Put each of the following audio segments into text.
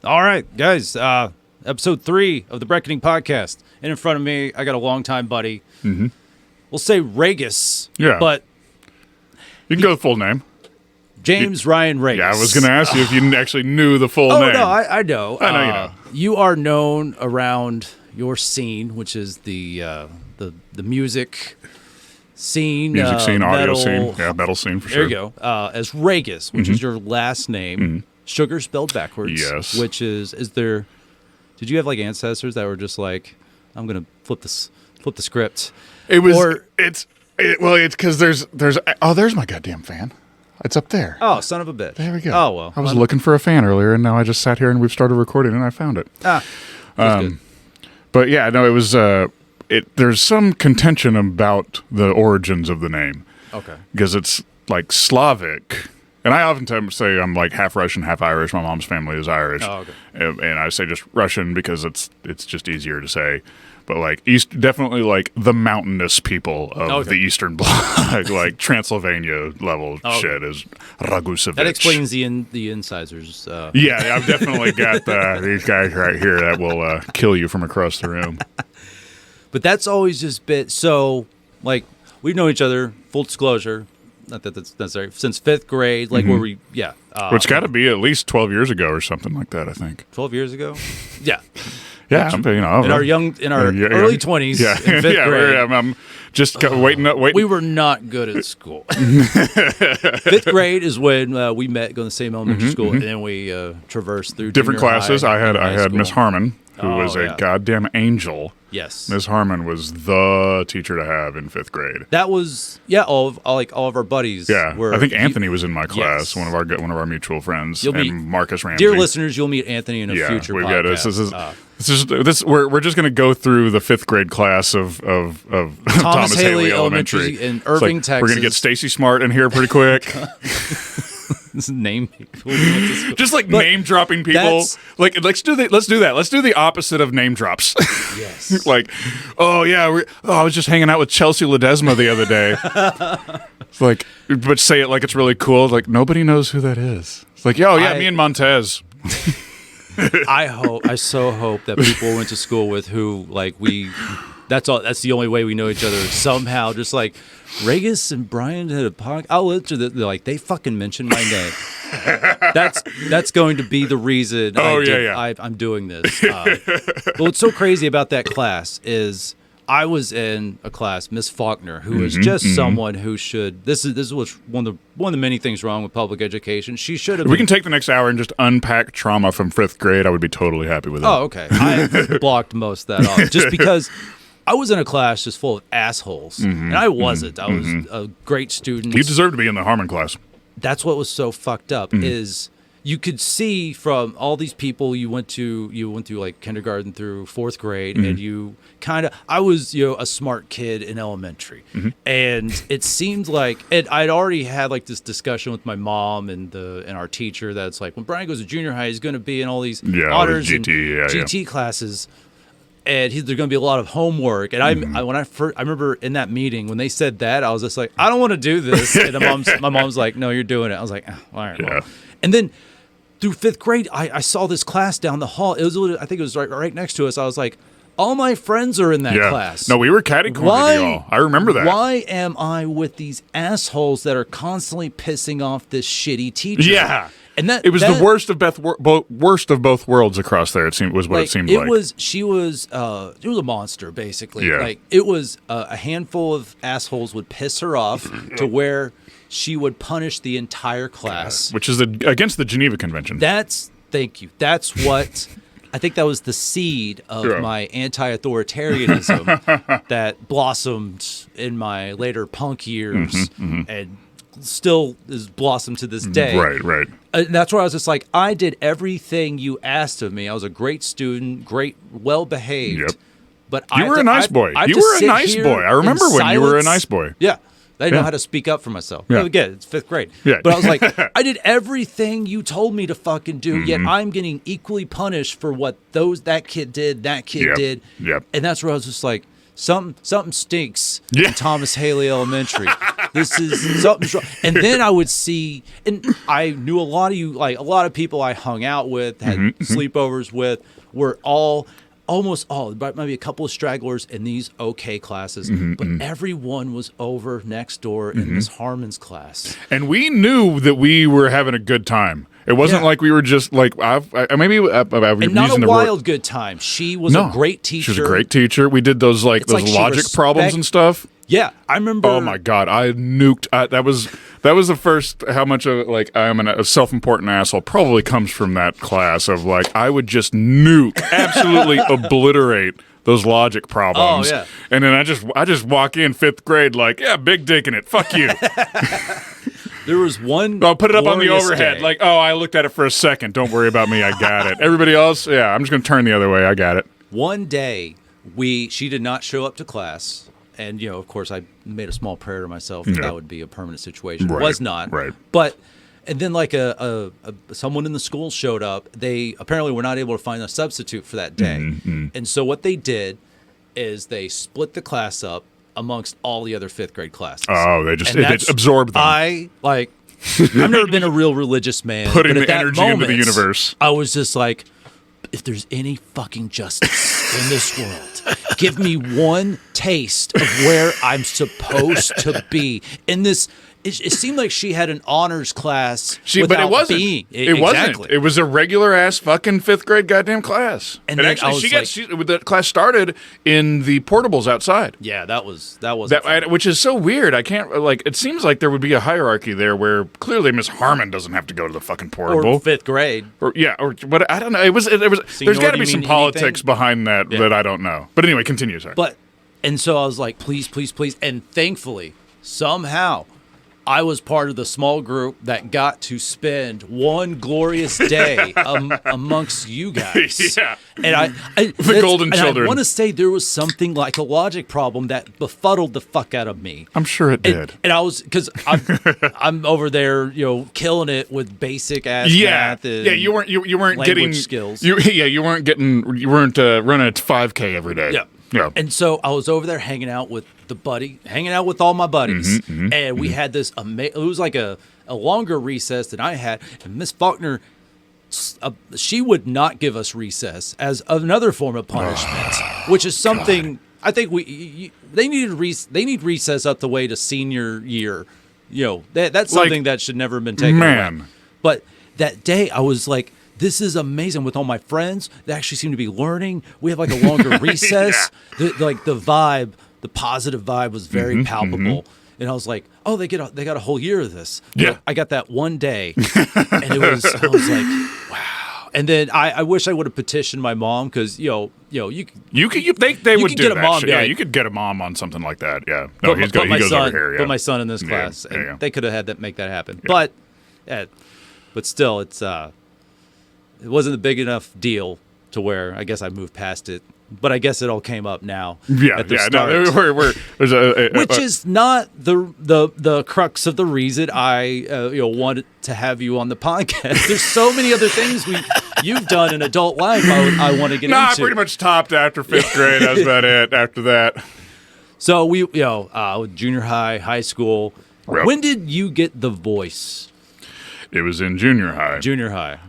All right, guys. Episode 3 of the Reckoning Podcast. And in front of me, I got a longtime buddy. Mm-hmm. We'll say Ragus. Yeah. But you can go with full name. James Ryan Ragus. Yeah, I was going to ask you if you actually knew the full name. Oh, no, I know. I know you know. You are known around your scene, which is the music scene. Music scene, metal, audio scene. Yeah, metal scene for sure. There you go. As Ragus, which is your last name. Mm-hmm. Sugar spelled backwards. Yes. Which is there... Did you have like ancestors that were just like, I'm going to flip the script? It was... It's because there's my goddamn fan. It's up there. Oh, son of a bitch. There we go. Oh, well. I was looking for a fan earlier, and now I just sat here and we've started recording, and I found it. That's good. But yeah, no, it was... There's some contention about the origins of the name. Okay. Because it's like Slavic. And I oftentimes say I'm like half Russian, half Irish. My mom's family is Irish. Oh, okay. And I say just Russian because it's just easier to say. But like definitely like the mountainous people of the Eastern Bloc, like Transylvania level shit is Ragusevich. That explains the incisors. Yeah, I've definitely got these guys right here that will kill you from across the room. But that's always just been, so like we've known each other, full disclosure, not that that's necessary, since 5th grade, like where we, Which got to be at least 12 years ago or something like that, I think. 12 years ago? Yeah. Yeah, in our early 20s, yeah, in 5th grade. I'm just waiting. We were not good at school. 5th grade is when we met, going to the same elementary school, and then we traversed through different classes. I had Miss Harmon, who was a goddamn angel. Yes, Miss Harmon was the teacher to have in 5th grade. That was all of our buddies. Yeah, were, I think Anthony was in my class. Yes. One of our mutual friends, and meet, Marcus Ramsey. Dear listeners, you'll meet Anthony in a future podcast. We're just going to go through the 5th grade class of Thomas Haley Elementary in Irving, Texas. We're going to get Stacy Smart in here pretty quick. Name people. Just like name dropping people. Like let's do that. Let's do the opposite of name drops. Yes. Like, I was just hanging out with Chelsea Ledesma the other day. It's like, but say it like it's really cool. Like nobody knows who that is. It's like, me and Montez. I so hope that people went to school with who like we. That's all. That's the only way we know each other. Somehow, just like Ragus and Brian had a podcast. I'll answer that. They're like, they fucking mentioned my name. That's going to be the reason. I'm doing this. But what's so crazy about that class is I was in a class, Miss Faulkner, who is just someone who should. This is one of the many things wrong with public education. She should have. If we can take the next hour and just unpack trauma from 5th grade, I would be totally happy with that. Oh, okay. I blocked most of that off just because. I was in a class just full of assholes, and I wasn't. I was a great student. You deserve to be in the Harmon class. That's what was so fucked up is you could see from all these people you went to like kindergarten through 4th grade, and you kind of. I was a smart kid in elementary, and it seemed like I'd already had like this discussion with my mom and our teacher that's like when Brian goes to junior high, he's going to be in all these honors and GT classes. And there's going to be a lot of homework. And I remember in that meeting when they said that, I was just like, I don't want to do this. And my mom's like, no, you're doing it. I was like, all right. Yeah. Well. And then through 5th grade, I saw this class down the hall. It was I think it was right next to us. I was like, all my friends are in that class. No, we were catty-cornered, y'all. I remember that. Why am I with these assholes that are constantly pissing off this shitty teacher? Yeah. And it was the worst of both worlds across there. It seemed like. She was a monster basically. Yeah. Like it was a handful of assholes would piss her off to where she would punish the entire class, which is against the Geneva Convention. Thank you. That's what I think that was the seed of my anti-authoritarianism that blossomed in my later punk years and still is blossomed to this day. Right. And that's where I was just like, I did everything you asked of me. I was a great student, well behaved. Yep. But you were a nice boy. You were a nice boy. I remember when you were a nice boy. Yeah. I didn't know how to speak up for myself. Yeah. Again, it's 5th grade. Yeah. But I was like, I did everything you told me to fucking do, yet I'm getting equally punished for what that kid did. Yep. And that's where I was just like, something stinks Yeah. in Thomas Haley Elementary. This is something's wrong. And then I would see, and I knew a lot of you, like a lot of people I hung out with, had sleepovers with, were almost all, but maybe a couple of stragglers in these okay classes, but everyone was over next door in Miss Harmon's class. And we knew that we were having a good time. It wasn't like we were just like, And not a wild good time. She was a great teacher. She was a great teacher. We did those It's those logic problems and stuff. Yeah, I remember. Oh my God, I nuked. That was the first. How much of like I am a self-important asshole probably comes from that class of like I would just nuke, absolutely obliterate those logic problems. Oh, yeah. And then I just walk in 5th grade like, yeah, big dick in it. Fuck you. There was one. I'll put it up on the overhead. Day. Like, oh, I looked at it for a second. Don't worry about me. I got it. Everybody else, yeah, I'm just going to turn the other way. I got it. One day, she did not show up to class. And, of course, I made a small prayer to myself that would be a permanent situation. Right. It was not. Right. But, and then like someone in the school showed up. They apparently were not able to find a substitute for that day. And so what they did is they split the class up amongst all the other 5th grade classes. Oh, they absorbed them. I've never been a real religious man. Putting but at the that energy moment, into the universe. I was just like, if there's any fucking justice in this world, give me one taste of where I'm supposed to be. In this, it seemed like she had an honors class. But it wasn't. It wasn't. It was a regular ass fucking 5th grade goddamn class. And then actually, the class started in the portables outside. Yeah, that was which is so weird. I can't it seems like there would be a hierarchy there where clearly Miss Harmon doesn't have to go to the fucking portable. Or 5th grade. But I don't know. It was. There's got to be some politics behind that that I don't know. But anyway, continue, sir. And so I was like, please, please, please, and thankfully, somehow, I was part of the small group that got to spend one glorious day amongst you guys. Yeah. And the golden children. I want to say there was something like a logic problem that befuddled the fuck out of me. I'm sure it did. And I was, because I'm over there, killing it with basic ass math. And you weren't getting skills. You weren't running a 5K every day. Yeah. Yeah. And so I was over there hanging out with all my buddies. And we had this it was like a longer recess than I had. And Miss Faulkner, she would not give us recess as another form of punishment, which is something I think they need recess up the way to senior year. That's something that should never have been taken away. But that day I was like, this is amazing with all my friends. They actually seem to be learning. We have like a longer recess. The positive vibe was very palpable. And I was like, oh, they got a whole year of this. Yeah. But I got that one day. And I was like, wow. And then I wish I would have petitioned my mom because, they would do that. Mom, Yeah, you could get a mom on something like that. Yeah. No, he goes over here. Yeah. Put my son in this class. And they could have had that make that happen. Yeah. But still, it wasn't a big enough deal to where I guess I moved past it. But I guess it all came up now. Yeah, at the start. No, which is not the crux of the reason I wanted to have you on the podcast. There's so many other things you've done in adult life I want to get into. I pretty much stopped after 5th grade. That's about it. After that, so we junior high school. Yep. When did you get the voice? It was in junior high. Junior high.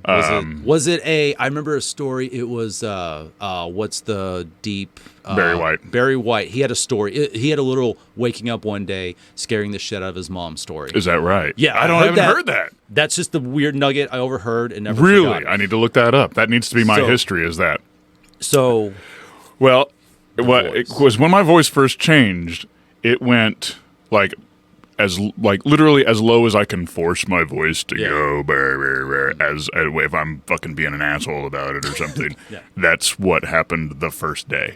Was it I remember a story. It was, what's the deep... Barry White. Barry White. He had a story. He had a little waking up one day, scaring the shit out of his mom story. Is that right? Yeah. I haven't heard that. That's just the weird nugget I overheard and never Really? forgot. I need to look that up. That needs to be my history, is that. So... Well, it was when my voice first changed, it went literally as low as I can force my voice to go, as if I'm fucking being an asshole about it or something. That's what happened the first day.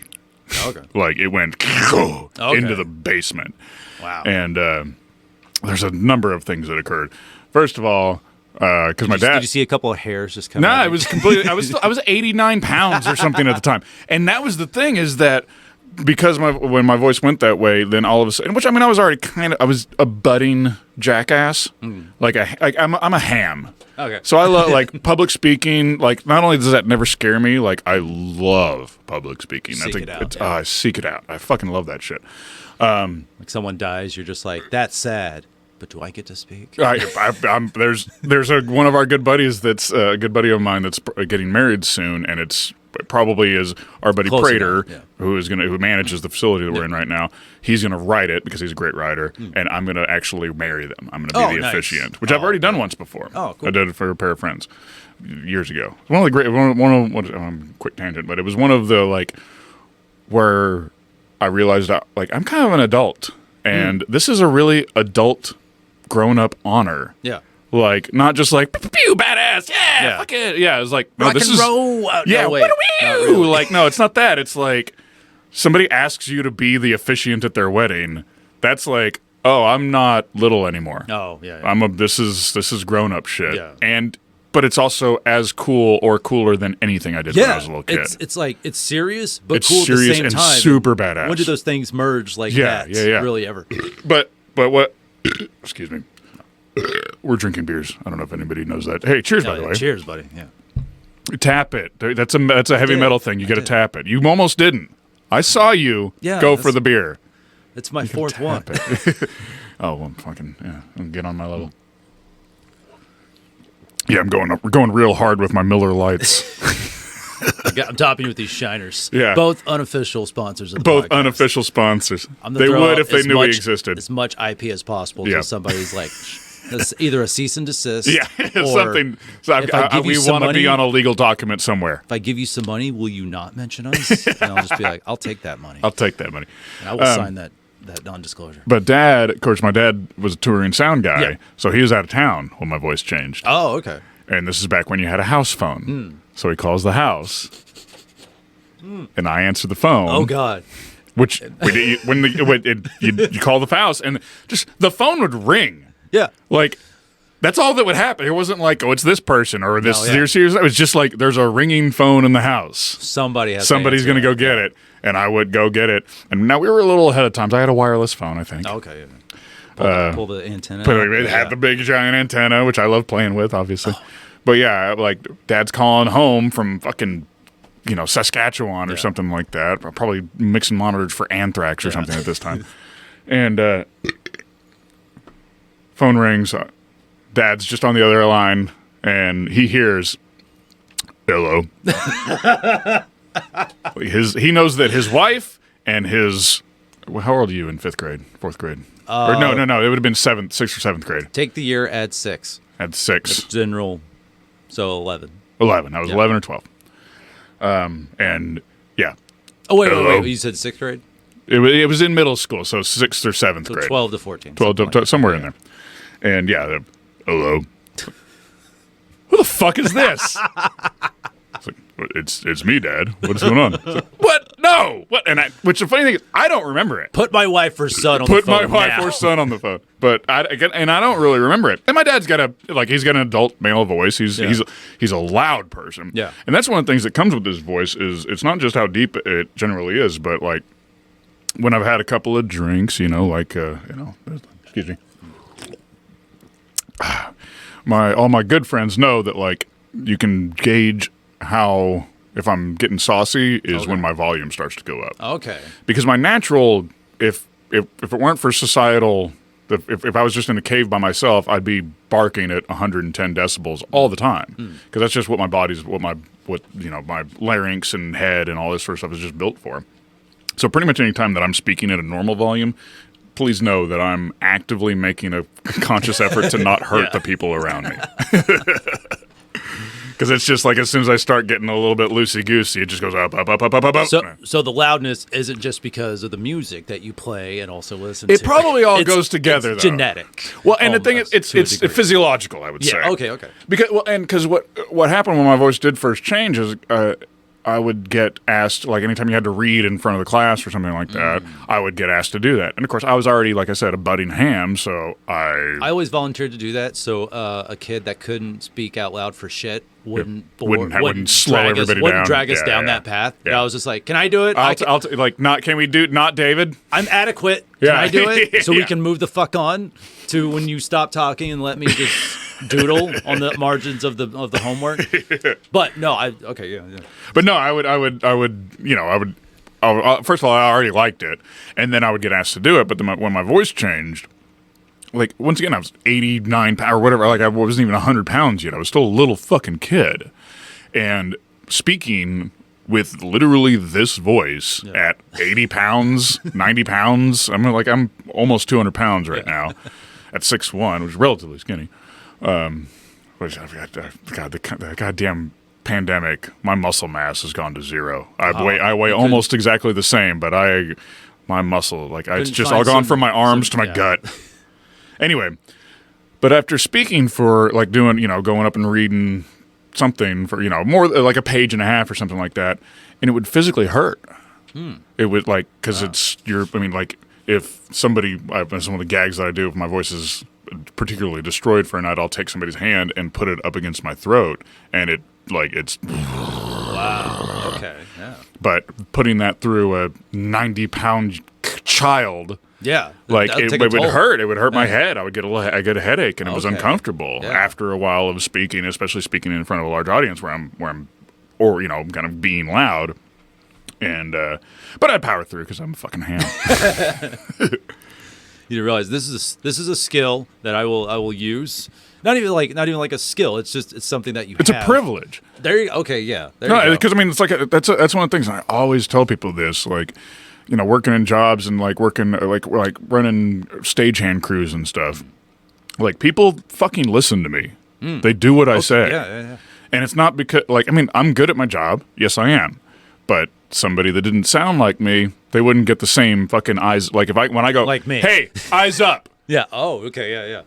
Okay. It went into the basement. Wow. And there's a number of things that occurred. First of all, because my dad. Did you see a couple of hairs just come out? No, it was completely. I was 89 pounds or something at the time, and that was the thing is that because when my voice went that way, then all of a sudden, which I mean, I was already I was a budding jackass, like I'm a ham. Okay. So I love like public speaking. Like not only does that never scare me, like I love public speaking. I seek it out. I fucking love that shit. Like someone dies, you're just like, that's sad. But do I get to speak? There's one of our good buddies that's a good buddy of mine that's getting married soon, and it's probably is our buddy Close Prater, enough, who manages the facility that we're in right now. He's going to write it because he's a great writer, and I'm going to actually marry them. I'm going to be the officiant, which I've already done once before. Oh, cool. I did it for a pair of friends years ago. One of the great quick tangent, but it was one of the like where I realized I'm kind of an adult, and this is a really adult grown-up honor. Yeah. Like, not just like, pew, badass, yeah, fuck it. Yeah, it's like, no, rock and roll. Yeah, no, wait. Really. Like, no, it's not that. It's like, somebody asks you to be the officiant at their wedding. That's like, oh, I'm not little anymore. Oh, yeah. This is grown-up shit. Yeah. But it's also as cool or cooler than anything I did when I was a little kid. It's like, it's serious, but it's cool serious at the same and time. super badass. When do those things merge like that? Yeah. Really ever? But what, excuse me. We're drinking beers. I don't know if anybody knows that. Hey, cheers, by the way. Cheers, buddy. Yeah. Tap it. That's a heavy metal thing. You got to tap it. You almost didn't. I saw you go for the beer. It's my fourth one. Oh, well, I'll get on my level. Yeah, we're going real hard with my Miller Lights. I'm topping you with these shiners. Yeah. Both unofficial sponsors of the podcast. Unofficial sponsors. They would if they knew we existed. As much IP as possible until somebody's like, that's either a cease and desist. Yeah, something. So we want to be on a legal document somewhere. If I give you some money, will you not mention us? And I'll just be like, I'll take that money. I'll take that money. And I will sign that non-disclosure. But Dad, of course, my dad was a touring sound guy, so he was out of town when my voice changed. Oh, okay. And this is back when you had a house phone. So he calls the house, and I answer the phone. Oh, God. Which, you call the house, and just the phone would ring. Yeah. Like, that's all that would happen. It wasn't like, oh, it's this person, or this. No, Serious. It was just like, there's a ringing phone in the house. Somebody's going to go get it. And I would go get it. And now we were a little ahead of times. I had a wireless phone, I think. Okay. Pull the antenna. But it had the big giant antenna, which I love playing with, obviously. Oh. But yeah, like Dad's calling home from fucking, Saskatchewan or something like that. Probably mixing monitors for anthrax or something at this time. And phone rings. Dad's just on the other line, and he hears, hello. He knows that his wife and his... How old are you in 5th grade? 4th grade? Or no. It would have been 6th or 7th grade. Take the year, add 6. Add 6. That's general. So 11. 11. I was 11 or 12. And yeah. Oh, wait. You said 6th grade? It was in middle school, so 6th or 7th grade. 12 to 14. 12 to somewhere in there. And yeah, hello. Who the fuck is this? It's me, Dad. What's going on? Like, what? No. What? Which the funny thing is, I don't remember it. Put my wife or son on the phone. Put my wife or son on the phone. But I don't really remember it. And my dad's got he's got an adult male voice. He's a loud person. Yeah. And that's one of the things that comes with his voice is it's not just how deep it generally is, but like when I've had a couple of drinks, excuse me. All my good friends know that like you can gauge how if I'm getting saucy is when my volume starts to go up. Okay. Because my natural, if it weren't for societal, if I was just in a cave by myself, I'd be barking at 110 decibels all the time. Because that's just what my body's, my larynx and head and all this sort of stuff is just built for. So pretty much any time that I'm speaking at a normal volume, please know that I'm actively making a conscious effort to not hurt the people around me. Because it's just like as soon as I start getting a little bit loosey-goosey, it just goes up, up, up, up, up, up, up. So the loudness isn't just because of the music that you play and also listen to. It probably all goes together, it's though. Genetic. Well, and the thing is, it's physiological, I would say. Okay. Because what happened when my voice did first change is I I would get asked, like anytime you had to read in front of the class or something like that, I would get asked to do that. And of course, I was already, like I said, a budding ham, so I always volunteered to do that. So a kid that couldn't speak out loud for shit wouldn't slow everybody down. Wouldn't drag us down that path. Yeah. And I was just like, can I do it? Not David? I'm adequate. Can I do it? So we can move the fuck on to when you stop talking and let me just doodle on the margins of the homework. But no, But no, I would, first of all, I already liked it, and then I would get asked to do it. But then when my voice changed, like once again, I was 89 pounds or whatever. Like I wasn't even 100 pounds yet. I was still a little fucking kid, and speaking with literally this voice at 80 pounds, 90 pounds. I'm almost 200 pounds right now at 6'1", which is relatively skinny. God, the goddamn pandemic, my muscle mass has gone to zero. I weigh almost exactly the same, but my muscle, it's just all gone from my arms to my gut. Anyway, but after speaking for doing, going up and reading something for, more like a page and a half or something like that, and it would physically hurt. It would because it's if somebody, some of the gags that I do, if my voice is particularly destroyed for a night, I'll take somebody's hand and put it up against my throat, and it's wow. Okay. Yeah. But putting that through a 90-pound child, it would hurt. It would hurt my head. I get a headache, and it was uncomfortable after a while of speaking, especially speaking in front of a large audience where I'm kind of being loud. And but I power through because I'm a fucking ham. You realize this is a skill that I will use. Not even like a skill. It's something that you have. It's a privilege. There you go. Okay, yeah. Because it's that's one of the things, and I always tell people this, working in jobs and working like running stagehand crews and stuff. People fucking listen to me. They do what I say. Yeah. And it's not because I'm good at my job. Yes, I am. But somebody that didn't sound like me, they wouldn't get the same fucking eyes. When I go, like me. Hey, eyes up. Yeah. Oh, okay. Yeah.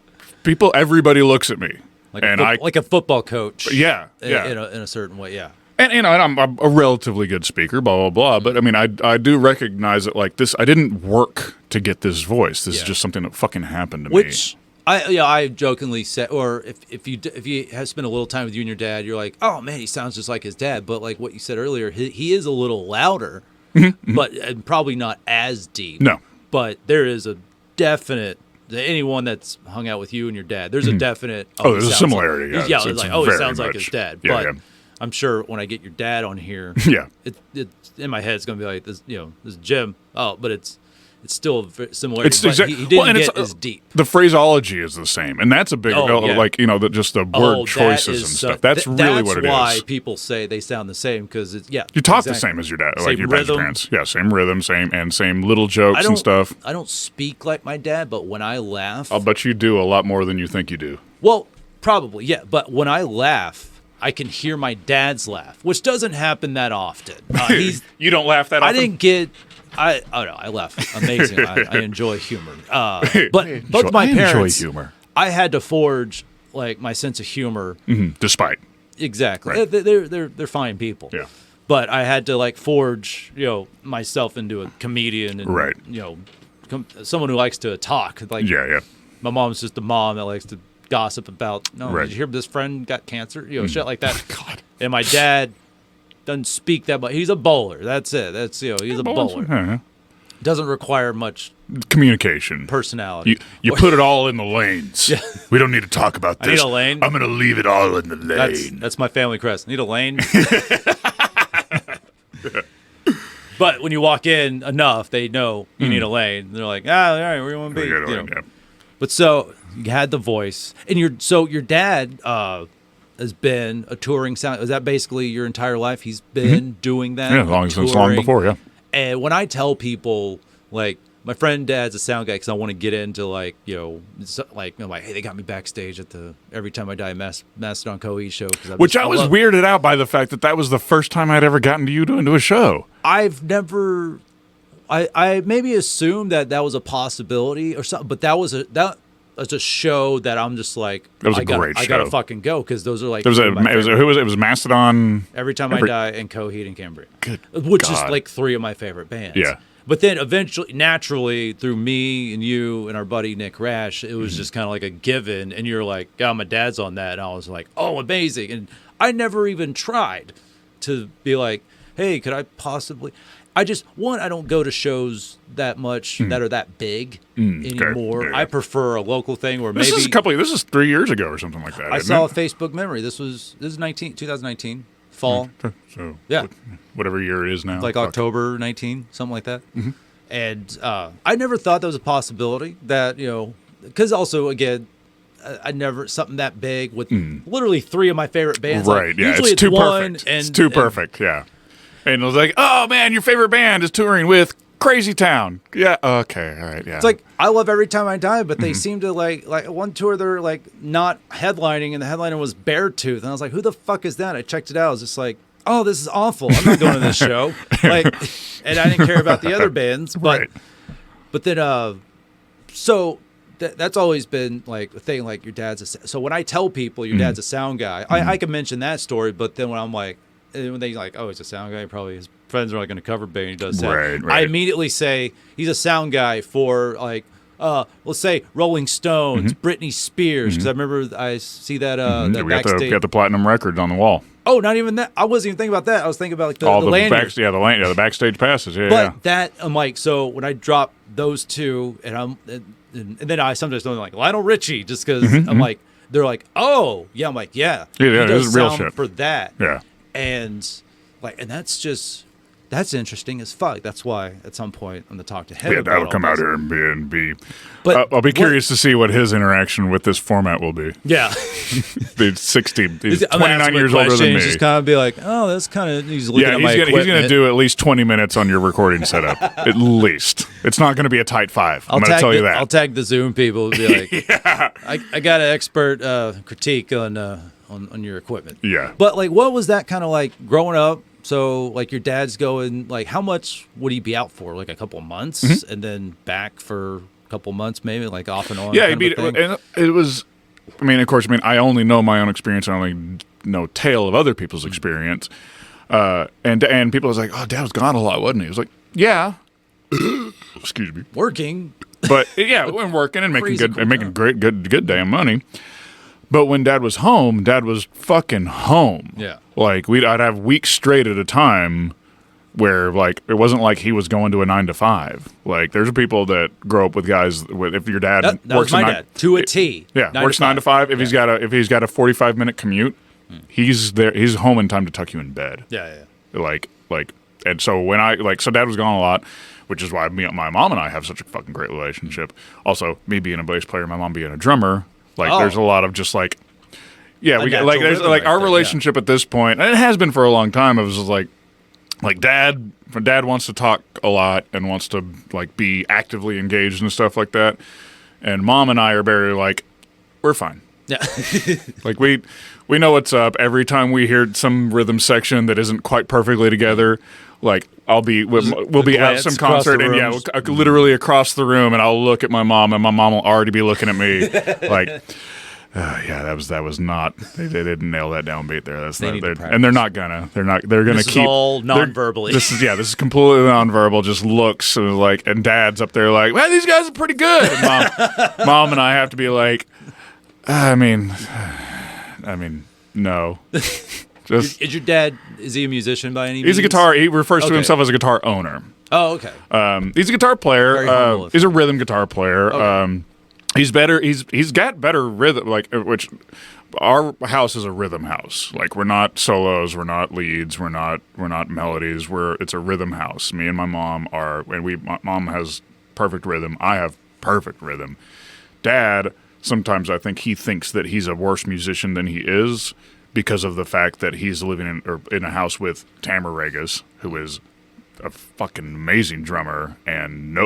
Everybody looks at me. Like a football coach. Yeah. In a certain way. Yeah. And I'm a relatively good speaker, blah, blah, blah. But I do recognize that this, I didn't work to get this voice. This is just something that fucking happened to me. Which I jokingly said, or if you have spent a little time with you and your dad, you're like, oh man, he sounds just like his dad. But like what you said earlier, he is a little louder, but probably not as deep. No. But there is a definite, anyone that's hung out with you and your dad, there's a definite. There's a similarity. It sounds like his dad. But I'm sure when I get your dad on here, it in my head it's going to be like this. This is Jim. Oh, but it's still similar. He didn't get as deep. The phraseology is the same, and that's a big just the word choices and stuff. That's really what it is. That's why people say they sound the same because you talk the same as your dad, like your parents. Yeah, same rhythm, same little jokes and stuff. I don't speak like my dad, but when I laugh, I'll bet you do a lot more than you think you do. Well, probably but when I laugh, I can hear my dad's laugh, which doesn't happen that often. You don't laugh that often? I laugh amazing. I enjoy humor. But both my parents, enjoy humor. I had to forge my sense of humor. Despite. Exactly. Right. They're fine people. Yeah. But I had to forge, myself into a comedian and someone who likes to talk. My mom's just a mom that likes to gossip about, did you hear this friend got cancer? Shit like that. God. And my dad doesn't speak that much. He's a bowler. That's it. He's a bowler. Doesn't require much communication, personality. You put it all in the lanes. Yeah. We don't need to talk about this. I need a lane. I'm going to leave it all in the lane. That's my family crest. Need a lane. But when you walk in enough, they know you need a lane. They're like, all right, where do you want to be? Yeah. But so you had the voice, and your dad has been a touring sound. Is that basically your entire life? He's been doing that. Yeah, long before. Yeah. And when I tell people my friend dad's a sound guy because I want to get into I'm like, hey, they got me backstage at the Every Time I Die Mastodon Coe show. Which I was weirded out by the fact that was the first time I'd ever gotten you into a show. I've never. I maybe assumed that was a possibility or something, but that was it's a show that I'm just like, It was a great show. I gotta fucking go because those are like It was Mastodon. Every Time I Die and Coheed and Cambria, which is like 3 of my favorite bands. Yeah. But then eventually, naturally, through me and you and our buddy Nick Rash, it was just kind of like a given. And you're like, "Oh, my dad's on that," and I was like, "Oh, amazing!" And I never even tried to be like, "Hey, could I possibly?" I don't go to shows that much that are that big anymore. Yeah. I prefer a local thing where This maybe is 3 years ago or something like that. I saw a Facebook memory. This is 2019 fall. So yeah, whatever year it is now, like October 19, something like that. And I never thought that was a possibility. That because also again. I never something that big with literally 3 of my favorite bands. Right? Like, yeah, usually it's too one perfect. It's too perfect. Yeah. And it was like, oh man, your favorite band is touring with Crazy Town. Yeah. Okay. All right. Yeah. It's like I love Every Time I Die, but they seem to like one tour they're like not headlining, and the headliner was Beartooth, and I was like, who the fuck is that? I checked it out. I was just like, oh, this is awful. I'm not going to this show. Like, and I didn't care about the other bands, but then so. That's always been like a thing. Like your dad's so when I tell people your dad's a sound guy, I can mention that story. But then when I'm like, when they like, oh, he's a sound guy, probably his friends are like going to cover band. He does that. I immediately say he's a sound guy for like, let's say Rolling Stones, Britney Spears, because I remember I see that that backstage. We got the platinum records on the wall. Oh, not even that. I wasn't even thinking about that. I was thinking about like the lanyards. The backstage passes. Yeah, but that I'm like, so when I drop those two, and then I sometimes don't like Lionel Richie just because I'm like, they're like, oh yeah, I'm like, yeah, this is real shit for that. Yeah, and that's interesting as fuck. That's why at some point on the Talk to Head, that'll come out here and be. But I'll be curious to see what his interaction with this format will be. Yeah, he's 29 years older than me. He's just kind of be like, oh, that's kind of. He's looking at my equipment. He's going to do at least 20 minutes on your recording setup. At least it's not going to be a tight 5. I'm going to tell you that. I'll tag the Zoom people and be like, I got an expert critique on your equipment. Yeah, but like, what was that kind of like growing up? So, like, your dad's going, like, how much would he be out for? Like, a couple of months and then back for a couple of months, maybe, like, off and on? Yeah, and it was, I only know my own experience. I only know tale of other people's experience. And people was like, oh, Dad was gone a lot, wasn't he? He was like, yeah. Excuse me. Working. But, yeah, working and making good damn money. But when Dad was home, Dad was fucking home. Yeah. Like, I'd have weeks straight at a time where, like, it wasn't like he was going to a 9 to 5. Like, there's people that grow up with guys with, if your dad that works was my dad, to a T. Yeah, works 9 to 5. If he's got a 45-minute commute, he's there. He's home in time to tuck you in bed. Yeah. Like, and so when so Dad was gone a lot, which is why my mom and I have such a fucking great relationship. Also, me being a bass player, my mom being a drummer. Like, there's a lot of just like, yeah, we get like there's like our relationship at this point, and it has been for a long time. It was just like Dad wants to talk a lot and wants to like be actively engaged and stuff like that, and Mom and I are very like, we're fine. Yeah, like we know what's up. Every time we hear some rhythm section that isn't quite perfectly together, like we'll be at some concert and literally across the room, and I'll look at my mom, and my mom will already be looking at me like. That was not. They didn't nail that downbeat there. That's not, and they're not gonna. They're gonna this keep is all non-verbally. This is completely non-verbal. Just looks and like, and Dad's up there like, well, these guys are pretty good. And mom and I have to be like, I mean, no. Is your dad? Is he a musician by any means? He's a guitar. He refers to himself as a guitar owner. Oh, okay. He's a guitar player. He's a rhythm guitar player. Okay. He's better. He's got better rhythm. Like, which our house is a rhythm house. Like, we're not solos, we're not leads, we're not melodies. It's a rhythm house. Me and my mom are, and my mom has perfect rhythm. I have perfect rhythm. Dad, sometimes I think he thinks that he's a worse musician than he is because of the fact that he's living in a house with Ryan Ragus, who is a fucking amazing drummer, and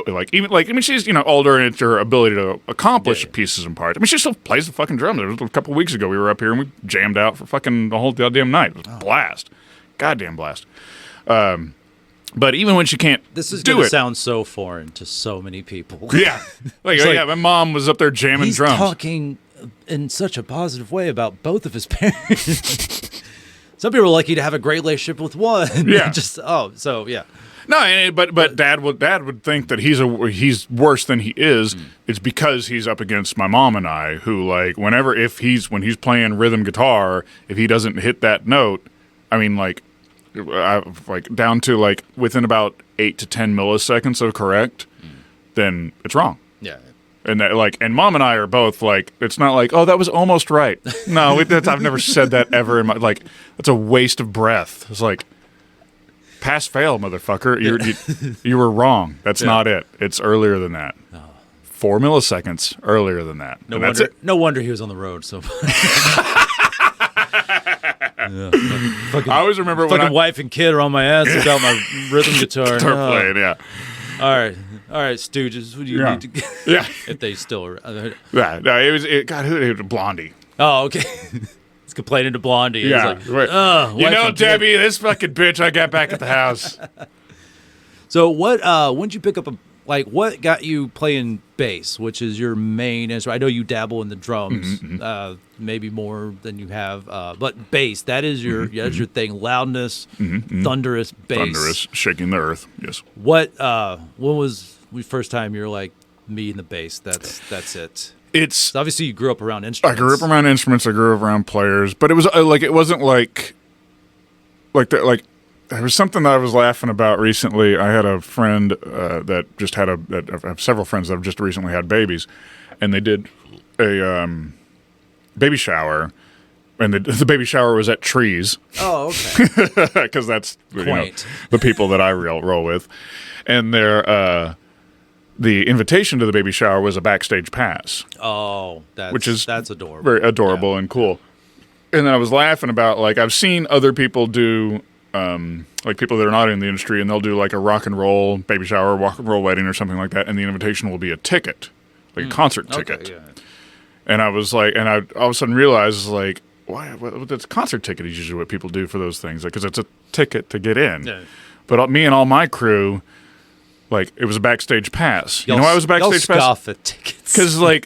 she's older, and it's her ability to accomplish pieces and parts. I mean, she still plays the fucking drums. A couple of weeks ago, we were up here and we jammed out for fucking the whole goddamn night. It was a blast, goddamn blast. But even when she can't This is do going to it, sound so foreign to so many people. yeah, like, It's yeah, my mom was up there jamming he's drums. talking in such a positive way about both of his parents. Some people are lucky to have a great relationship with one. Yeah. Yeah. No, but Dad would think that he's worse than he is. It's because he's up against my mom and I, who like when he's playing rhythm guitar, if he doesn't hit that note, I mean like down to like within about 8 to 10 milliseconds of correct, then it's wrong. Yeah. And that, like, and Mom and I are both like, it's not like, oh, that was almost right. No, I've never said that ever in my like. That's a waste of breath. It's like, pass fail, motherfucker. You were wrong. That's not it. It's earlier than that. 4 milliseconds earlier than that. No wonder he was on the road. So. I always remember when fucking wife and kid are on my ass about my rhythm guitar. Playing, yeah. All right, Stooges. What do you need to? Yeah. If they still are. Yeah. No, it was Blondie. Oh, okay. He's complaining to Blondie. Yeah. He's like, you know, Debbie, this fucking bitch I got back at the house. So what? When did you pick up what got you playing bass, which is your main instrument? I know you dabble in the drums, maybe more than you have, but bass, that is your thing. Loudness, thunderous bass. Thunderous, shaking the earth, yes. When was the first time you're like, me and the bass, that's it? It's obviously you grew up around instruments. I grew up around instruments, I grew up around players, but it was it wasn't like there was something that I was laughing about recently. I had a friend that I have several friends that have just recently had babies, and they did a baby shower, and the baby shower was at Trees. Oh, okay. Because that's the people that I roll with, and the invitation to the baby shower was a backstage pass. Oh, that's adorable. Very adorable and cool. And then I was laughing about I've seen other people do. People that are not in the industry, and they'll do like a rock and roll baby shower, rock and roll wedding, or something like that, and the invitation will be a ticket, like a concert ticket. Okay, yeah. And I was like, and I all of a sudden realized why? That's concert ticket is usually what people do for those things, because it's a ticket to get in. Yeah. But me and all my crew, it was a backstage pass. You know why it was a backstage pass? Scoff at tickets. Because a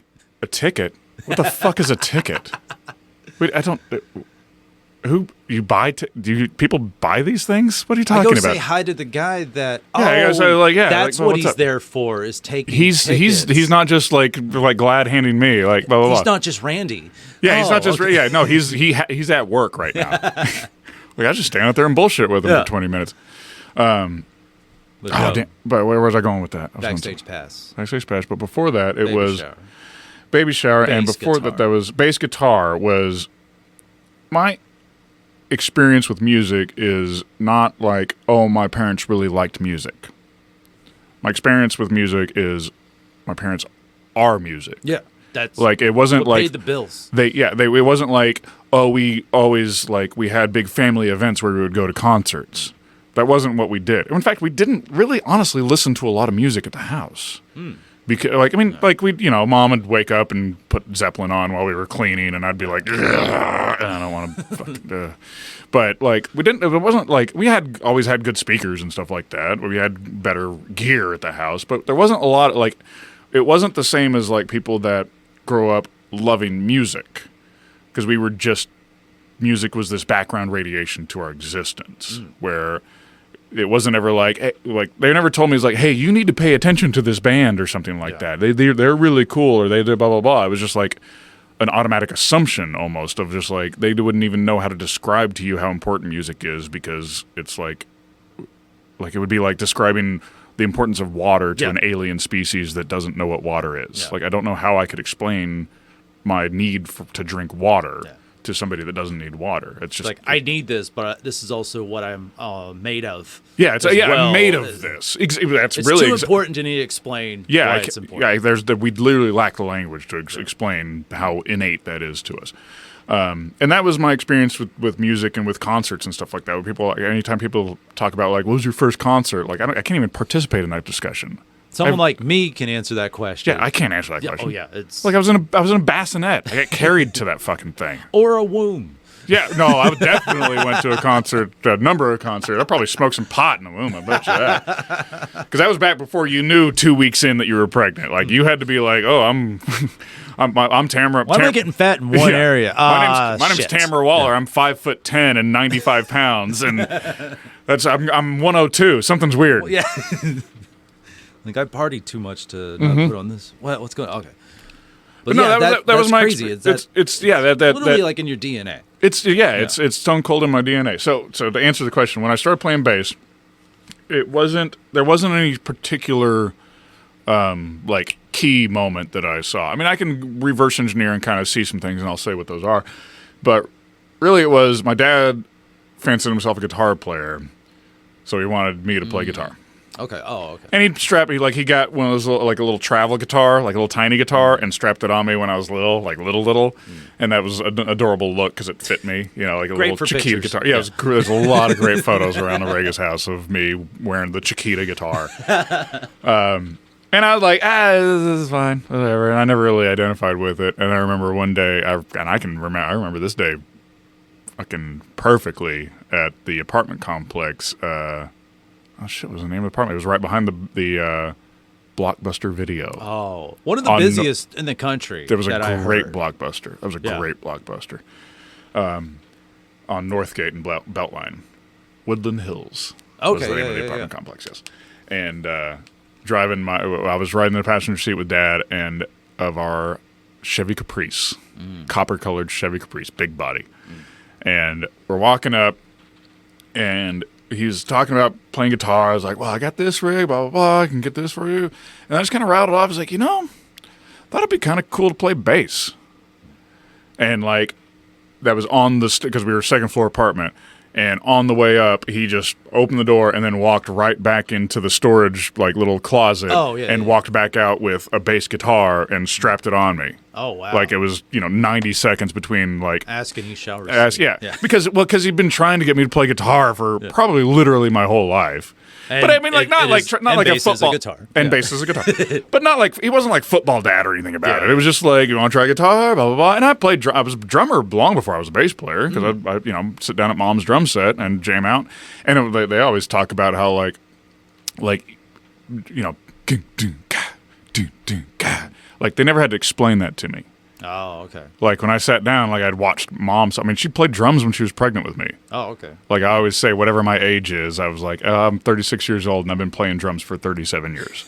ticket. What the fuck is a ticket? Wait, I don't. Who you buy? Do people buy these things? What are you talking about? Say hi to the guy that. That's what he's there for. Is taking. He's not just glad handing me blah blah blah. He's not just Randy. Yeah, he's not just no. He's at work right now. I just stand out there and bullshit with him for 20 minutes. But where was I going with that? Backstage pass. Backstage pass. But before that, it was baby shower, and before that was bass guitar. Was my experience with music is not my parents really liked music. My experience with music is my parents are music. Yeah, that's it wasn't what paid the bills. It wasn't we always we had big family events where we would go to concerts. That wasn't what we did. In fact, we didn't really honestly listen to a lot of music at the house. Because Mom would wake up and put Zeppelin on while we were cleaning, and I'd be like, I don't want to fucking. But we didn't. It wasn't we had always had good speakers and stuff like that. We had better gear at the house, but there wasn't a lot of it wasn't the same as people that grow up loving music, because we were just music was this background radiation to our existence where. It wasn't ever they never told me hey, you need to pay attention to this band or something like that. They're really cool, or they do blah blah blah. It was just an automatic assumption almost of just they wouldn't even know how to describe to you how important music is, because it's it would be describing the importance of water to an alien species that doesn't know what water is. I don't know how I could explain my need to drink water. Yeah. To somebody that doesn't need water. It's just I need this, but this is also what I'm made of. Yeah, I'm made of this. It's really too important to need to explain why it's important. Yeah, we literally lack the language to explain how innate that is to us. And that was my experience with music and with concerts and stuff like that. Where people, anytime people talk about what was your first concert, I can't even participate in that discussion. Someone like me can answer that question. Yeah, I can't answer that question. Oh yeah, it's I was in a bassinet. I got carried to that fucking thing. Or a womb. Yeah, no, I definitely went to a number of concerts. I probably smoked some pot in the womb, I bet you that. Because that was back before you knew 2 weeks in that you were pregnant. Like, you had to be like, oh, I'm Tamara. Why am I getting fat in one area? My name's Tamara Waller. Yeah. I'm 5'10" and 95 pounds, and I'm 102. Something's weird. Well, yeah. Like, I partied too much to not put on this. What's going on? Okay. But no, yeah, that was my crazy. It's literally like in your DNA. It's stone cold in my DNA. So to answer the question, when I started playing bass, there wasn't any particular like key moment that I saw. I mean, I can reverse engineer and kind of see some things, and I'll say what those are. But really, it was my dad fancied himself a guitar player, so he wanted me to play guitar. Okay. Oh, okay. And he got one of those like a little travel guitar, like a little tiny guitar, and strapped it on me when I was little, like little. And that was an adorable look because it fit me, like a Great little for Chiquita pictures. guitar. Yeah, there's a lot of great photos around the Ragus house of me wearing the Chiquita guitar. And I was like, this is fine, whatever. And I never really identified with it. And I remember one day, I remember this day fucking perfectly at the apartment complex. Oh shit! What was the name of the apartment? It was right behind the Blockbuster Video. Oh, one of the busiest in the country. There was a great heard. Blockbuster. That was a great Blockbuster. On Northgate and Beltline, Woodland Hills. Okay, was the name of the apartment complex. Yes, and I was riding in the passenger seat with Dad and of our Chevy Caprice, copper-colored Chevy Caprice, big body, and we're walking up, and he was talking about playing guitar. I was like, well, I got this rig, blah, blah, blah. I can get this for you. And I just kind of rattled off. I was like, thought it'd be kind of cool to play bass. And, like, that was on the because we were a second-floor apartment. And on the way up, he just opened the door and then walked right back into the storage, like, little closet. And walked back out with a bass guitar and strapped it on me. Oh, wow. Like, it was, 90 seconds between, like... Ask and you shall receive. Yeah. Because he'd been trying to get me to play guitar for probably literally my whole life. And but I mean, like, not like a football... guitar. And bass is a guitar. But not like... He wasn't like football dad or anything about it. It was just like, you want to try guitar? Blah, blah, blah. And I was a drummer long before I was a bass player. Because I sit down at mom's drum set and jam out. And they always talk about how, like... Like, they never had to explain that to me. Oh, okay. Like, when I sat down, like, I'd watched Mom. I mean, she played drums when she was pregnant with me. Oh, okay. Like, I always say, whatever my age is, I was like, I'm 36 years old, and I've been playing drums for 37 years.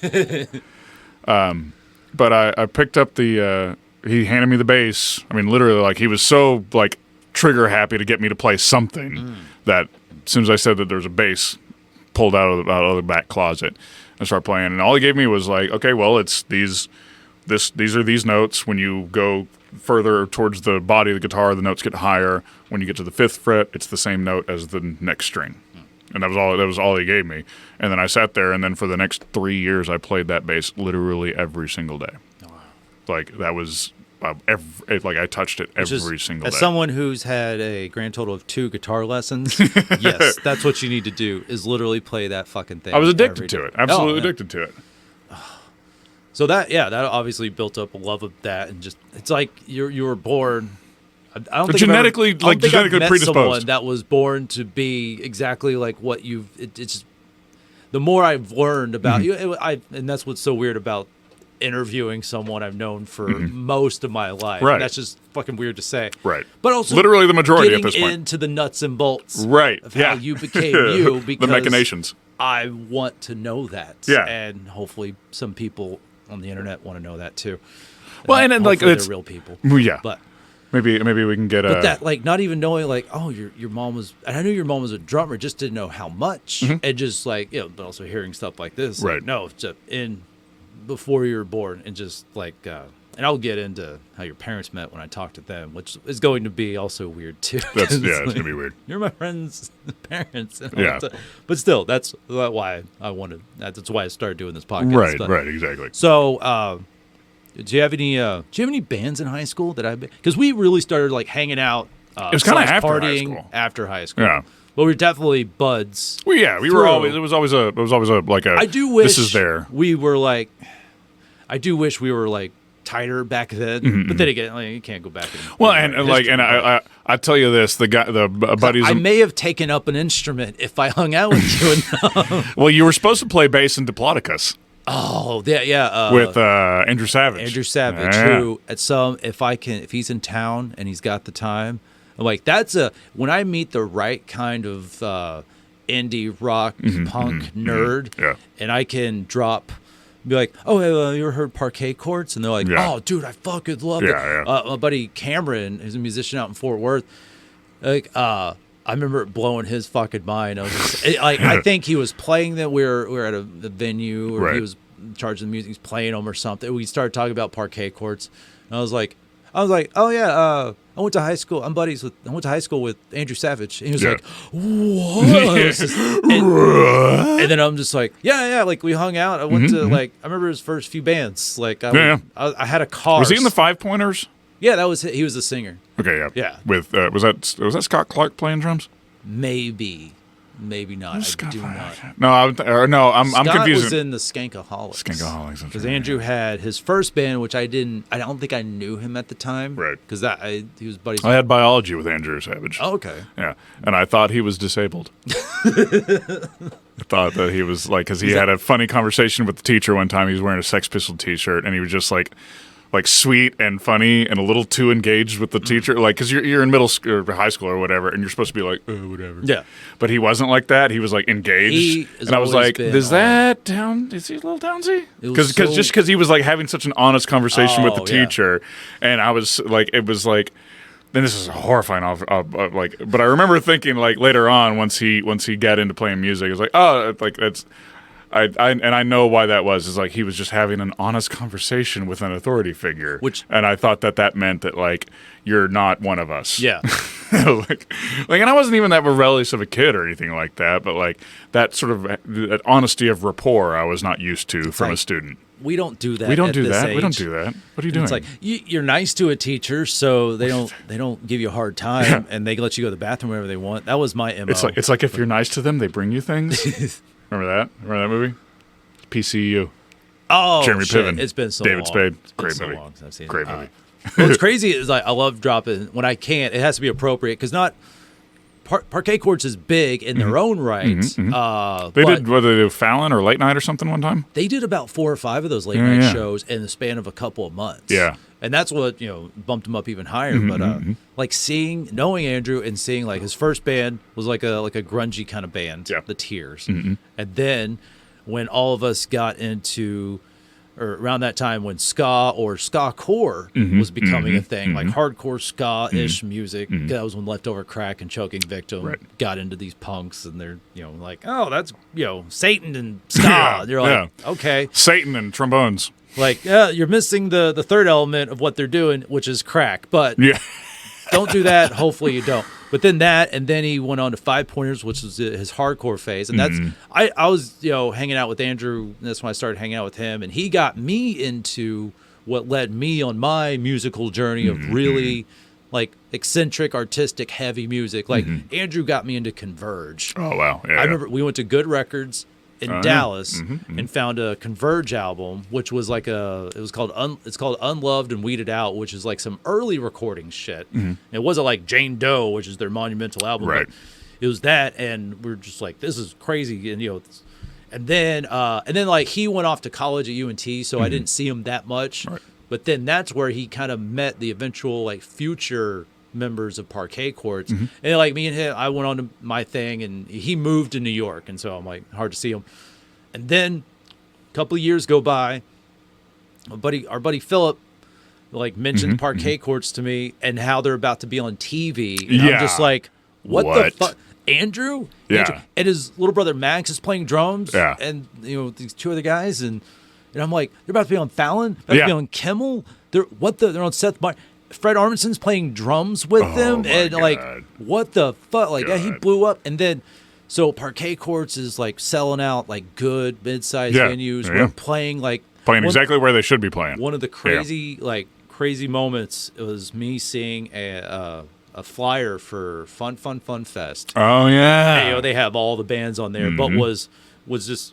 But I picked up he handed me the bass. I mean, literally, like, he was so, like, trigger happy to get me to play something that as soon as I said that there was a bass pulled out of the back closet, I started playing. And all he gave me was like, okay, well, it's these are these notes. When you go further towards the body of the guitar, the notes get higher. When you get to the 5th fret, it's the same note as the next string. And that was all he gave me. And then I sat there, and then for the next 3 years, I played that bass literally every single day. Oh, wow. Like, that was I touched it every single day. As someone who's had a grand total of 2 guitar lessons, yes, that's what you need to do, is literally play that fucking thing. I was addicted to it. Absolutely addicted to it. So that obviously built up a love of that, and just it's like you were born. I don't think genetically I've met predisposed. Someone that was born to be exactly like what you've. It's the more I've learned about you, and that's what's so weird about interviewing someone I've known for most of my life. Right. And that's just fucking weird to say. Right. But also literally the majority at this point. Into the nuts and bolts. Right. Of how you became you. Because the machinations. I want to know that. Yeah. And hopefully some people on the internet want to know that too. Well, and then, like, they're it's real people. Yeah. But maybe we can get but that, like, not even knowing, like, oh, your mom was, and I knew your mom was a drummer, just didn't know how much, and just like, but also hearing stuff like this, right? Like, no, just before you were born, and just like, and I'll get into how your parents met when I talk to them, which is going to be also weird too. It's gonna be weird. You're my friend's parents, and yeah. But still, that's why I wanted. That's why I started doing this podcast. Right, exactly. So. Do you have any bands in high school that because we really started like hanging out, it was kind of partying after high school. Yeah. But we were definitely buds. Well, yeah, we were always. It was always a like a. I do wish this is there. We were like. I do wish we were like tighter back then. But then again, like, you can't go back. Well, I tell you this, the buddies. I may have taken up an instrument if I hung out with you enough. Well, you were supposed to play bass in Diplodocus. Oh, yeah. With Andrew Savage. Andrew Savage, yeah. who if he's in town and he's got the time, I'm like, when I meet the right kind of indie rock punk nerd, and I can be like, oh, hey, you ever heard Parquet Courts? And they're like, oh, dude, I fucking love it. Yeah. My buddy Cameron, who's a musician out in Fort Worth, like, I remember it blowing his fucking mind. I was just, I think he was playing them. We were at a venue, or he was in charge of the music. He's playing them or something. We started talking about Parquet Courts, and I was like, oh yeah, I went to high school. I went to high school with Andrew Savage. And he was like, what? And then I'm just like, yeah. Like, we hung out. I went to I remember his first few bands. Like, I had a car. Was he in the Five Pointers? Yeah, he was the singer. Okay, yeah. With was that Scott Clark playing drums? Maybe not. I do not. No, I'm confused. Scott was in the Skankaholics. Skankaholics, because Andrew had his first band, which I don't think I knew him at the time, right? Because he was buddies. I had biology with Andrew Savage. Oh, okay. Yeah, and I thought he was disabled. I thought that he was because he had a funny conversation with the teacher one time. He was wearing a Sex Pistol T-shirt, and he was just like sweet and funny and a little too engaged with the teacher, because you're in middle school or high school or whatever, and you're supposed to be like, whatever. Yeah. But he wasn't like that. He was like engaged, and I was like, is that down? Is he a little downsy? Because he was like having such an honest conversation with the teacher, and I was like, it was like. Then this is horrifying. But I remember thinking later on once he got into playing music, it was like, oh, that's. I know why that was. Is he was just having an honest conversation with an authority figure, and I thought that meant that you're not one of us. Yeah. And I wasn't even that rebellious of a kid or anything like that, but that sort of that honesty of rapport I was not used to from a student. We don't do that. We don't do that. We don't do that. What are you doing? It's like you're nice to a teacher, so they don't give you a hard time, and they let you go to the bathroom whenever they want. That was my MO. It's like if you're nice to them, they bring you things. Remember that? Remember that movie? PCU. Oh, Jeremy Piven. It's been so David long. Spade. Great movie. Long since I've seen Great it. movie. What's crazy is I love dropping when I can't. It has to be appropriate because Parquet Courts is big in their own right. They did Fallon or Late Night or something one time? They did about 4 or 5 of those late night shows in the span of a couple of months. Yeah. And that's what, bumped them up even higher. But knowing Andrew and seeing his first band was like a grungy kind of band, The Tears. And then when all of us got into, or around that time when ska or ska-core was becoming a thing, like hardcore ska-ish music. That was when Leftover Crack and Choking Victim got into these punks, and they're, oh, that's, Satan and ska. You're like, okay. Satan and trombones. You're missing the third element of what they're doing, which is crack. But don't do that. Hopefully you don't. But then and then he went on to Five Pointers, which was his hardcore phase. And that's I was hanging out with Andrew. And that's when I started hanging out with him, and he got me into what led me on my musical journey of really eccentric, artistic, heavy music. Andrew got me into Converge. Oh wow! I remember we went to Good Records in Dallas and found a Converge album, which was it's called Unloved and Weeded Out, which is some early recording shit. It wasn't like Jane Doe, which is their monumental album. Right. But it was that, and we're just like, this is crazy, and then he went off to college at UNT, so I didn't see him that much. Right. But then that's where he kind of met the eventual future members of Parquet Courts, and me and him, I went on to my thing, and he moved to New York, and so I'm hard to see him. And then a couple of years go by, our buddy Philip mentioned Parquet Courts to me and how they're about to be on TV, and I'm just like, what the fuck, Andrew? Andrew? And his little brother Max is playing drums, and these 2 other guys, and I'm like, they're about to be on Fallon, about to be on Kimmel, they're on Seth Meyers. Fred Armisen's playing drums with them, and God. What the fuck? He blew up, and then so Parquet Courts is selling out good mid-sized venues. We're playing exactly where they should be playing. One of the crazy crazy moments was me seeing a flyer for Fun Fest. Oh yeah, and, they have all the bands on there, but was just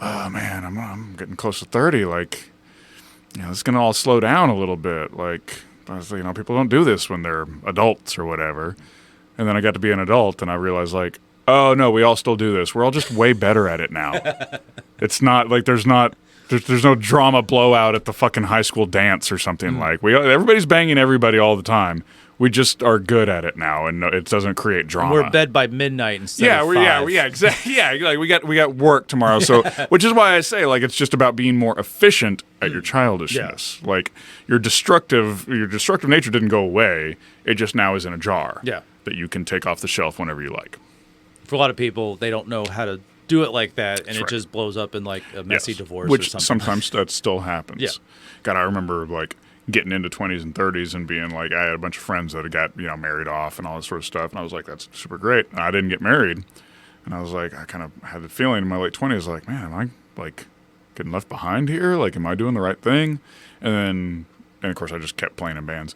oh man, I'm getting close to 30. Like, it's gonna all slow down a little bit. Like, I was, people don't do this when they're adults or whatever. And then I got to be an adult, and I realized, like, oh no, we all still do this. We're all just way better at it now. It's not like there's no drama blowout at the fucking high school dance or something. Like everybody's banging everybody all the time. We just are good at it now, and it doesn't create drama. And we're in bed by midnight instead of 5. Exactly. Yeah, like we got work tomorrow. So, which is why I say, like, it's just about being more efficient at your childishness. Yeah. Like your destructive nature didn't go away. It just now is in a jar. Yeah. That you can take off the shelf whenever you like. For a lot of people, they don't know how to do it like that, and it just blows up in like a messy divorce which or something. Sometimes that still happens. Yeah. God, I remember like getting into 20s and 30s and being like, I had a bunch of friends that had got married off and all this sort of stuff, and I was like, that's super great. And I didn't get married, and I was like, I kind of had the feeling in my late 20s, like, man, am I like getting left behind here? Like, am I doing the right thing? And of course, I just kept playing in bands.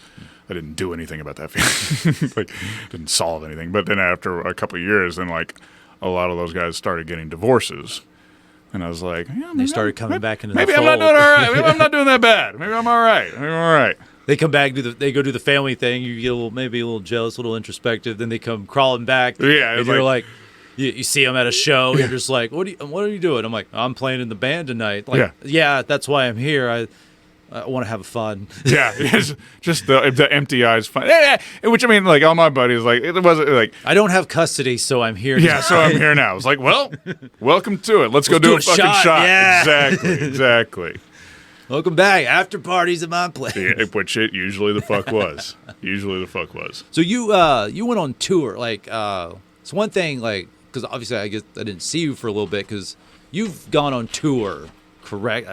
I didn't do anything about that feeling. Like, didn't solve anything. But then after a couple of years, then like a lot of those guys started getting divorces. And I was like, they started coming back into the maybe fold. I'm not doing all right. Maybe I'm not doing that bad. Maybe I'm all right. Maybe I'm all right. They come back, they go do the family thing. You get maybe a little jealous, a little introspective. Then they come crawling back. Yeah. And you're like you see them at a show. You're just like, what are you doing? I'm like, I'm playing in the band tonight. Like, yeah, that's why I'm here. I want to have fun. Yeah, it's just the empty eyes fun. Which, I mean, like, all my buddies, like, it wasn't like, I don't have custody, so I'm here. Yeah, so I'm here now. It's like, well, welcome to it. Let's go do a fucking shot. Yeah. Exactly. Welcome back. After parties at my place. Yeah, which it usually the fuck was. So you went on tour. Like, it's one thing, like, because obviously I guess I didn't see you for a little bit because you've gone on tour, correct?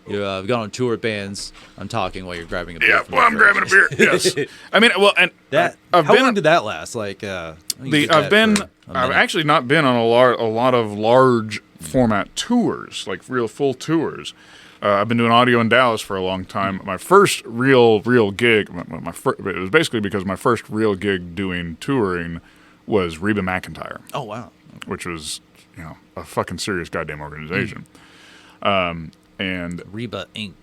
You've gone on tour with bands. I'm talking while you're grabbing a beer. Yeah, well, I'm grabbing a beer. Yes. I mean, well, and how long did that last? Like, I've actually not been on a lot of large format tours, like real full tours. I've been doing audio in Dallas for a long time. My first real gig, it was basically because my first real gig doing touring was Reba McEntire. Oh wow. Which was a fucking serious goddamn organization. And Reba Inc.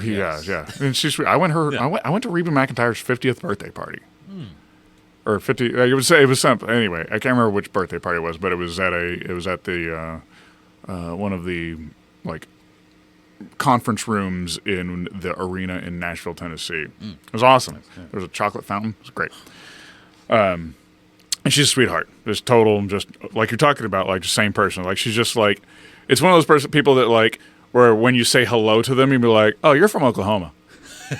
Yeah. And she's. I went to Reba McEntire's 50th birthday party, or 50. It was something. Anyway, I can't remember which birthday party it was, but it was at the one of the like conference rooms in the arena in Nashville, Tennessee. It was awesome. There was a chocolate fountain. It was great. And she's a sweetheart. Just total, just like you're talking about, like the same person. Like she's just like, it's one of those people that like. Where when you say hello to them, you'd be like, "Oh, you're from Oklahoma."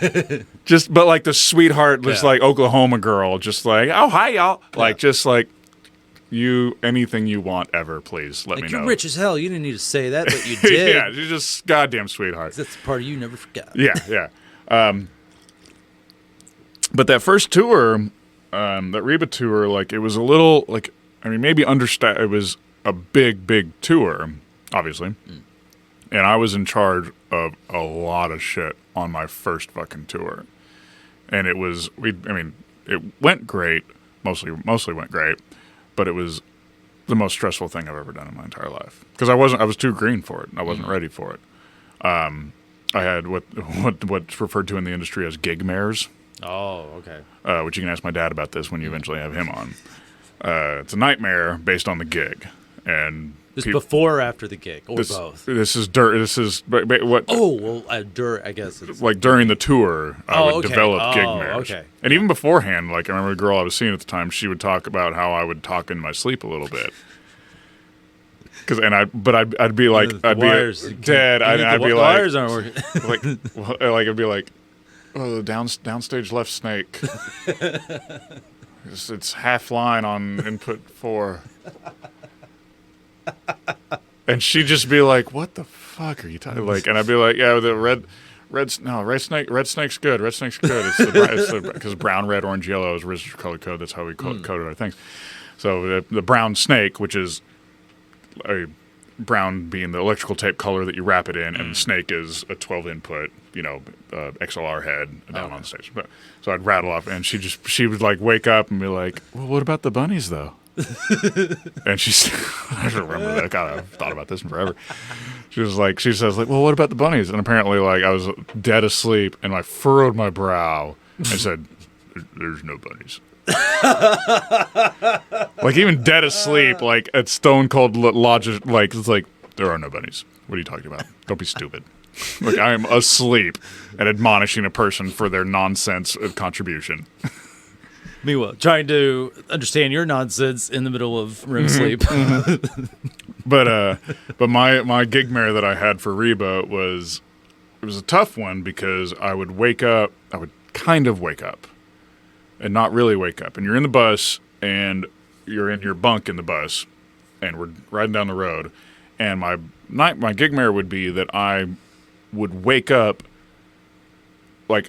But like the sweetheart, just like Oklahoma girl, just like, "Oh, hi, y'all." Like, just like anything you want ever, please let me know. You're rich as hell. You didn't need to say that, but you did. Yeah, you're just goddamn sweetheart. That's the part you never forgot. Yeah. But that first tour, that Reba tour, like it was a little like, I mean, maybe understand. It was a big tour, obviously. And I was in charge of a lot of shit on my first fucking tour. And it went great. Mostly went great. But it was the most stressful thing I've ever done in my entire life. Because I was too green for it. I wasn't ready for it. I had what's referred to in the industry as gigmares. Oh, okay. Which you can ask my dad about this when you eventually have him on. It's a nightmare based on the gig. And this before or after the gig, or both? This is what? Oh, well, I guess it's like during the tour, I would develop gig mares. Okay. And even beforehand, like I remember a girl I was seeing at the time, she would talk about how I would talk in my sleep a little bit. I'd be like, dead. I'd be like, wires aren't working. like it'd be like, oh, the downstage left snake. It's half line on input 4. And she'd just be like, "What the fuck are you talking?" Like, and I'd be like, "Yeah, the red snake's good. Red snake's good. It's because brown, red, orange, yellow is Rizzer's color code. That's how we coded our things. So the brown snake, which is a brown being the electrical tape color that you wrap it in, and snake is a 12 input, XLR head down on the stage. So I'd rattle off, and she would like wake up and be like, "Well, what about the bunnies though?" And she's, I remember that. God, I've thought about this in forever. She says, well, what about the bunnies? And apparently, like, I was dead asleep, and I furrowed my brow and said, there's no bunnies. Like, even dead asleep, like, at stone cold logic, like, it's like, there are no bunnies. What are you talking about? Don't be stupid. Like, I am asleep and admonishing a person for their nonsense contribution. Meanwhile, trying to understand your nonsense in the middle of REM sleep. But my gigmare that I had for Reba was a tough one because I would kind of wake up and not really wake up. And you're in the bus and you're in your bunk in the bus and we're riding down the road. And my gigmare would be that I would wake up like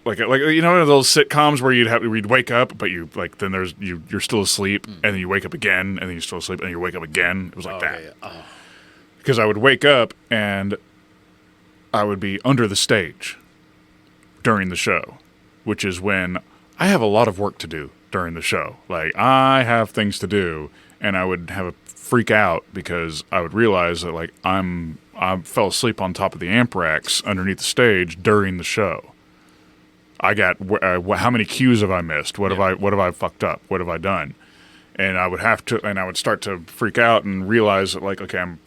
you know those sitcoms where you'd wake up, but you like then you're still asleep, and then you wake up again, and then you're still asleep, and you wake up again. It was like that. Yeah. Because I would wake up and I would be under the stage during the show, which is when I have a lot of work to do during the show. Like I have things to do, and I would have a freak out because I would realize that like I fell asleep on top of the amp racks underneath the stage during the show. I got how many cues have I missed? What have I fucked up? What have I done? And I would start to freak out and realize that like, okay, I'm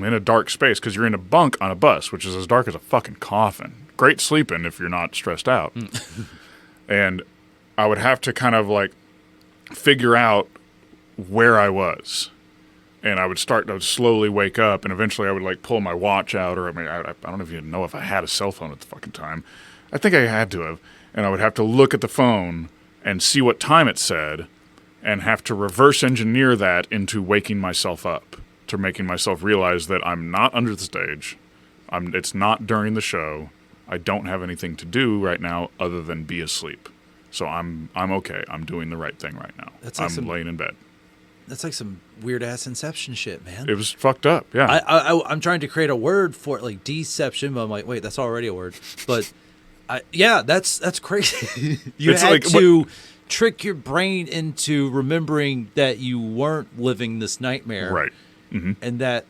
in a dark space because you're in a bunk on a bus, which is as dark as a fucking coffin. Great sleeping if you're not stressed out. And I would have to kind of like figure out where I was. And I would start to slowly wake up, and eventually I would like pull my watch out, or I don't even know if I had a cell phone at the fucking time. I think I had to have, and I would have to look at the phone and see what time it said, and have to reverse engineer that into waking myself up, to making myself realize that I'm not under the stage, it's not during the show, I don't have anything to do right now other than be asleep. So I'm okay. I'm doing the right thing right now. I'm laying in bed. That's like some weird ass Inception shit, man. It was fucked up, yeah. I'm trying to create a word for it, like deception, but I'm like, wait, that's already a word. But that's crazy. You had like, to trick your brain into remembering that you weren't living this nightmare, right? Mm-hmm. And that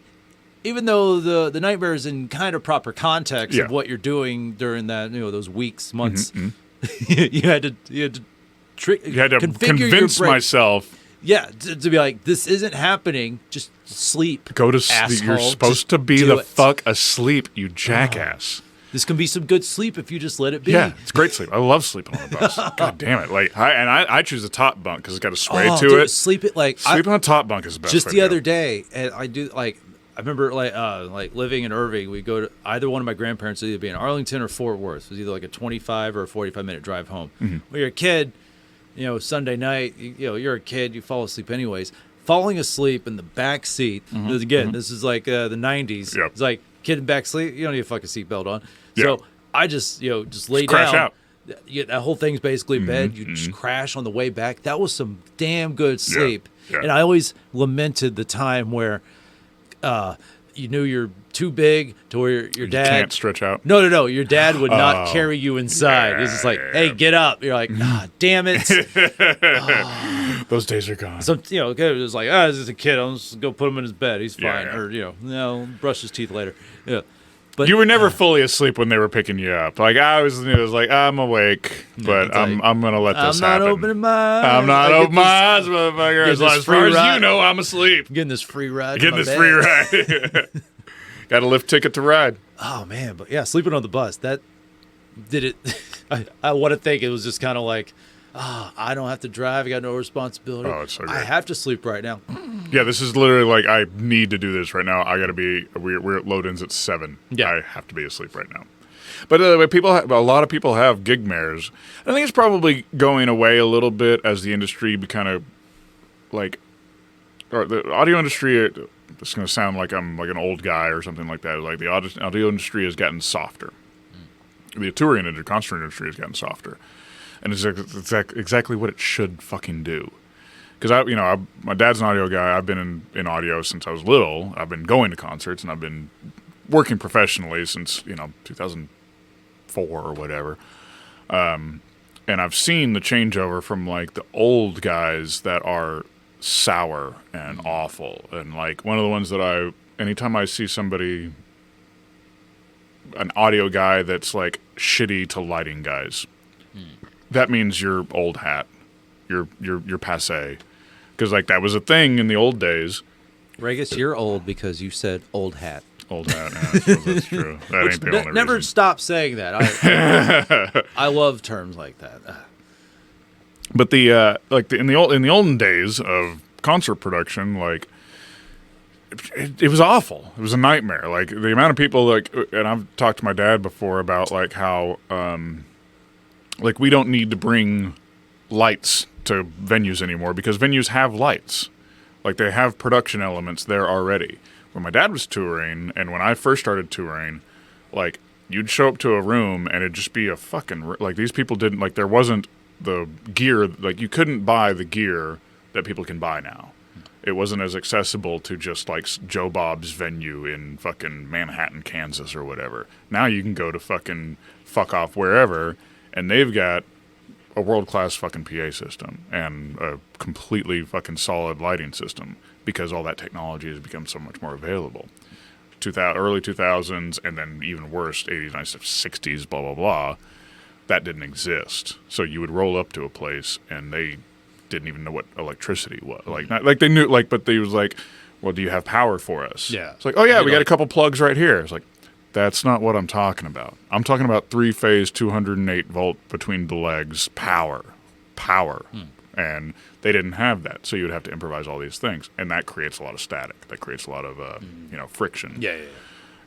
even though the nightmare is in kind of proper context of what you're doing during that, those weeks, months, you had to convince myself. Yeah, to be like, this isn't happening. Just sleep. Go to sleep. You're supposed to be the fuck asleep, you jackass. This can be some good sleep if you just let it be. Yeah, it's great sleep. I love sleeping on the bus. God damn it! Like, I choose the top bunk because it's got a sway to it. Sleep on a top bunk is the best. Just the other day, and I do like. I remember like living in Irving. We go to either one of my grandparents would either be in Arlington or Fort Worth. It was either like a 25 or a 45-minute drive home. Mm-hmm. When you're a kid. Sunday night, you're a kid, you fall asleep anyways. Falling asleep in the back seat, again, this is like the 90s. Yep. It's like, kid in back seat, you don't need a fucking seatbelt on. Yep. So I just lay down. Crash out. That whole thing's basically bed. You just crash on the way back. That was some damn good sleep. Yeah. And I always lamented the time where you knew you're too big to where your dad can't stretch out. No. Your dad would not carry you inside. He's just like, hey, get up. You're like, damn it. Those days are gone. So it was like, this is a kid. I'm just go put him in his bed. He's fine. Or brush his teeth later. Yeah. But you were never fully asleep when they were picking you up. Like it was like I'm awake, but I'm gonna let this happen. I'm not opening my eyes. I'm not opening my eyes, motherfucker. As far as you know, I'm asleep. Getting this free ride. Free ride. Got a lift ticket to ride. Oh man, but yeah, sleeping on the bus. That did it. I want to think it was just kind of like, I don't have to drive. I got no responsibility. Oh, it's so great. I have to sleep right now. Yeah, this is literally like I need to do this right now. I got to be. We're at load-ins at 7. Yeah, I have to be asleep right now. But a lot of people have gigmares. I think it's probably going away a little bit as the industry kind of like, or the audio industry. It's going to sound like I'm like an old guy or something like that. Like the audio industry has gotten softer. The touring industry, concert industry has gotten softer. And it's exactly what it should fucking do. Because my dad's an audio guy. I've been in audio since I was little. I've been going to concerts, and I've been working professionally since 2004 or whatever. And I've seen the changeover from like the old guys that are sour and awful. And like one of the ones that anytime I see somebody, an audio guy that's like shitty to lighting guys, that means you're old hat. You're passé. Because like that was a thing in the old days. Ragus, you're old because you said old hat. Old hat, yeah, I suppose that's true. That ain't the only Never reason. stop saying that. I love terms like that. But in the olden days of concert production, like it was awful. It was a nightmare. Like the amount of people, like, and I've talked to my dad before about like how like we don't need to bring lights to venues anymore because venues have lights. Like they have production elements there already. When my dad was touring and when I first started touring, like you'd show up to a room and it'd just be a fucking, like these people didn't, like there wasn't the gear, like you couldn't buy the gear that people can buy now. It wasn't as accessible to just like Joe Bob's venue in fucking Manhattan, Kansas or whatever. Now you can go to fucking fuck off wherever and they've got a world-class fucking PA system and a completely fucking solid lighting system because all that technology has become so much more available. Early 2000s and then even worse, 80s, 90s, 60s, blah, blah, blah, that didn't exist. So you would roll up to a place and they didn't even know what electricity was. Like, not, like they knew, like, but they was like, well, do you have power for us? Yeah. It's like, oh yeah, we got a couple plugs right here. It's like, that's not what I'm talking about. I'm talking about 3-phase, 208 volt between the legs power. And they didn't have that, so you would have to improvise all these things, and that creates a lot of static. That creates a lot of friction. Yeah.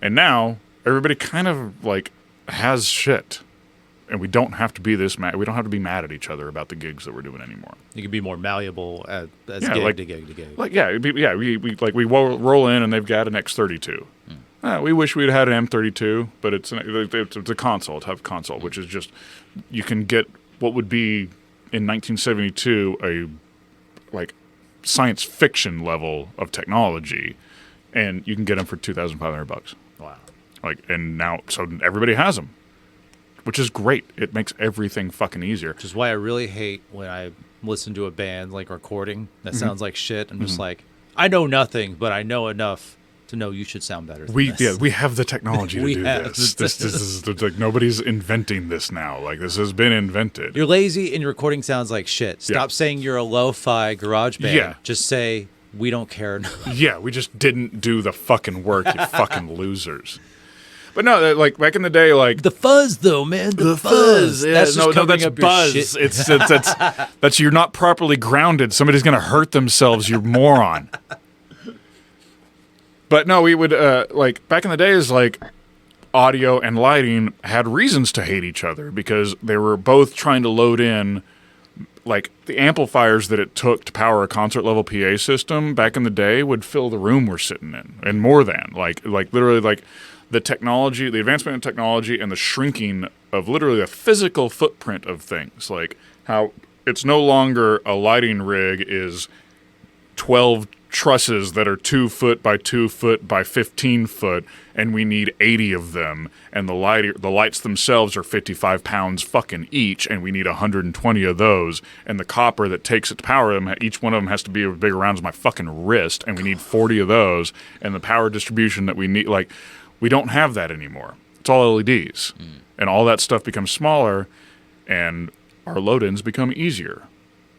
And now everybody kind of like has shit, and we don't have to be this mad. We don't have to be mad at each other about the gigs that we're doing anymore. You can be more malleable as gig to gig to gig. Like we roll in and they've got an X32. We wish we'd had an M32, but it's a console, a tough console, which is just you can get what would be in 1972 a like science fiction level of technology, and you can get them for $2,500. Wow! Like, and now so everybody has them, which is great. It makes everything fucking easier. Which is why I really hate when I listen to a band like recording that sounds like shit. I'm just like, I know nothing, but I know enough to know you should sound better than this. We have the technology to do this. This is like nobody's inventing this now. Like this has been invented. You're lazy and your recording sounds like shit. Stop saying you're a lo-fi garage band. Yeah. Just say we don't care enough. Yeah, we just didn't do the fucking work, you fucking losers. But no, like back in the day, like the fuzz though, man. The fuzz. Yeah, that's just that's up buzz. Your shit. It's that's you're not properly grounded. Somebody's gonna hurt themselves. You moron. But no, we would, like, back in the days, like, audio and lighting had reasons to hate each other because they were both trying to load in, like, the amplifiers that it took to power a concert-level PA system back in the day would fill the room we're sitting in, and more than. Like literally, like, the technology, the advancement in technology and the shrinking of literally a physical footprint of things, like how it's no longer a lighting rig is 12 trusses that are 2 foot by 2 foot by 15 foot, and we need 80 of them, and the lights themselves are 55 pounds fucking each, and we need 120 of those, and the copper that takes it to power them, each one of them has to be as big around as my fucking wrist, and we need 40 of those, and the power distribution that we need, like, we don't have that anymore. It's all LEDs, and all that stuff becomes smaller, and our load-ins become easier.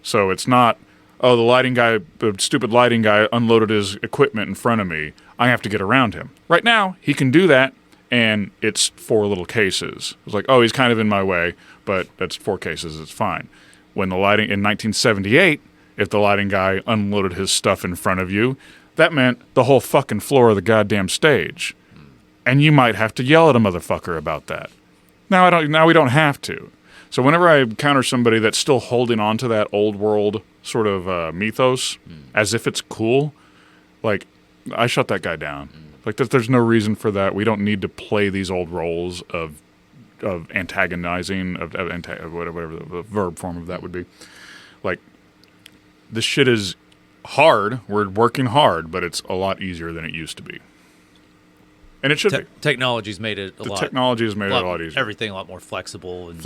So it's not, oh, the stupid lighting guy unloaded his equipment in front of me. I have to get around him. Right now, he can do that, and it's 4 little cases. It's like, oh, he's kind of in my way, but that's 4 cases. It's fine. When the lighting, in 1978, if the lighting guy unloaded his stuff in front of you, that meant the whole fucking floor of the goddamn stage. And you might have to yell at a motherfucker about that. Now we don't have to. So whenever I encounter somebody that's still holding on to that old world sort of mythos as if it's cool, like, I shut that guy down. Like, there's no reason for that. We don't need to play these old roles of antagonizing, of whatever the verb form of that would be. Like, this shit is hard. We're working hard, but it's a lot easier than it used to be. And it should be. Technology's made it a lot. Technology has made it a lot easier. Everything a lot more flexible and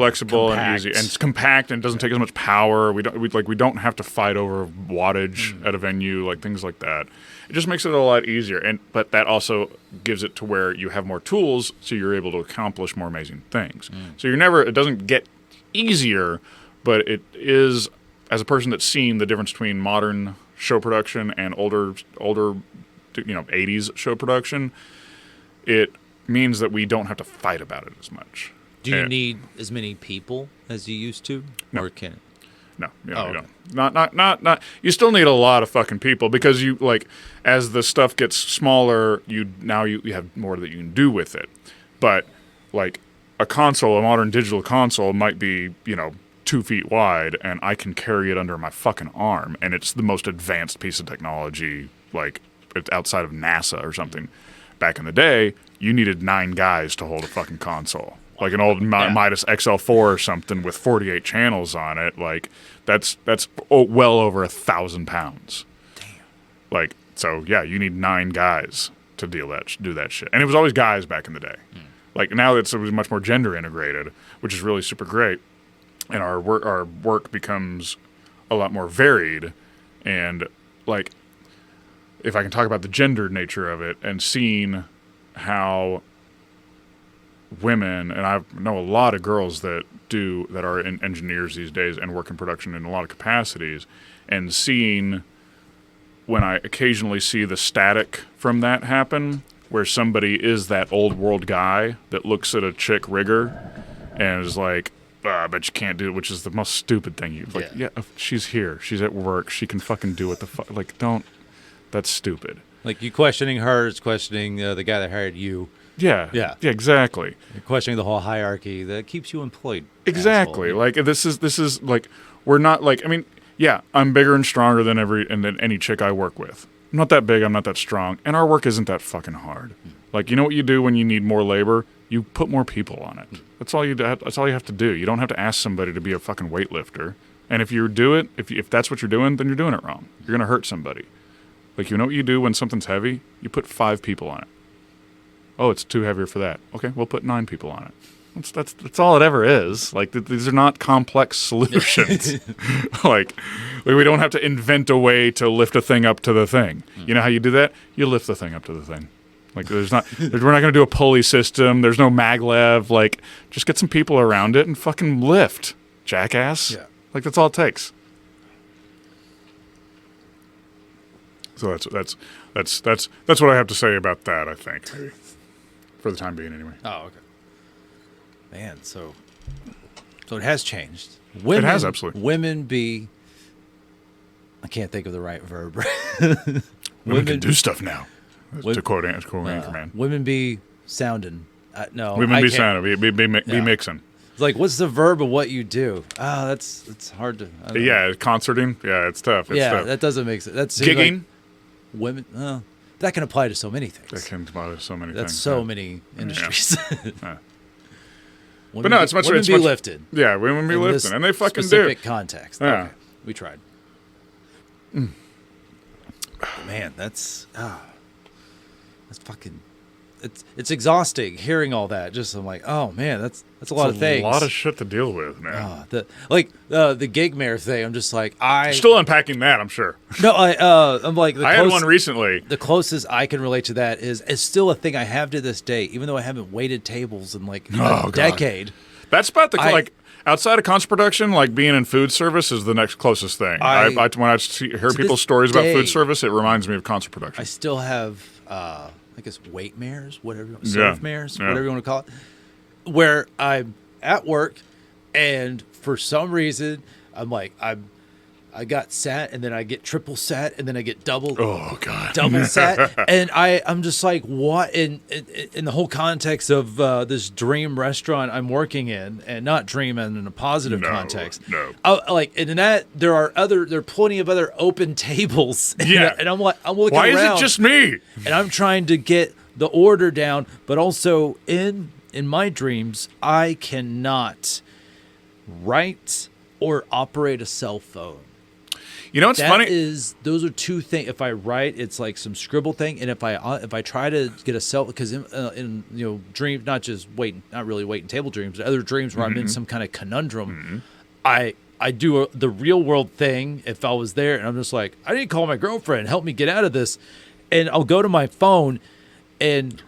easy, and it's compact and it doesn't take as much power. We don't have to fight over wattage at a venue, like things like that. It just makes it a lot easier, but that also gives it to where you have more tools, so you're able to accomplish more amazing things. So it doesn't get easier, but it is, as a person that's seen the difference between modern show production and older 80s show production, it means that we don't have to fight about it as much. Do you need as many people as you used to? No. Or can it? No, you don't. Not. You still need a lot of fucking people because you as the stuff gets smaller, you have more that you can do with it. But a modern digital console might be 2 feet wide, and I can carry it under my fucking arm, and it's the most advanced piece of technology, it's outside of NASA or something. Back in the day, you needed 9 guys to hold a fucking console. Like an old Midas XL4 or something with 48 channels on it. That's well over 1,000 pounds. Damn. So yeah, you need 9 guys to do that shit. And it was always guys back in the day. Now it was much more gender integrated, which is really super great. And our work becomes a lot more varied. And if I can talk about the gendered nature of it and seeing how women, and I know a lot of girls that are engineers these days and work in production in a lot of capacities, and seeing when I occasionally see the static from that happen, where somebody is that old world guy that looks at a chick rigger and is like, I bet you can't do it, which is the most stupid thing. She's here, she's at work, she can fucking do it. That's stupid. You questioning her is questioning the guy that hired you. Yeah, exactly. You're questioning the whole hierarchy that keeps you employed. Exactly. Asshole. This is we're not I'm bigger and stronger than any chick I work with. I'm not that big, I'm not that strong, and our work isn't that fucking hard. You know what you do when you need more labor? You put more people on it. That's all you have to do. You don't have to ask somebody to be a fucking weightlifter. And if you do it, if that's what you're doing, then you're doing it wrong. You're going to hurt somebody. You know what you do when something's heavy? You put 5 people on it. Oh, it's too heavy for that. Okay, we'll put 9 people on it. That's all it ever is. These are not complex solutions. We don't have to invent a way to lift a thing up to the thing. You know how you do that? You lift the thing up to the thing. We're not going to do a pulley system. There's no maglev. Just get some people around it and fucking lift, jackass. Yeah. That's all it takes. So that's what I have to say about that, I think. For the time being, anyway. Oh, okay. Man, so it has changed. Women, it has, absolutely. Women be... I can't think of the right verb. Women can do stuff now. To quote Anchorman. Women be sounding. No, women be sounding. Be mixing. It's what's the verb of what you do? That's hard to... Yeah, concerting. Yeah, it's tough. Tough. That doesn't make sense. That's gigging. Women... that can apply to so many things. That can apply to so many things. That's so many industries. Yeah. But no, women be lifted. Yeah, women be lifted, and they fucking do. Specific context. Yeah. Okay, we tried. Man, that's fucking. It's exhausting hearing all that. I'm like, oh man, that's a lot of things. A lot of shit to deal with, man. The gigmare thing. I'm just like still unpacking that. I'm sure. No, I'm like I had one recently. The closest I can relate to that is it's still a thing I have to this day, even though I haven't waited tables in a decade. That's about outside of concert production, being in food service is the next closest thing. When I hear people's stories about food service, it reminds me of concert production. I still have, I guess, weight mares, serve mares, whatever you want to call it, where I'm at work, and for some reason, I got sat, and then I get triple sat, and then I get double. Oh God, double sat, and I'm just like, what? In the whole context of this dream restaurant I'm working in, and not dream in a positive context. No. And in that there are plenty of other open tables. Yeah, and I'm looking Why around. Why is it just me? And I'm trying to get the order down, but also in my dreams, I cannot write or operate a cell phone. You know what's funny? Those are two things. If I write, it's like some scribble thing, and if I try to get a self, because in dreams, not really waiting table dreams, but other dreams where I'm in some kind of conundrum, I do the real world thing. If I was there, and I'm just like, I need to call my girlfriend, help me get out of this, and I'll go to my phone, and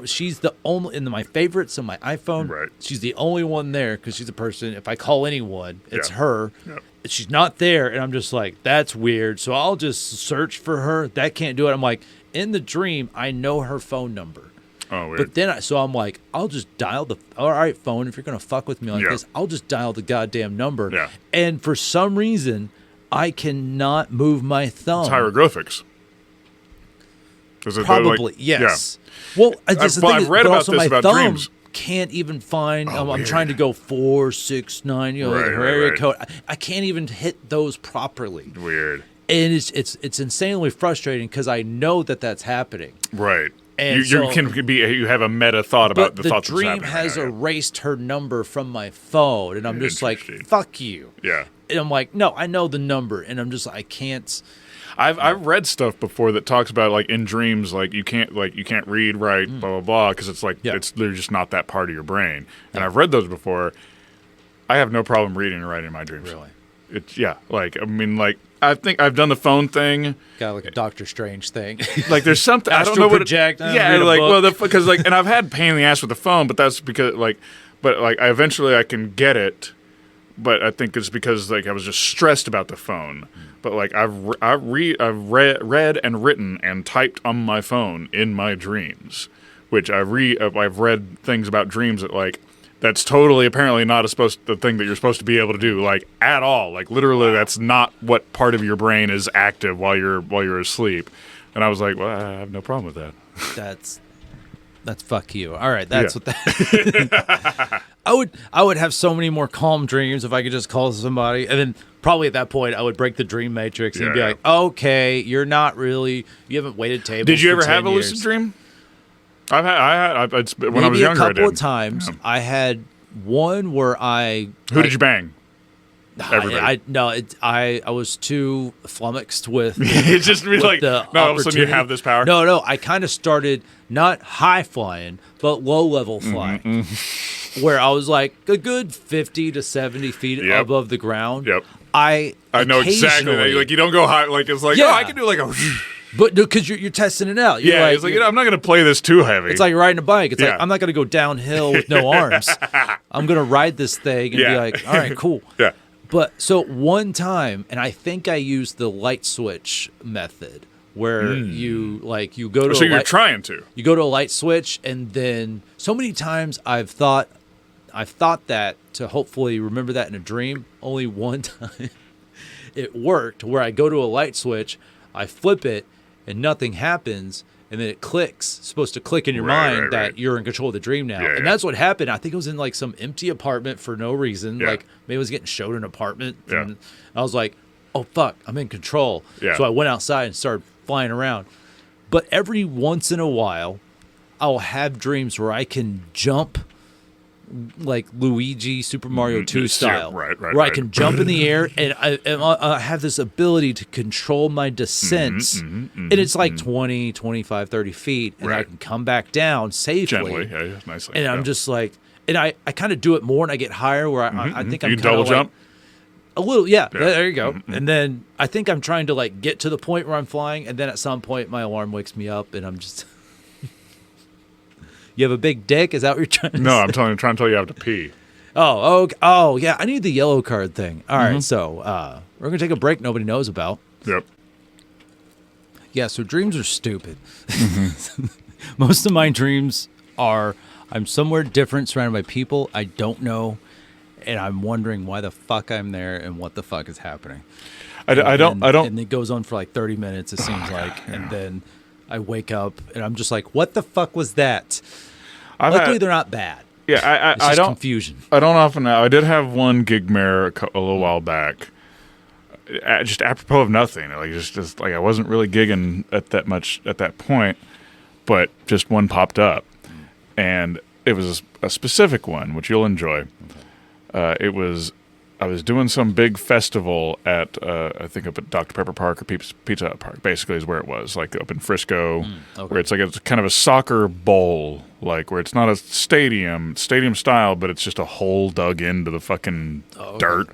she's the only in my favorites on my iPhone. Right. She's the only one there because she's a person. If I call anyone, it's her. Yep. She's not there, and I'm just like, that's weird. So I'll just search for her. That can't do it. I'm like, in the dream, I know her phone number. Oh, weird. But then, I'm like, I'll just dial all right, phone, if you're going to fuck with me like this, I'll just dial the goddamn number. Yeah. And for some reason, I cannot move my thumb. It's hieroglyphics. Is it Probably, yes. Yeah. Well, I've read about this about dreams. Can't even find. I'm trying to go 4, 6, 9. Her area code. I can't even hit those properly. Weird. And it's insanely frustrating because I know that that's happening. Right. And you have a meta thought about the thoughts that's happening. The dream has erased her number from my phone, and I'm just like, fuck you. Yeah. And I'm like, no, I know the number, and I'm just, I can't. I've read stuff before that talks about like in dreams, like you can't read, write, blah blah blah, because it's like they're just not that part of your brain. And I've read those before. I have no problem reading and writing in my dreams. Really? I think I've done the phone thing. Got like a Doctor Strange thing. Like there's something I don't know what project. Because like, and I've had pain in the ass with the phone, but that's because I eventually I can get it. But I think it's because like I was just stressed about the phone. But like I've read and written and typed on my phone in my dreams, which I've read things about dreams that like that's totally apparently not the thing that you're supposed to be able to do like at all. Like literally, that's not what part of your brain is active while you're asleep. And I was like, well, I have no problem with that. That's fuck you. All right, that's what that. I would have so many more calm dreams if I could just call somebody, and then probably at that point I would break the dream matrix and be like, okay, you haven't waited tables. Did you ever have a lucid dream? When I was younger, maybe a couple of times. Yeah. I had one where Who did you bang? Everybody. I was too flummoxed with. It's just like all of a sudden you have this power. No, I kind of started not high flying, but low level flying, where I was like a good 50 to 70 feet above the ground. Yep. I know exactly. Like you don't go high. Like it's like I can do like a. But because you're testing it out. You're it's like I'm not going to play this too heavy. It's like you're riding a bike. It's like I'm not going to go downhill with no arms. I'm going to ride this thing and be like, all right, cool. Yeah. But so one time, and I think I used the light switch method, where you go to. So you're trying to. You go to a light switch, and then so many times I've thought that to hopefully remember that in a dream. Only one time it worked, where I go to a light switch, I flip it, and nothing happens. And then it clicks. It's supposed to click in your mind that you're in control of the dream now. And that's what happened. I think it was in like some empty apartment for no reason. Yeah. Like maybe I was getting showed an apartment. And I was like, oh, fuck, I'm in control. Yeah. So I went outside and started flying around. But every once in a while, I'll have dreams where I can jump like Luigi Super Mario 2 style, where I can jump in the air and I have this ability to control my descents, and it's like 20, 25, 30 feet, and I can come back down safely. Gently, nicely. And I'm just like, and I kind of do it more, and I get higher where I think I'm you double jump? A little, there you go. And then I think I'm trying to like get to the point where I'm flying, and then at some point my alarm wakes me up, and I'm just... You have a big dick? Is that what you're trying to say? No, I'm trying to tell you I have to pee. Oh, yeah. I need the yellow card thing. All right, so we're going to take a break nobody knows about. Yep. Yeah, so dreams are stupid. Most of my dreams are I'm somewhere different surrounded by people I don't know, and I'm wondering why the fuck I'm there and what the fuck is happening. I don't. And it goes on for like 30 minutes, it seems like, and then... I wake up and I'm just like, what the fuck was that? Luckily, they're not bad. Yeah, I don't. Confusion. I don't often know. I did have one gigmare a little while back, just apropos of nothing. Like just like I wasn't really gigging at that much at that point, but just one popped up, and it was a specific one which you'll enjoy. It was I was doing some big festival at I think up at Dr. Pepper Park or Pizza Hut Park. Basically, is where it was, like up in Frisco, where it's like it's kind of a soccer bowl, like where it's not a stadium style, but it's just a hole dug into the fucking dirt.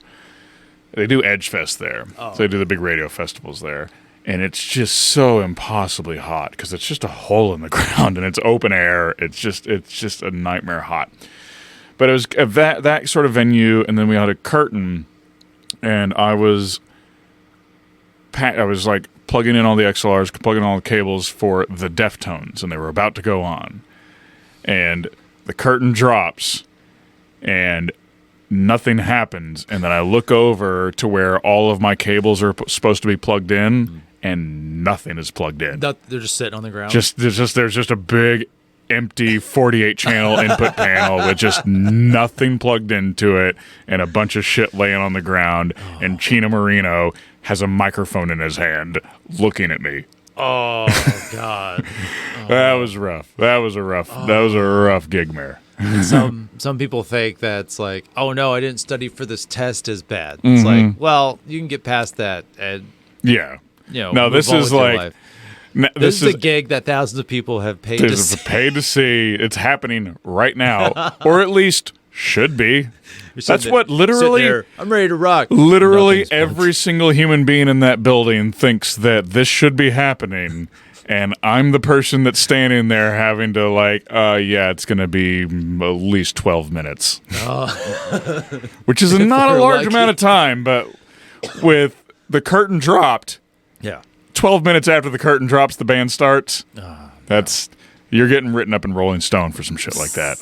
They do Edge Fest there, so they do the big radio festivals there, and it's just so impossibly hot because it's just a hole in the ground and it's open air. It's just a nightmare hot. But it was that sort of venue, and then we had a curtain, and I was like plugging in all the XLRs, plugging in all the cables for the Deftones, and they were about to go on. And the curtain drops, and nothing happens. And then I look over to where all of my cables are supposed to be plugged in, and nothing is plugged in. They're just sitting on the ground? There's just a big empty 48 channel input panel with just nothing plugged into it and a bunch of shit laying on the ground, and Chino Marino has a microphone in his hand looking at me. Oh God. That was rough. That was a rough gigmare. Some people think that's like, oh no, I didn't study for this test as bad. It's like, well, you can get past that and no, this is like this is a gig that thousands of people have paid to see. Paid to see. It's happening right now, or at least should be. That's what literally. There, I'm ready to rock. Literally, every single human being in that building thinks that this should be happening, and I'm the person that's standing there having to it's going to be at least 12 minutes, which is not a large amount of time, but with the curtain dropped. Yeah. 12 minutes after the curtain drops, the band starts. You're getting written up in Rolling Stone for some shit like that.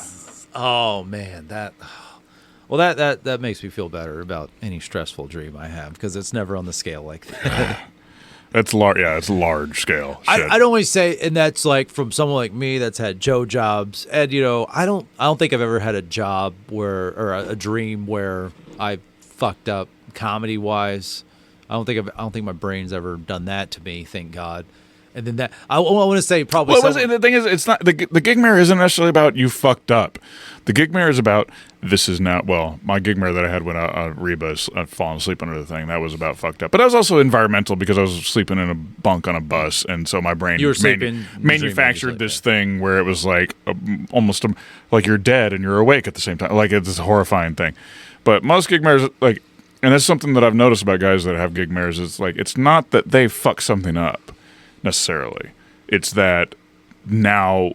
Oh man, that makes me feel better about any stressful dream I have, because it's never on the scale like that. That's large. Yeah, it's large scale. I'd always say, and that's like from someone like me that's had Joe jobs, and I don't think I've ever had a job or a dream where I fucked up comedy wise. I don't think my brain's ever done that to me. Thank God. And then that I want to say probably. Well, the thing is, it's not the gigmare isn't necessarily about you fucked up. The gigmare is about this is now. Well, my gigmare that I had when Reba I'd fallen asleep under the thing, that was about fucked up. But that was also environmental because I was sleeping in a bunk on a bus, and so my brain manufactured this thing where it was like almost like you're dead and you're awake at the same time. Like it's a horrifying thing. But most gigmares like. And that's something that I've noticed about guys that have gigmares. It's like it's not that they fuck something up necessarily. It's that now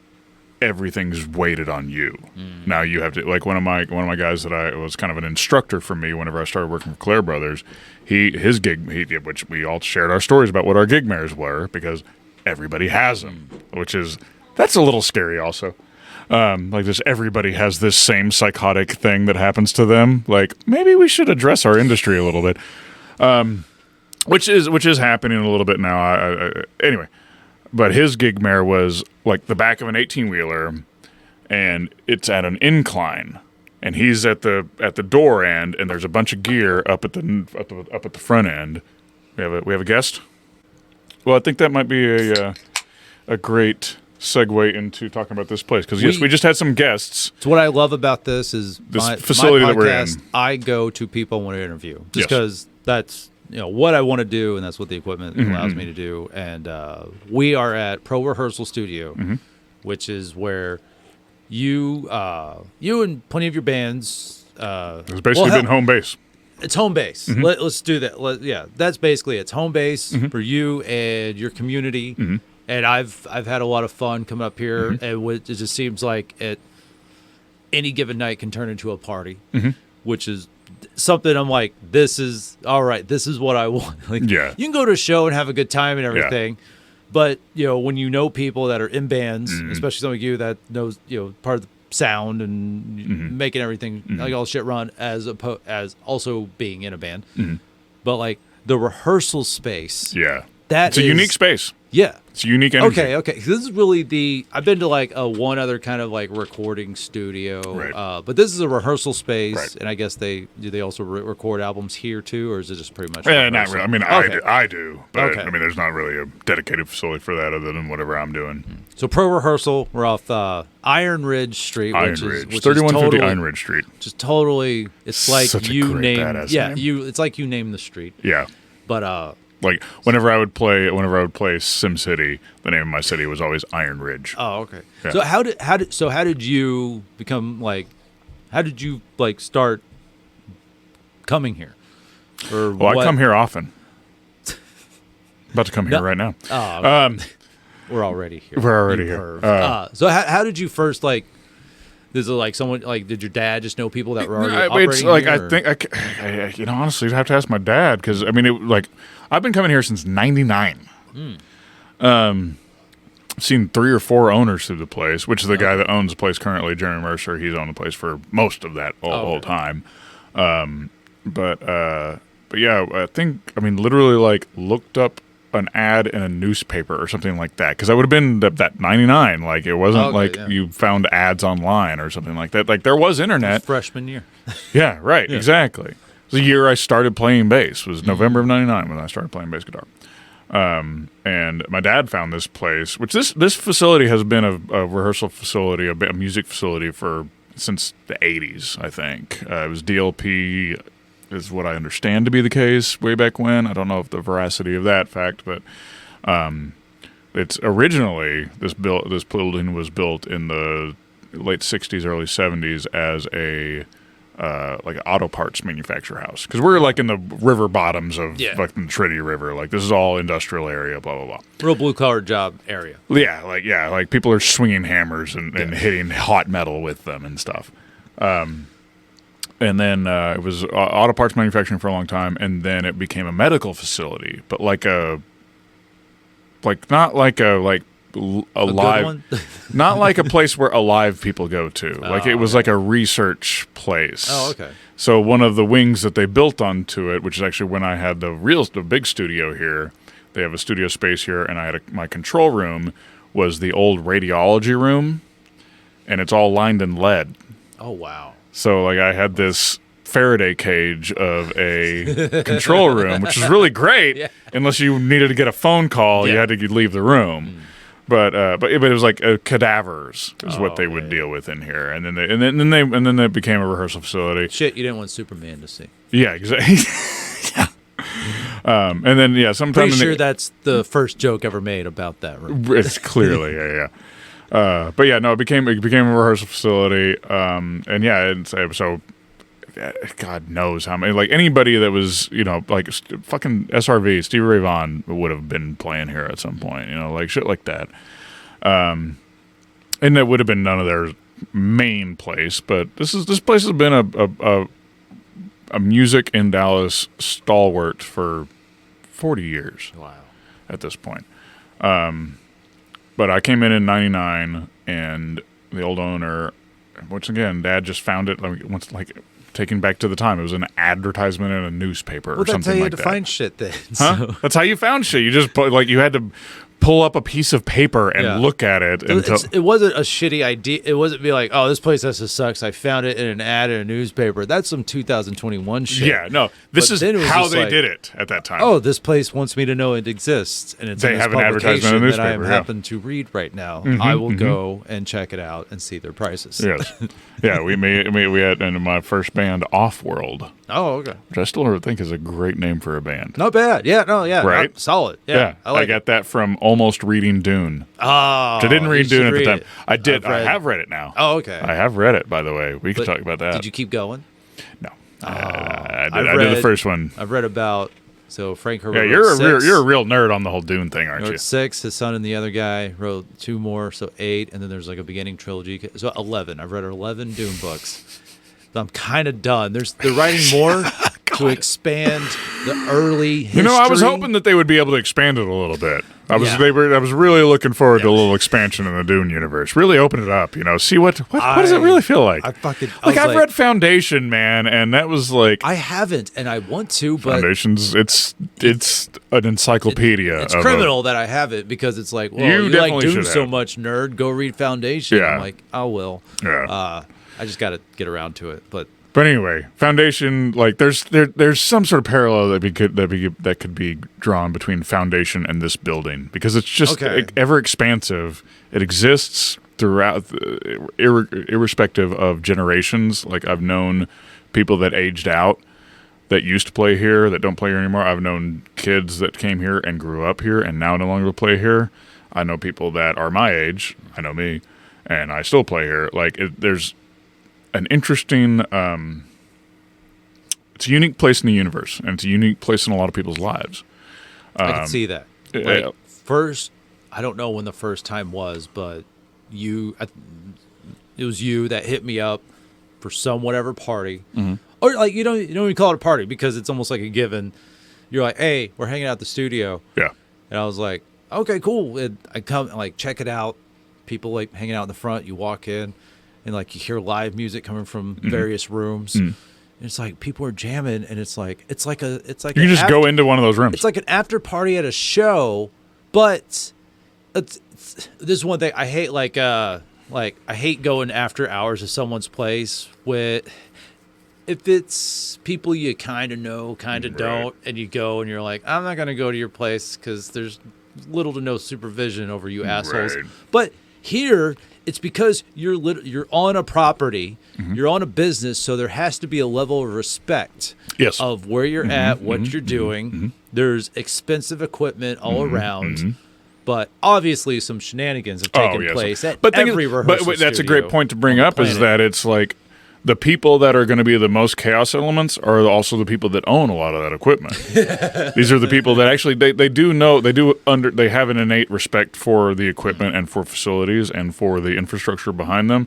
everything's weighted on you. Now you have to, like one of my guys that I was kind of an instructor for me whenever I started working for Claire Brothers. His gig, which we all shared our stories about what our gigmares were, because everybody has them, that's a little scary also. Like just everybody has this same psychotic thing that happens to them. Like maybe we should address our industry a little bit, which is happening a little bit now. Anyway, but his gigmare was like the back of an 18-wheeler, and it's at an incline, and he's at the door end, and there's a bunch of gear up at the front end. We have a guest. Well, I think that might be a great segue into talking about this place, because we just had some guests. So what I love about this is this facility my podcast, that we're in. I go to people I want to interview just because that's what I want to do, and that's what the equipment allows me to do. And we are at Pro Rehearsal Studio, which is where you and plenty of your bands. It's basically been home base. It's home base. Let's do that. That's basically it's home base for you and your community. And I've had a lot of fun coming up here, and it just seems like at any given night can turn into a party, which is something I'm like, this is all right. This is what I want. Like, you can go to a show and have a good time and everything, but when you know people that are in bands, especially some of you that knows part of the sound and making everything like all shit run as also being in a band, but like the rehearsal space, it's a unique space. Yeah. It's unique energy. Okay. This is really I've been to like one other kind of like recording studio, Right. but this is a rehearsal space, Right. and I guess do they also record albums here too, or is it just pretty much? Yeah, not really. I mean, Okay. I do, but Okay. I mean, there's not really a dedicated facility for that other than whatever I'm doing. So Pro Rehearsal, we're off Iron Ridge Street, Iron which Ridge, is 3150 Iron Ridge Street. Just totally, it's like Such a you great name, badass yeah, name. it's like you name the street. Yeah. But Like whenever I would play SimCity, the name of my city was always Iron Ridge. oh, okay. Yeah. So how did you become like? How did you like start coming here? Or Well, what? I come here often. About to come here right now. Oh, okay. We're already here. We're already You here. perv. So how did you first like? Is it like someone like? Did your dad just know people that were already operating It's like here, I think you know, honestly, you'd have to ask my dad because I mean, I've been coming here since '99. Seen 3 or 4 owners through the place, which is the guy that owns the place currently, Jeremy Mercer. He's owned the place for most of that whole time. But yeah, I mean, literally like looked up an ad in a newspaper or something like that because I would have been that 99. Like it wasn't you found ads online or something like that. Like there was internet. freshman year? Yeah, right, exactly. The year I started playing bass was November of '99 when I started playing bass guitar. And my dad found this place, which this facility has been a rehearsal facility, a music facility since the 80s, I think. It was DLP, is what I understand to be the case way back when. I don't know if the veracity of that fact, but it's originally this building was built in the late 60s, early 70s as a like an auto parts manufacturer house because we're like in the river bottoms of like the Trinity River. Like this is all industrial area, blah blah blah. Real blue collar job area. Yeah, like people are swinging hammers and hitting hot metal with them and stuff. And then it was auto parts manufacturing for a long time, and then it became a medical facility, but not like a live, not like a place where alive people go to. Like it was like a research place. Oh, okay. So one of the wings that they built onto it, which is actually when I had the big studio here, they have a studio space here, and I had my control room was the old radiology room, and it's all lined in lead. Oh wow! So like I had this Faraday cage of a control room, which is really great. Unless you needed to get a phone call, you had to leave the room. But it was like cadavers is what they would deal with in here, and then it became a rehearsal facility. Shit, you didn't want Superman to see. Yeah, exactly. And then sometimes pretty sure that's the first joke ever made about that room. It's clearly but yeah, no, it became a rehearsal facility, and so. God knows how many. Like anybody that was, like fucking SRV, Stevie Ray Vaughan would have been playing here at some point. Like shit like that. And that would have been none of their main place, but this place has been a music in Dallas stalwart for 40 years. Wow. At this point. But I came in '99, and the old owner, once again, Dad just found it taking back to the time, it was an advertisement in a newspaper or something like that. That's how you had to find shit then. Huh? So. That's how you found shit. You just you had to pull up a piece of paper and look at it. It wasn't a shitty idea. It wasn't be like, oh, this place has to sucks. I found it in an ad in a newspaper. That's some 2021 shit. Yeah, no. This is how they did it at that time. Oh, this place wants me to know it exists, and it's they have an advertisement in the newspaper that I happen to read right now. I will go and check it out and see their prices. Yes. Yeah, we had in my first band, Off World. Oh, okay. Which I still think is a great name for a band. Not bad. Yeah, no, yeah. Right? Solid. Yeah. I got that from almost reading Dune. Oh. I didn't read Dune at the time. It. I did. I have read it now. Oh, okay. I have read it, by the way. We can talk about that. Did you keep going? No. I did the first one. I've read about... So Frank Herbert. Yeah, you're a real nerd on the whole Dune thing, aren't you? 6. His son and the other guy wrote 2 more, so 8, and then there's like a beginning trilogy. So 11. I've read 11 Dune books. I'm kind of done. They're writing more. to expand the early history. You know, I was hoping that they would be able to expand it a little bit. I was Yeah. really looking forward to a little expansion in the Dune universe. Really open it up, you know. See what does it really feel like? I've read Foundation, man, and that was like I haven't, and I want to, but Foundation's it's an encyclopedia. It's criminal that I haven't, because it's like, well, you like Dune so much, nerd. Go read Foundation. Yeah. I'm like, I will. Yeah. I just got to get around to it, but anyway, Foundation, like there's some sort of parallel that could be drawn between Foundation and this building, because it's just ever expansive. It exists throughout, irrespective of generations. Like, I've known people that aged out that used to play here that don't play here anymore. I've known kids that came here and grew up here and now no longer play here. I know people that are my age. I know me, and I still play here. Like, there's an interesting, it's a unique place in the universe, and it's a unique place in a lot of people's lives. I can see that. Like, first, I don't know when the first time was, but it was you that hit me up for some whatever party, or like you don't even call it a party, because it's almost like a given. You're like, hey, we're hanging out at the studio, and I was like, okay, cool. And I come and like check it out. People like hanging out in the front. You walk in. And like you hear live music coming from various rooms. And it's like people are jamming, and it's like you can just go into one of those rooms. It's like an after party at a show, but this is one thing I hate. Like I hate going after hours of someone's place with. If it's people you kind of know, kind of don't, and you go and you're like, I'm not going to go to your place because there's little to no supervision over you assholes. Right. But here, it's because you're on a property, you're on a business, so there has to be a level of respect of where you're at, what you're doing. There's expensive equipment all around. But obviously, some shenanigans have taken place at every rehearsal But that's a studio great point to bring up, is that it's like the people that are going to be the most chaos elements are also the people that own a lot of that equipment. These are the people that actually they have an innate respect for the equipment and for facilities and for the infrastructure behind them.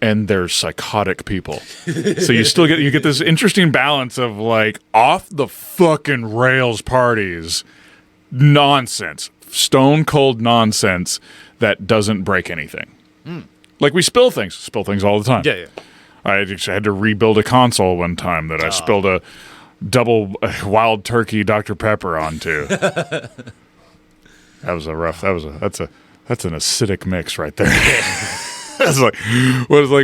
And they're psychotic people. So you get this interesting balance of like off the fucking rails parties, nonsense, stone cold nonsense that doesn't break anything. Like we spill things all the time. Yeah. I just had to rebuild a console one time that I spilled a double wild turkey Dr. Pepper onto. That's an acidic mix right there. It's like,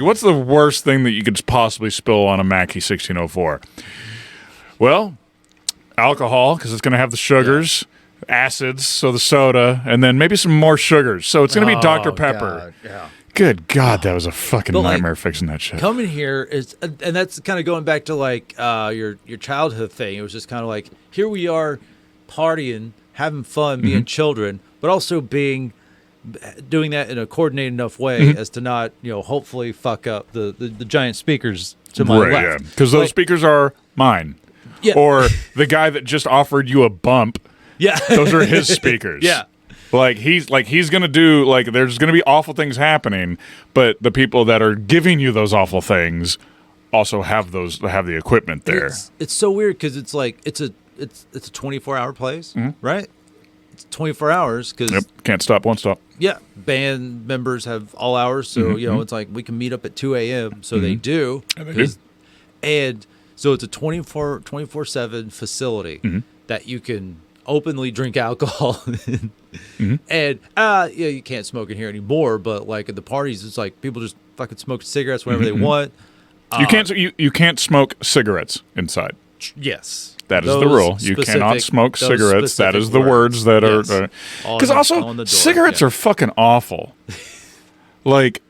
what's the worst thing that you could possibly spill on a Mackie 1604? Well, alcohol, because it's going to have the sugars, acids, so the soda, and then maybe some more sugars. So it's going to be Dr. Pepper. God. Yeah. Good God, that was a fucking nightmare fixing that shit. Coming here is, and that's kind of going back to like your childhood thing. It was just kind of like, here we are partying, having fun, being children, but also doing that in a coordinated enough way as to not, hopefully fuck up the giant speakers to my left. Yeah, because those speakers are mine. Yeah. Or the guy that just offered you a bump. Yeah. Those are his speakers. Yeah. He's gonna do, like, there's gonna be awful things happening, but the people that are giving you those awful things also have the equipment there. It's so weird because it's like it's a 24-hour place, right? It's 24 hours because Can't stop, won't stop. Yeah, band members have all hours, so it's like we can meet up at 2 a.m. So they do, and so it's a 24/7 facility that you can openly drink alcohol and you can't smoke in here anymore, but like at the parties it's like people just fucking smoke cigarettes whenever they want. You can't smoke cigarettes inside. Yes, that is the rule. You cannot smoke cigarettes. That is the words that are because also cigarettes are fucking awful. Like,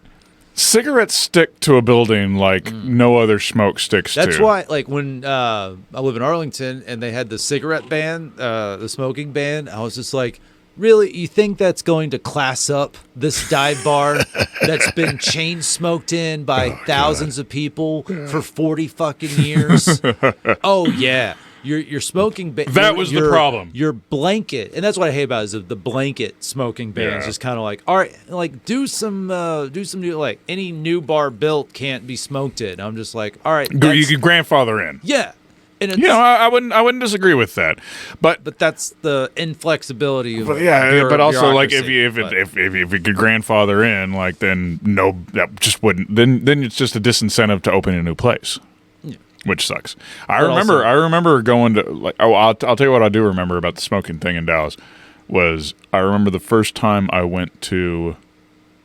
cigarettes stick to a building like no other smoke sticks to. That's why, like, when I live in Arlington and they had the cigarette ban, the smoking ban, I was just like, really? You think that's going to class up this dive bar that's been chain smoked in by thousands of people for 40 fucking years? Oh, yeah. Your smoking ban. That was the problem. Your blanket, and that's what I hate about it, is the blanket smoking ban is just kind of like, all right, like do some new, like any new bar built can't be smoked in. I'm just like, all right, you can grandfather in. Yeah, And you know, I wouldn't disagree with that, but that's the inflexibility of but also like if bureaucracy. you could grandfather in, like then no, that just wouldn't. Then it's just a disincentive to open a new place, which sucks. I remember going to like I'll tell you what I do remember about the smoking thing in Dallas was I remember the first time I went to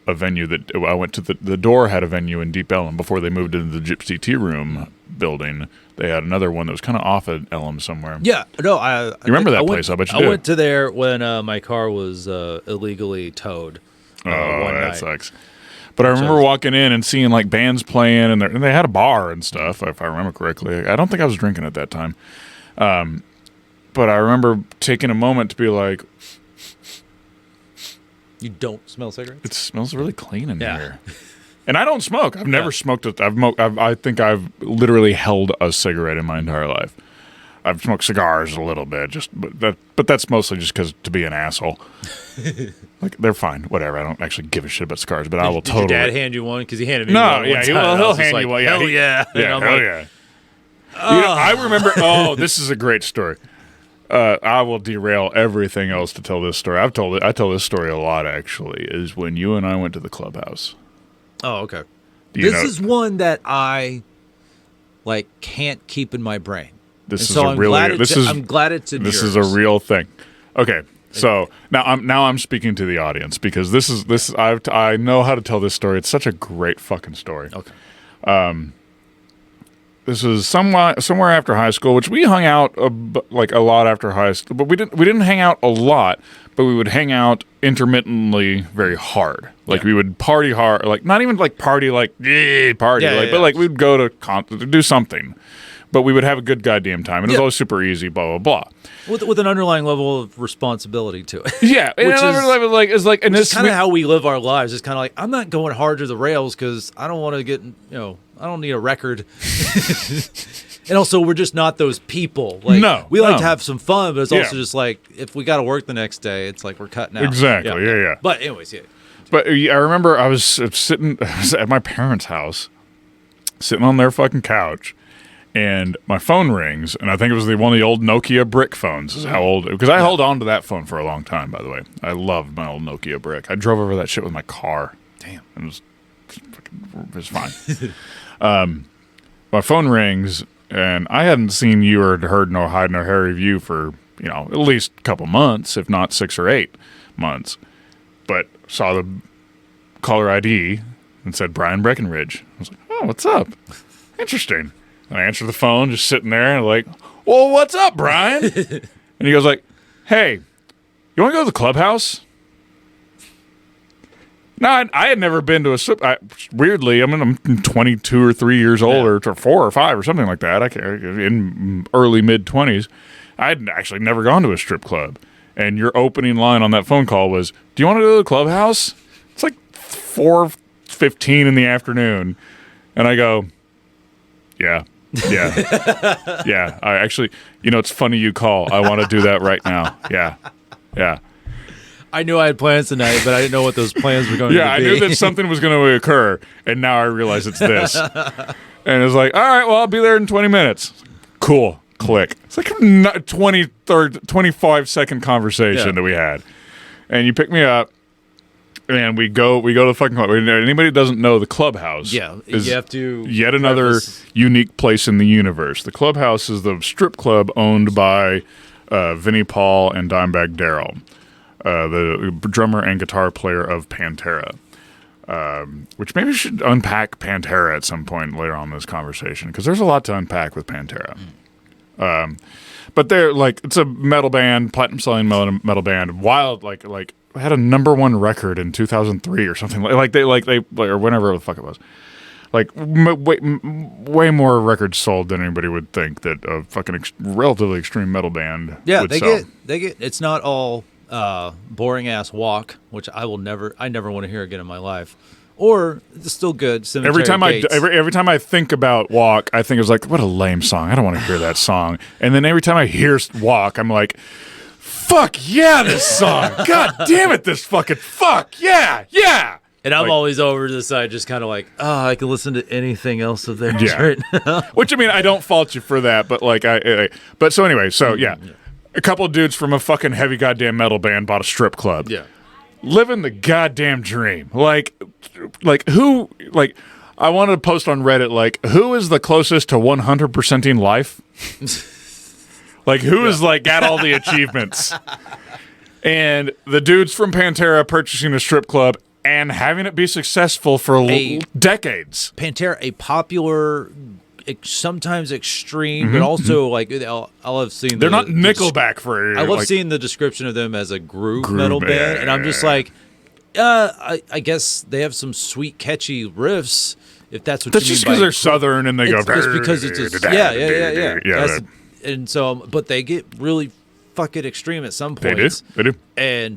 a venue that I went to the Door had a venue in Deep Ellum before they moved into the Gypsy Tea Room building. They had another one that was kind of off at Ellum somewhere. Yeah, no, you remember that place? I bet you did. I went to there when my car was illegally towed. One night. Sucks. But I remember walking in and seeing like bands playing, and they had a bar and stuff, if I remember correctly. I don't think I was drinking at that time, but I remember taking a moment to be like, "You don't smell cigarettes? It smells really clean in here." And I don't smoke. I've never smoked it. I think I've literally held a cigarette in my entire life. I've smoked cigars a little bit, but that's mostly just because to be an asshole. Like they're fine, whatever. I don't actually give a shit about cigars, but I will totally. Did your dad hand you one? Because he handed me one. No, yeah, he'll hand you one. Yeah, hell yeah, hell yeah. You know, I remember. Oh, this is a great story. I will derail everything else to tell this story. I tell this story a lot actually. Is when you and I went to the clubhouse. Oh, okay. This is one that I can't keep in my brain. I'm glad it's in This yours. is a real thing. Okay, so now I'm speaking to the audience because this I know how to tell this story. It's such a great fucking story. Okay. This was somewhere after high school, which we hung out like a lot after high school, but we didn't hang out a lot, but we would hang out intermittently very hard. Like we would party hard, like not even like party but like we'd go to do something. But we would have a good goddamn time. And it was always super easy, blah, blah, blah. With an underlying level of responsibility to it. Yeah. Which is kind of how we live our lives. It's kind of like, I'm not going hard to the rails because I don't want to get, I don't need a record. And also, we're just not those people. Like, we like to have some fun, but it's also just like, if we got to work the next day, it's like we're cutting out. Exactly, yeah. But anyways, yeah. But I remember I was at my parents' house, sitting on their fucking couch. And my phone rings, and I think it was one of the old Nokia brick phones. Is how old? Because I held on to that phone for a long time. By the way, I loved my old Nokia brick. I drove over that shit with my car. Damn, it was fine. My phone rings, and I hadn't seen you or heard no hide nor hair of you for at least a couple months, if not 6 or 8 months. But saw the caller ID and said Brian Breckenridge. I was like, oh, what's up? Interesting. And I answer the phone, just sitting there, and like, well, what's up, Brian? And he goes like, hey, you want to go to the clubhouse? No, I had never been to a weirdly, I'm 22 or 3 years old, or 4 or 5 or something like that. I can't, in early mid-20s. I had actually never gone to a strip club. And your opening line on that phone call was, do you want to go to the clubhouse? It's like 4:15 in the afternoon. And I go, yeah. Yeah. I actually, it's funny you call. I want to do that right now. Yeah. I knew I had plans tonight, but I didn't know what those plans were going to be. Yeah, I knew that something was going to occur, and now I realize it's this. And it's like, all right, well, I'll be there in 20 minutes. Cool. Click. It's like a 25-second conversation that we had. And you pick me up. And we go to the fucking club. Anybody that doesn't know, the clubhouse is you have to yet another unique place in the universe. The clubhouse is the strip club owned by Vinnie Paul and Dimebag Darrell, the drummer and guitar player of Pantera. Which maybe we should unpack Pantera at some point later on in this conversation, because there's a lot to unpack with Pantera. But they're like, it's a metal band, platinum selling metal band, wild, like had a #1 record in 2003 or something or whenever the fuck it was. Like way more records sold than anybody would think that a fucking relatively extreme metal band would sell. They get it's not all boring ass Walk, which I never want to hear again in my life. Or it's still good. Every time I think about Walk, I think it's like, what a lame song. I don't want to hear that song. And then every time I hear Walk, I'm like, fuck yeah, this song. God damn it, this fucking fuck. Yeah. And I'm like, always over to the side, just kind of like, oh, I can listen to anything else of theirs right now. Which, I mean, I don't fault you for that, but like, but so anyway, so yeah. A couple of dudes from a fucking heavy goddamn metal band bought a strip club. Yeah. Living the goddamn dream. Like who, like, I wanted to post on Reddit, like, who is the closest to 100%ing life? Like, who is, like, got all the achievements? And the dudes from Pantera purchasing a strip club and having it be successful for decades. Pantera, a popular, sometimes extreme, but also like I'll have seen. They're not Nickelback for. I love seeing the description of them as a groove metal band, and I'm just like, I guess they have some sweet, catchy riffs. If that's what that's you just mean because they're southern and they go. Just because it's just yeah. And so, but they get really fucking extreme at some points. They do.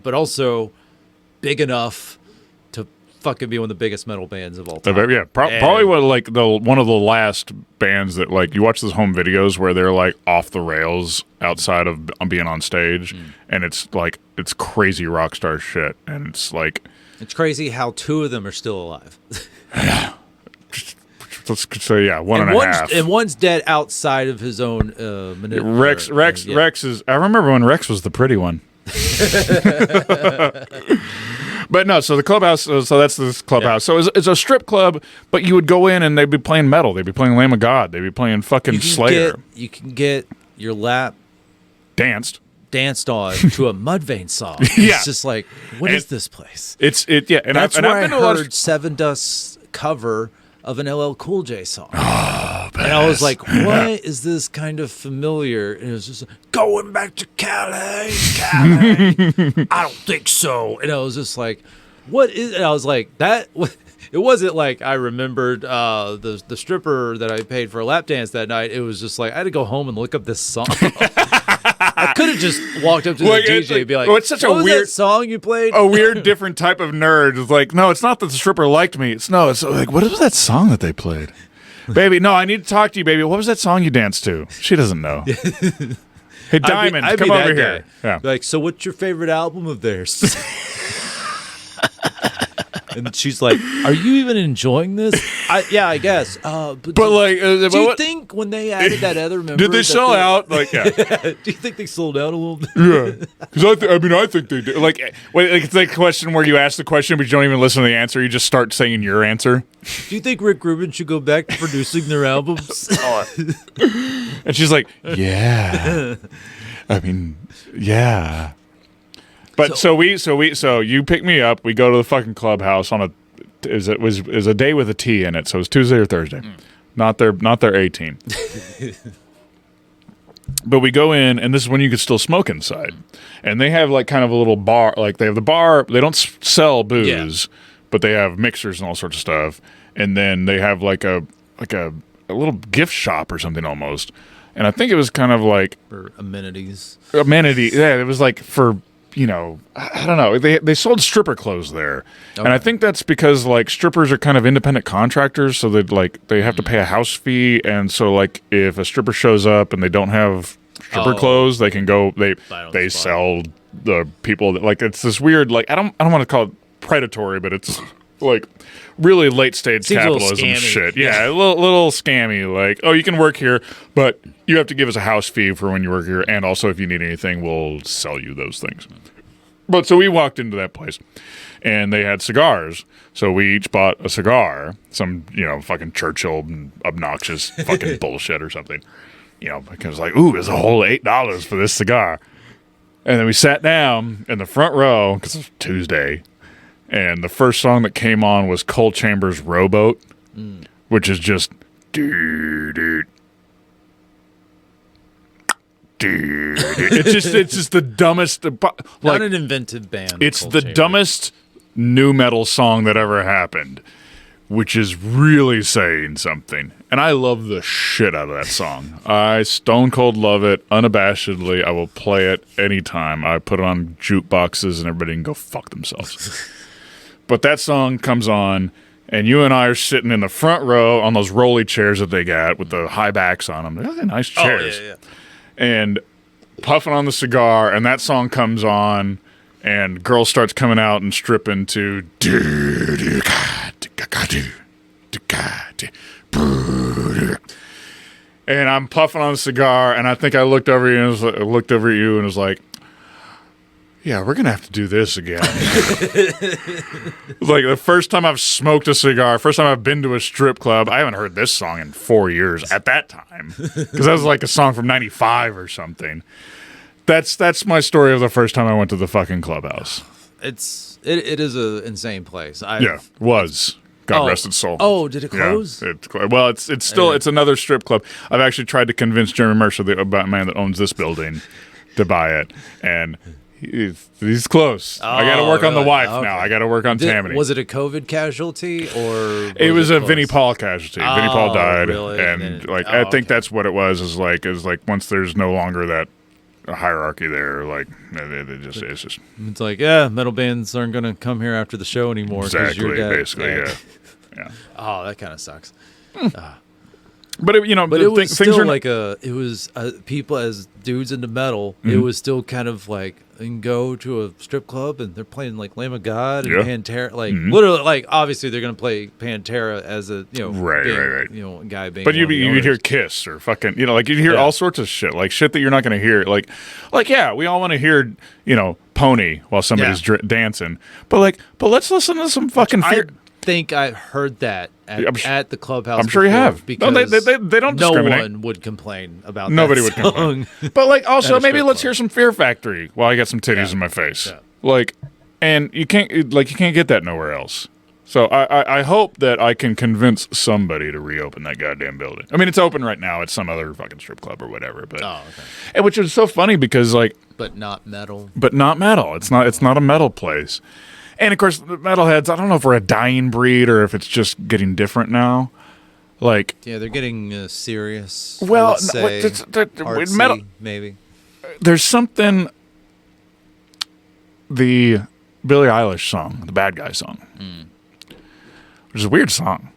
But also big enough to fucking be one of the biggest metal bands of all time. Yeah, probably one of the last bands that like you watch those home videos where they're like off the rails outside of being on stage, and it's like it's crazy rock star shit, and it's like it's crazy how two of them are still alive. Yeah. Let's say one and a half. And one's dead outside of his own Rex is. I remember when Rex was the pretty one. But no, so the clubhouse. So that's this clubhouse. Yeah. So it's a strip club, but you would go in and they'd be playing metal. They'd be playing Lamb of God. They'd be playing fucking Slayer. You can get your lap danced on to a Mudvayne song. It's just like, what is this place? And that's where I've been I heard Seven Dust's cover of an LL Cool J song. Oh, and I was like, why is this kind of familiar? And it was just like, going back to Cali. I don't think so. And I was just like, what is, and I was like, that, it wasn't like I remembered the stripper that I paid for a lap dance that night. It was just like, I had to go home and look up this song. I could have just walked up to the DJ and be like, it's such what a was weird that song you played? A weird, different type of nerd. It's like, no, it's not that the stripper liked me. It's like, what was that song that they played? Baby, no, I need to talk to you, baby. What was that song you danced to? She doesn't know. Hey, Diamond, come over here. Yeah. Like, so what's your favorite album of theirs? And she's like, "Are you even enjoying this?" I guess. But like, do you think when they added that other member, did they sell out? Like, yeah. Do you think they sold out a little bit? Yeah, because I think they did. Like, it's like a question where you ask the question, but you don't even listen to the answer. You just start saying your answer. Do you think Rick Rubin should go back to producing their albums? And she's like, "Yeah, I mean, yeah." But so you pick me up. We go to the fucking clubhouse on it was a day with a T in it. So it was Tuesday or Thursday, not their 18. But we go in, and this is when you could still smoke inside. And they have like kind of a little bar. Like they have the bar. They don't sell booze, but they have mixers and all sorts of stuff. And then they have like a little gift shop or something almost. And I think it was kind of like for amenities. Yeah, it was like for. I don't know. They sold stripper clothes there, and I think that's because like strippers are kind of independent contractors, so they have to pay a house fee, and so like if a stripper shows up and they don't have stripper clothes, they can go. They sell the people that like it's this weird like I don't want to call it predatory, but it's like really late stage capitalism shit. Yeah, a little scammy. Like, oh, you can work here, but you have to give us a house fee for when you work here, and also if you need anything, we'll sell you those things. But so we walked into that place, and they had cigars. So we each bought a cigar, some fucking Churchill obnoxious fucking bullshit or something. Because like, ooh, it's a whole $8 for this cigar. And then we sat down in the front row because it was Tuesday. And the first song that came on was Coal Chambers' Rowboat, which is just dude. It's just the dumbest. Like, not an inventive band. It's the dumbest nu metal song that ever happened, which is really saying something. And I love the shit out of that song. I stone cold love it, unabashedly. I will play it anytime. I put it on jukeboxes and everybody can go fuck themselves. But that song comes on, and you and I are sitting in the front row on those rolly chairs that they got with the high backs on them. They're nice chairs. Yeah. And puffing on the cigar, and that song comes on, and girl starts coming out and stripping to And I'm puffing on a cigar, and I think I looked over you and was like, yeah, we're going to have to do this again. Like the first time I've smoked a cigar, first time I've been to a strip club, I haven't heard this song in 4 years at that time. Because that was like a song from 95 or something. That's my story of the first time I went to the fucking clubhouse. It is an insane place. Was. God rest its soul. Oh, did it close? Yeah, it's still it's another strip club. I've actually tried to convince Jeremy Mercer, the man that owns this building, to buy it, and he's close. I got to work on the wife now. I got to work on Tammany. Was it a COVID casualty or? It was a Vinnie Paul casualty. Vinnie Paul died, really? and I think that's what it was. Is like once there's no longer that hierarchy there, like it's just it's like metal bands aren't gonna come here after the show anymore. Exactly, you're dead. basically, yeah. Oh, that kind of sucks. But it was things still are people as dudes into metal. Mm-hmm. It was still kind of like you can go to a strip club and they're playing like Lamb of God and Pantera, like literally, like obviously they're gonna play Pantera as a right. Guy being. But you'd hear Kiss or fucking like you'd hear all sorts of shit, like shit that you're not gonna hear, like we all want to hear Pony while somebody's dancing, but let's listen to some fucking. I think I heard that at the clubhouse. I'm sure you have, because they don't discriminate. No one would complain about Nobody that would song. complain. But also maybe let's hear some Fear Factory while I got some titties in my face. Yeah. And you can't get that nowhere else. So I hope that I can convince somebody to reopen that goddamn building. I mean, it's open right now at some other fucking strip club or whatever. But and which is so funny because but not metal. It's not a metal place. And, of course, the metalheads, I don't know if we're a dying breed or if it's just getting different now. They're getting serious. Well, artsy, metal, maybe. There's something, the Billie Eilish song, the Bad Guy song, which is a weird song.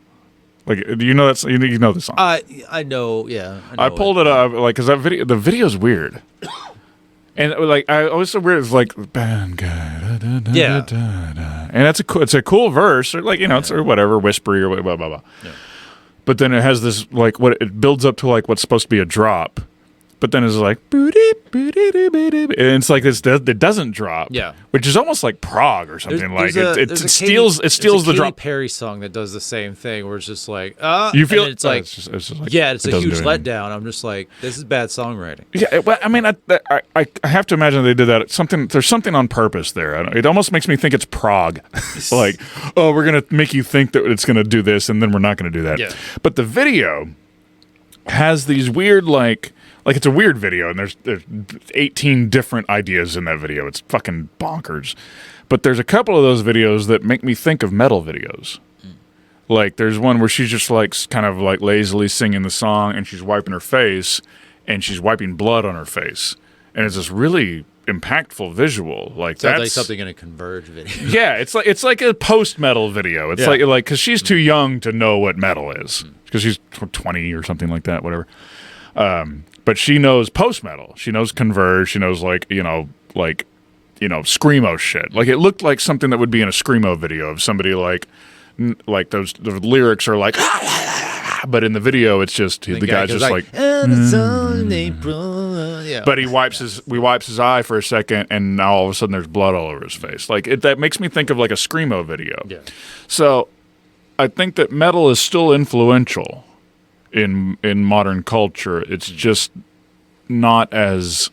Do you know that? You know the song? I know, yeah. I pulled it up, because the video's weird. And I always so weird. It's like bad guy, and it's a cool verse, or it's or whatever, whispery or blah blah blah. Yeah. But then it has this it builds up to what's supposed to be a drop, but then it's like and it's like it doesn't drop. Yeah, which is almost like prog or something. It steals the drop. Katy Perry song that does the same thing, where it's just like you feel it's like it's a huge letdown. I'm just like, this is bad songwriting. Yeah, well, I mean, I have to imagine they did that. There's something on purpose there. It almost makes me think it's prog. We're gonna make you think that it's gonna do this, and then we're not gonna do that. Yeah. But the video has these weird it's a weird video, and there's 18 different ideas in that video. It's fucking bonkers. But there's a couple of those videos that make me think of metal videos. There's one where she's just kind of lazily singing the song, and she's wiping her face, and she's wiping blood on her face. And it's this really impactful visual. Sounds like something in a Converge video. Yeah, it's like a post-metal video. It's because she's too young to know what metal is. Because she's 20 or something like that, whatever. But she knows post-metal. She knows Converge. She knows screamo shit. It looked like something that would be in a screamo video of somebody the lyrics are but in the video it's just the guy's just and it's on April. But he wipes his eye for a second, and now all of a sudden there's blood all over his face. That makes me think of a screamo video. Yeah. So I think that metal is still influential in modern culture. It's just not as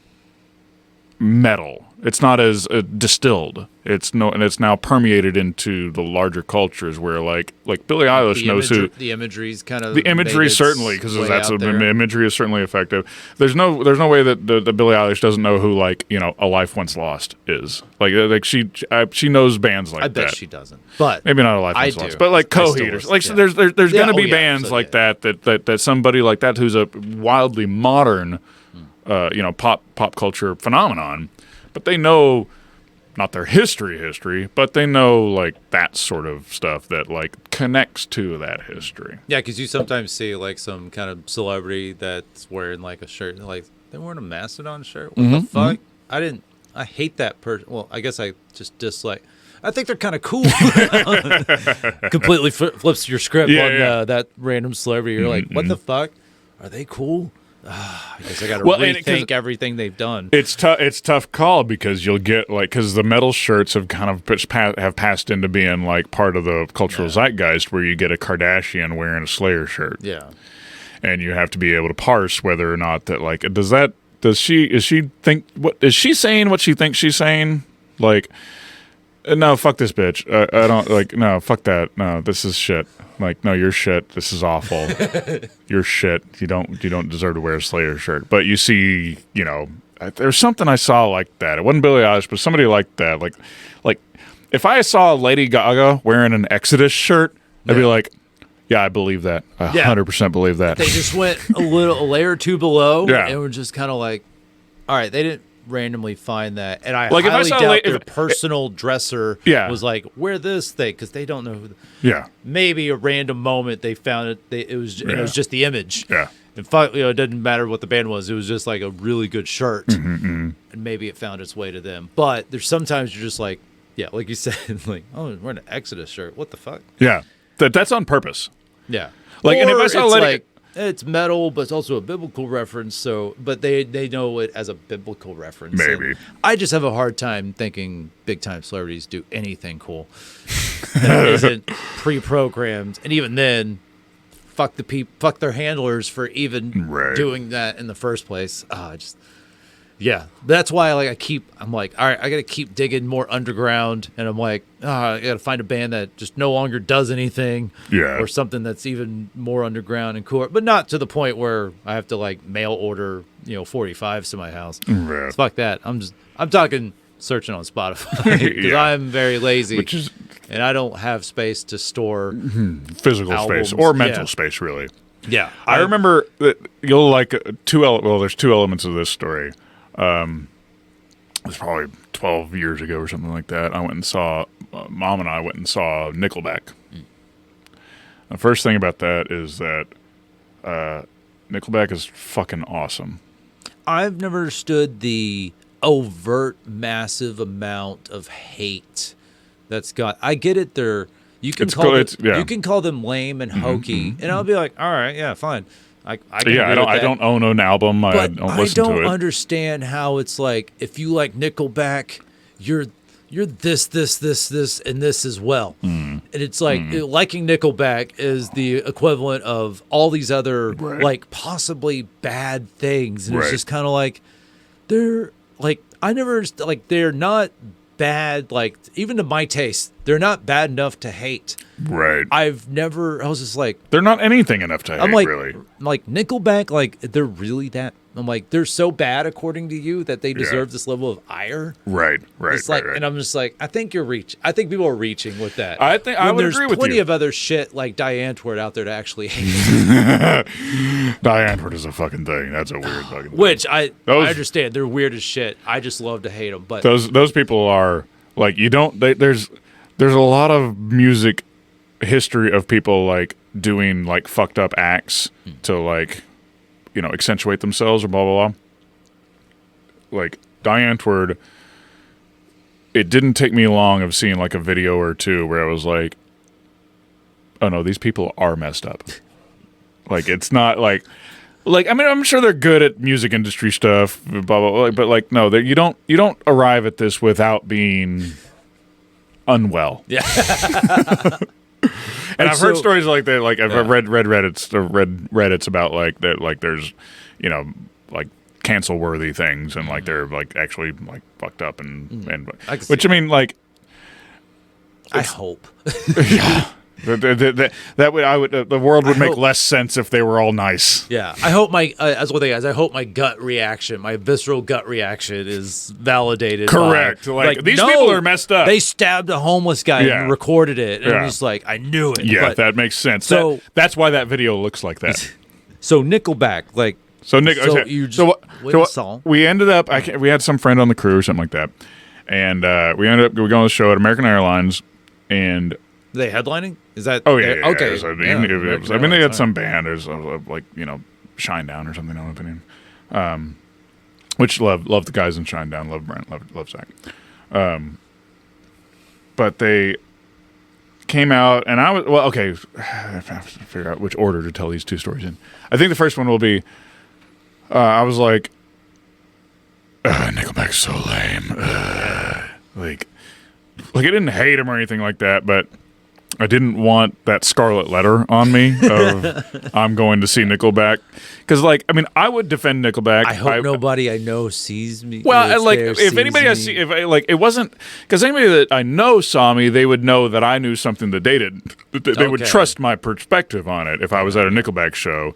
metal. It's not as distilled. And it's now permeated into the larger cultures where Billie Eilish knows who the imagery's kind of the imagery certainly, because the imagery is certainly effective. There's no way that the Billie Eilish doesn't know who A Life Once Lost is. She knows bands like that. I bet she doesn't. But maybe not A Life Once Lost, but Coheed. So there's going to be bands that somebody like that who's a wildly modern pop culture phenomenon, but they know not their history, but they know that sort of stuff that connects to that history. Yeah, because you sometimes see some kind of celebrity that's wearing a shirt, they're wearing a Mastodon shirt. What the fuck? I hate that person. Well, I guess I just dislike. I think they're kind of cool. Completely flips your script on that random celebrity. You're like, what the fuck? Are they cool? I guess I got to rethink everything they've done. It's tough call because you'll get because the metal shirts have kind of passed into being like part of the cultural zeitgeist, where you get a Kardashian wearing a Slayer shirt. Yeah, and you have to be able to parse whether or not that is she saying what she thinks she's saying? Like, no, fuck this bitch. I don't no, fuck that. No, this is shit. Like, no, you're shit. This is awful. You're shit. You don't deserve to wear a Slayer shirt. But you see, there's something I saw like that. It wasn't Billie Eilish, but somebody like that. Like if I saw Lady Gaga wearing an Exodus shirt, I'd be like, yeah, I believe that. I 100% believe that. They just went a layer or two below, and were just kind of like, all right, they didn't randomly find that. And I highly doubt their personal dresser was like, wear this thing, because they don't know. Maybe a random moment they found it. It was just the image. Yeah. And it didn't matter what the band was. It was just like a really good shirt. And maybe it found its way to them. But there's sometimes you're just like, like you said, like, oh, we're in an Exodus shirt. What the fuck? Yeah. That's on purpose. Yeah. Like, and if I saw it's metal, but it's also a biblical reference. So, but they know it as a biblical reference. Maybe. And I just have a hard time thinking big time celebrities do anything cool that isn't pre-programmed. And even then, fuck their handlers for even doing that in the first place. That's why I'm like, all right, I got to keep digging more underground, and I'm like, I got to find a band that just no longer does anything, or something that's even more underground and cooler, but not to the point where I have to like mail order 45s to my house. Fuck that. I'm talking searching on Spotify because I'm very lazy, and I don't have space to store physical albums. space or mental space, really. Yeah, I remember that you'll like there's two elements of this story. It was probably 12 years ago or something like that. Mom and I went and saw Nickelback. The first thing about that is that Nickelback is fucking awesome. I've never understood the overt, massive amount of hate that's got. I get it. You can call them lame and hokey, and I'll be like, all right, yeah, fine. I don't own an album. I don't listen to it. I don't understand how it's like if you like Nickelback, you're this, and this as well. And it's like liking Nickelback is the equivalent of all these other like possibly bad things, and it's just kind of like they're like they're not bad. Like even to my taste, they're not bad enough to hate. Right. I was just like, they're not anything enough to hate, really. I'm like, Nickelback, like, they're really that. I'm like, they're so bad, according to you, that they deserve this level of ire. Right. It's like, and I'm just like, I think people are reaching with that. I think I would agree with you. There's plenty of other shit like Diantwoord out there to actually hate. Diantwoord is a fucking thing. That's a weird fucking thing. Which I understand. They're weird as shit. I just love to hate them. But those people are like, there's a lot of music history of people like doing like fucked up acts to like accentuate themselves or blah blah blah. Like Diantwoord, it didn't take me long of seeing like a video or two where I was like, oh no, these people are messed up. Like it's not like I mean, I'm sure they're good at music industry stuff, blah blah blah, but like no, you don't arrive at this without being unwell. Yeah. And I've heard stories like that. Like I've read Reddits about like that. Like there's, like cancel worthy things, and like they're like actually like fucked up and which I mean like. I hope. Yeah. The world would make less sense if they were all nice. Yeah, I hope that's one thing. I hope my gut reaction, my visceral gut reaction, is validated. Correct. Like these people are messed up. They stabbed a homeless guy and recorded it, and I'm just like, I knew it. Yeah, that makes sense. So that's why that video looks like that. So Nickelback, like, we ended up. We had some friend on the crew or something like that, and we ended up going to the show at American Airlines, and. Are they headlining? Is that? Oh yeah. Okay. I mean, they had some band. There's like Shinedown or something. I don't know. Which love the guys in Shinedown. Love Brent. Love Zach. but they came out, and I was okay. I have to figure out which order to tell these two stories in. I think the first one will be. I was like, Nickelback's so lame. Like I didn't hate him or anything like that, but I didn't want that scarlet letter on me of I'm going to see Nickelback. Because, like, I mean, I would defend Nickelback. I hope nobody I know sees me. Well, like, if anybody I see, it wasn't, because anybody that I know saw me, they would know that I knew something that they didn't. They would trust my perspective on it if I was at a Nickelback show.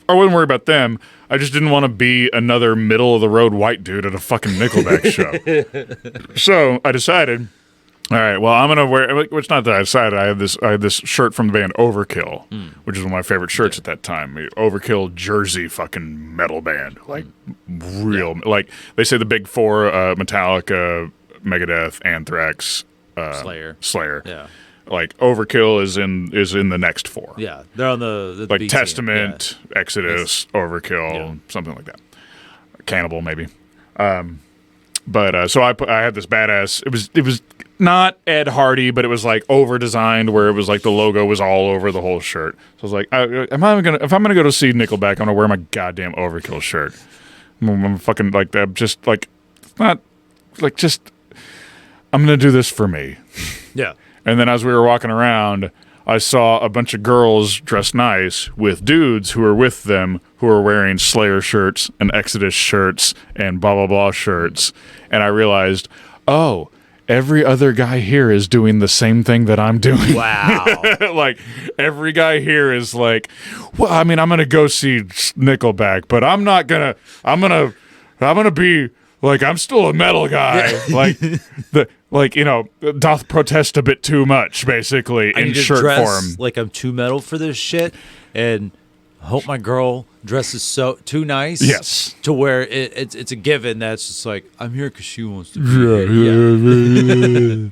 I wouldn't worry about them. I just didn't want to be another middle-of-the-road white dude at a fucking Nickelback show. So I decided, all right, well, I'm going to wear, which not that I decided, I had this shirt from the band Overkill, which is one of my favorite shirts at that time. Overkill Jersey fucking metal band. Like, real, like, they say the big four, Metallica, Megadeth, Anthrax, Slayer. Yeah. Like, Overkill is in the next four. Yeah, they're on the like B Testament, team. Yeah. Exodus, Overkill, something like that. Cannibal, maybe. But so I had this badass. It was not Ed Hardy, but it was like over designed, where it was like the logo was all over the whole shirt. So I was like, if I'm gonna go to see Nickelback, I'm gonna wear my goddamn Overkill shirt. I'm fucking like I'm just like not like just I'm gonna do this for me. Yeah. And then as we were walking around, I saw a bunch of girls dressed nice with dudes who were with them who were wearing Slayer shirts and Exodus shirts and blah, blah, blah shirts. And I realized, oh, every other guy here is doing the same thing that I'm doing. Wow. Like, every guy here is like, well, I mean, I'm going to go see Nickelback, but I'm going to be like, I'm still a metal guy. Like, you know, doth protest a bit too much, basically, in shirt form. Like, I'm too metal for this shit, and I hope my girl dresses so too nice. Yes. To where it's a given that's just like, I'm here because she wants to be. Yeah.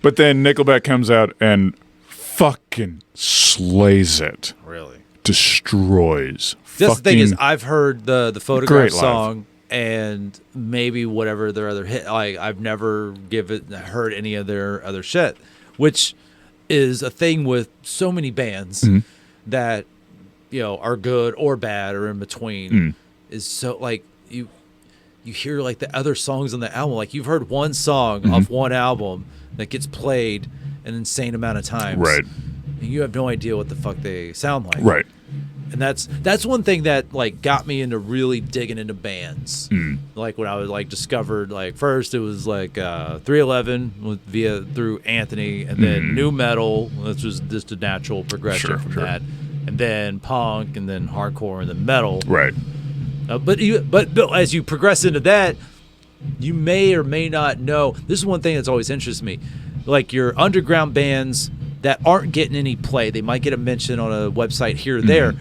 But then Nickelback comes out and fucking slays it. Really? Destroys. That's the thing is, I've heard the Photograph song. And maybe whatever their other hit, like I've never heard any of their other shit, which is a thing with so many bands that, you know, are good or bad or in between. Is so like you hear like the other songs on the album, like you've heard one song off one album that gets played an insane amount of times, right? And you have no idea what the fuck they sound like, right? And that's one thing that like got me into really digging into bands. Like when I was like discovered, like first it was like 311 through Anthony, and then nu metal, which was just a natural progression from that, and then punk, and then hardcore, and then metal. Right. But as you progress into that, you may or may not know. This is one thing that's always interested me, like your underground bands that aren't getting any play, they might get a mention on a website here or there,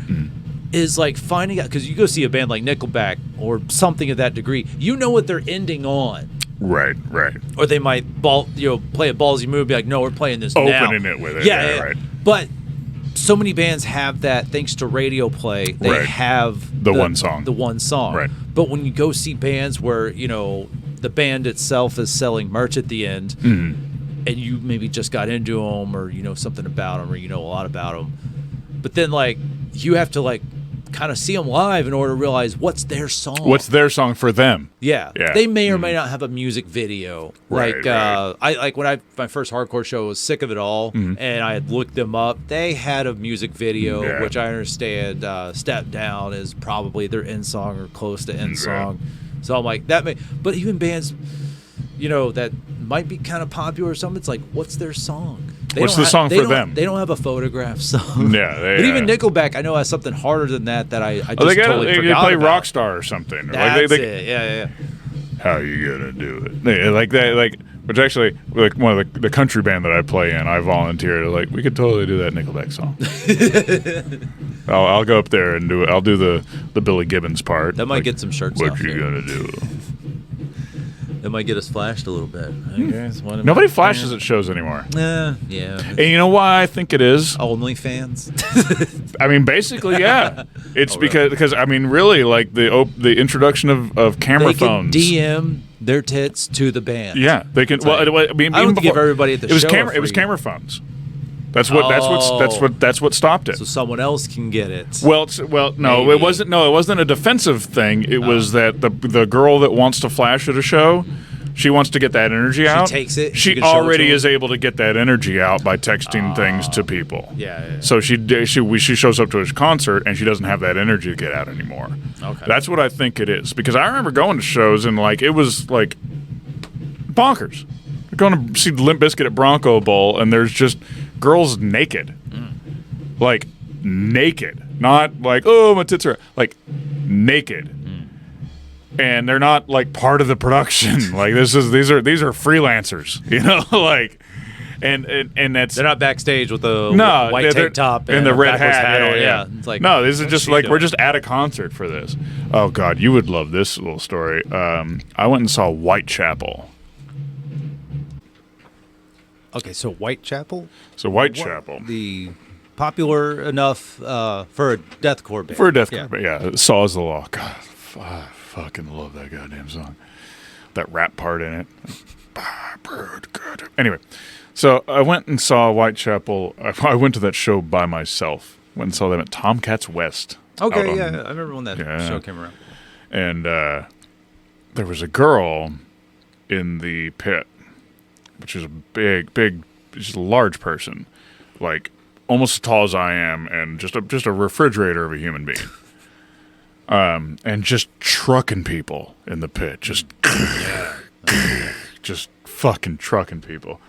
is like finding out, because you go see a band like Nickelback or something of that degree, you know what they're ending on. Right. Or they might play a ballsy move, be like, no, we're playing this now. Opening it with it. Yeah, right. But so many bands have that thanks to radio play. They have the one song. The one song. Right. But when you go see bands where, you know, the band itself is selling merch at the end, and you maybe just got into them, or you know something about them, or you know a lot about them, but then like you have to like kind of see them live in order to realize what's their song. What's their song for them? Yeah. They may or may not have a music video. Right, I like when my first hardcore show was Sick of It All, and I had looked them up. They had a music video, which I understand Step Down is probably their end song or close to end song. So I'm like but even bands, you know, that might be kind of popular or something, it's like, what's their song? What's the song for them? They don't have a Photograph song. Yeah. But even Nickelback, I know, has something harder than that I just totally forgot They play about. Rockstar or something. That's it. Yeah. How you gonna do it? Like that, like, which actually, like one of the country band that I play in, I volunteered. Like, we could totally do that Nickelback song. I'll go up there and do it. I'll do the Billy Gibbons part. That might get some shirts off. What you gonna do? That might get us flashed a little bit. Nobody flashes at shows anymore. Yeah. And you know why I think it is? OnlyFans. I mean, basically, yeah. It's because I mean, really, like the introduction of camera phones. They can DM their tits to the band. Yeah, they can. Well, I mean, I even don't give everybody at the show. It was camera phones. That's what stopped it. So someone else can get it. Well, no, Maybe. it wasn't. No, it wasn't a defensive thing. It was that the girl that wants to flash at a show, she wants to get that energy out. She takes it. She already is able to get that energy out by texting things to people. Yeah. So she shows up to his concert and she doesn't have that energy to get out anymore. Okay. That's what I think it is, because I remember going to shows and like it was like bonkers. Going to see Limp Bizkit at Bronco Bowl and there's just girls naked, like naked, not like, oh, my tits are like naked, and they're not like part of the production. Like these are freelancers, you know, like, and that's they're not backstage with the white tank top and the red hat. Yeah. It's like, no, this is just like we're just at a concert for this. Oh God, you would love this little story. I went and saw Whitechapel. Okay, so Whitechapel? So Whitechapel. The popular enough for a deathcore band. For a deathcore band, yeah. Saw's the Law. God, I fucking love that goddamn song. That rap part in it. Anyway, so I went and saw Whitechapel. I went to that show by myself. Went and saw them at Tomcats West. Okay, yeah. I remember when that show came around. And there was a girl in the pit, which is a big, just a large person, like almost as tall as I am, and just a refrigerator of a human being, and just trucking people in the pit, just fucking trucking people,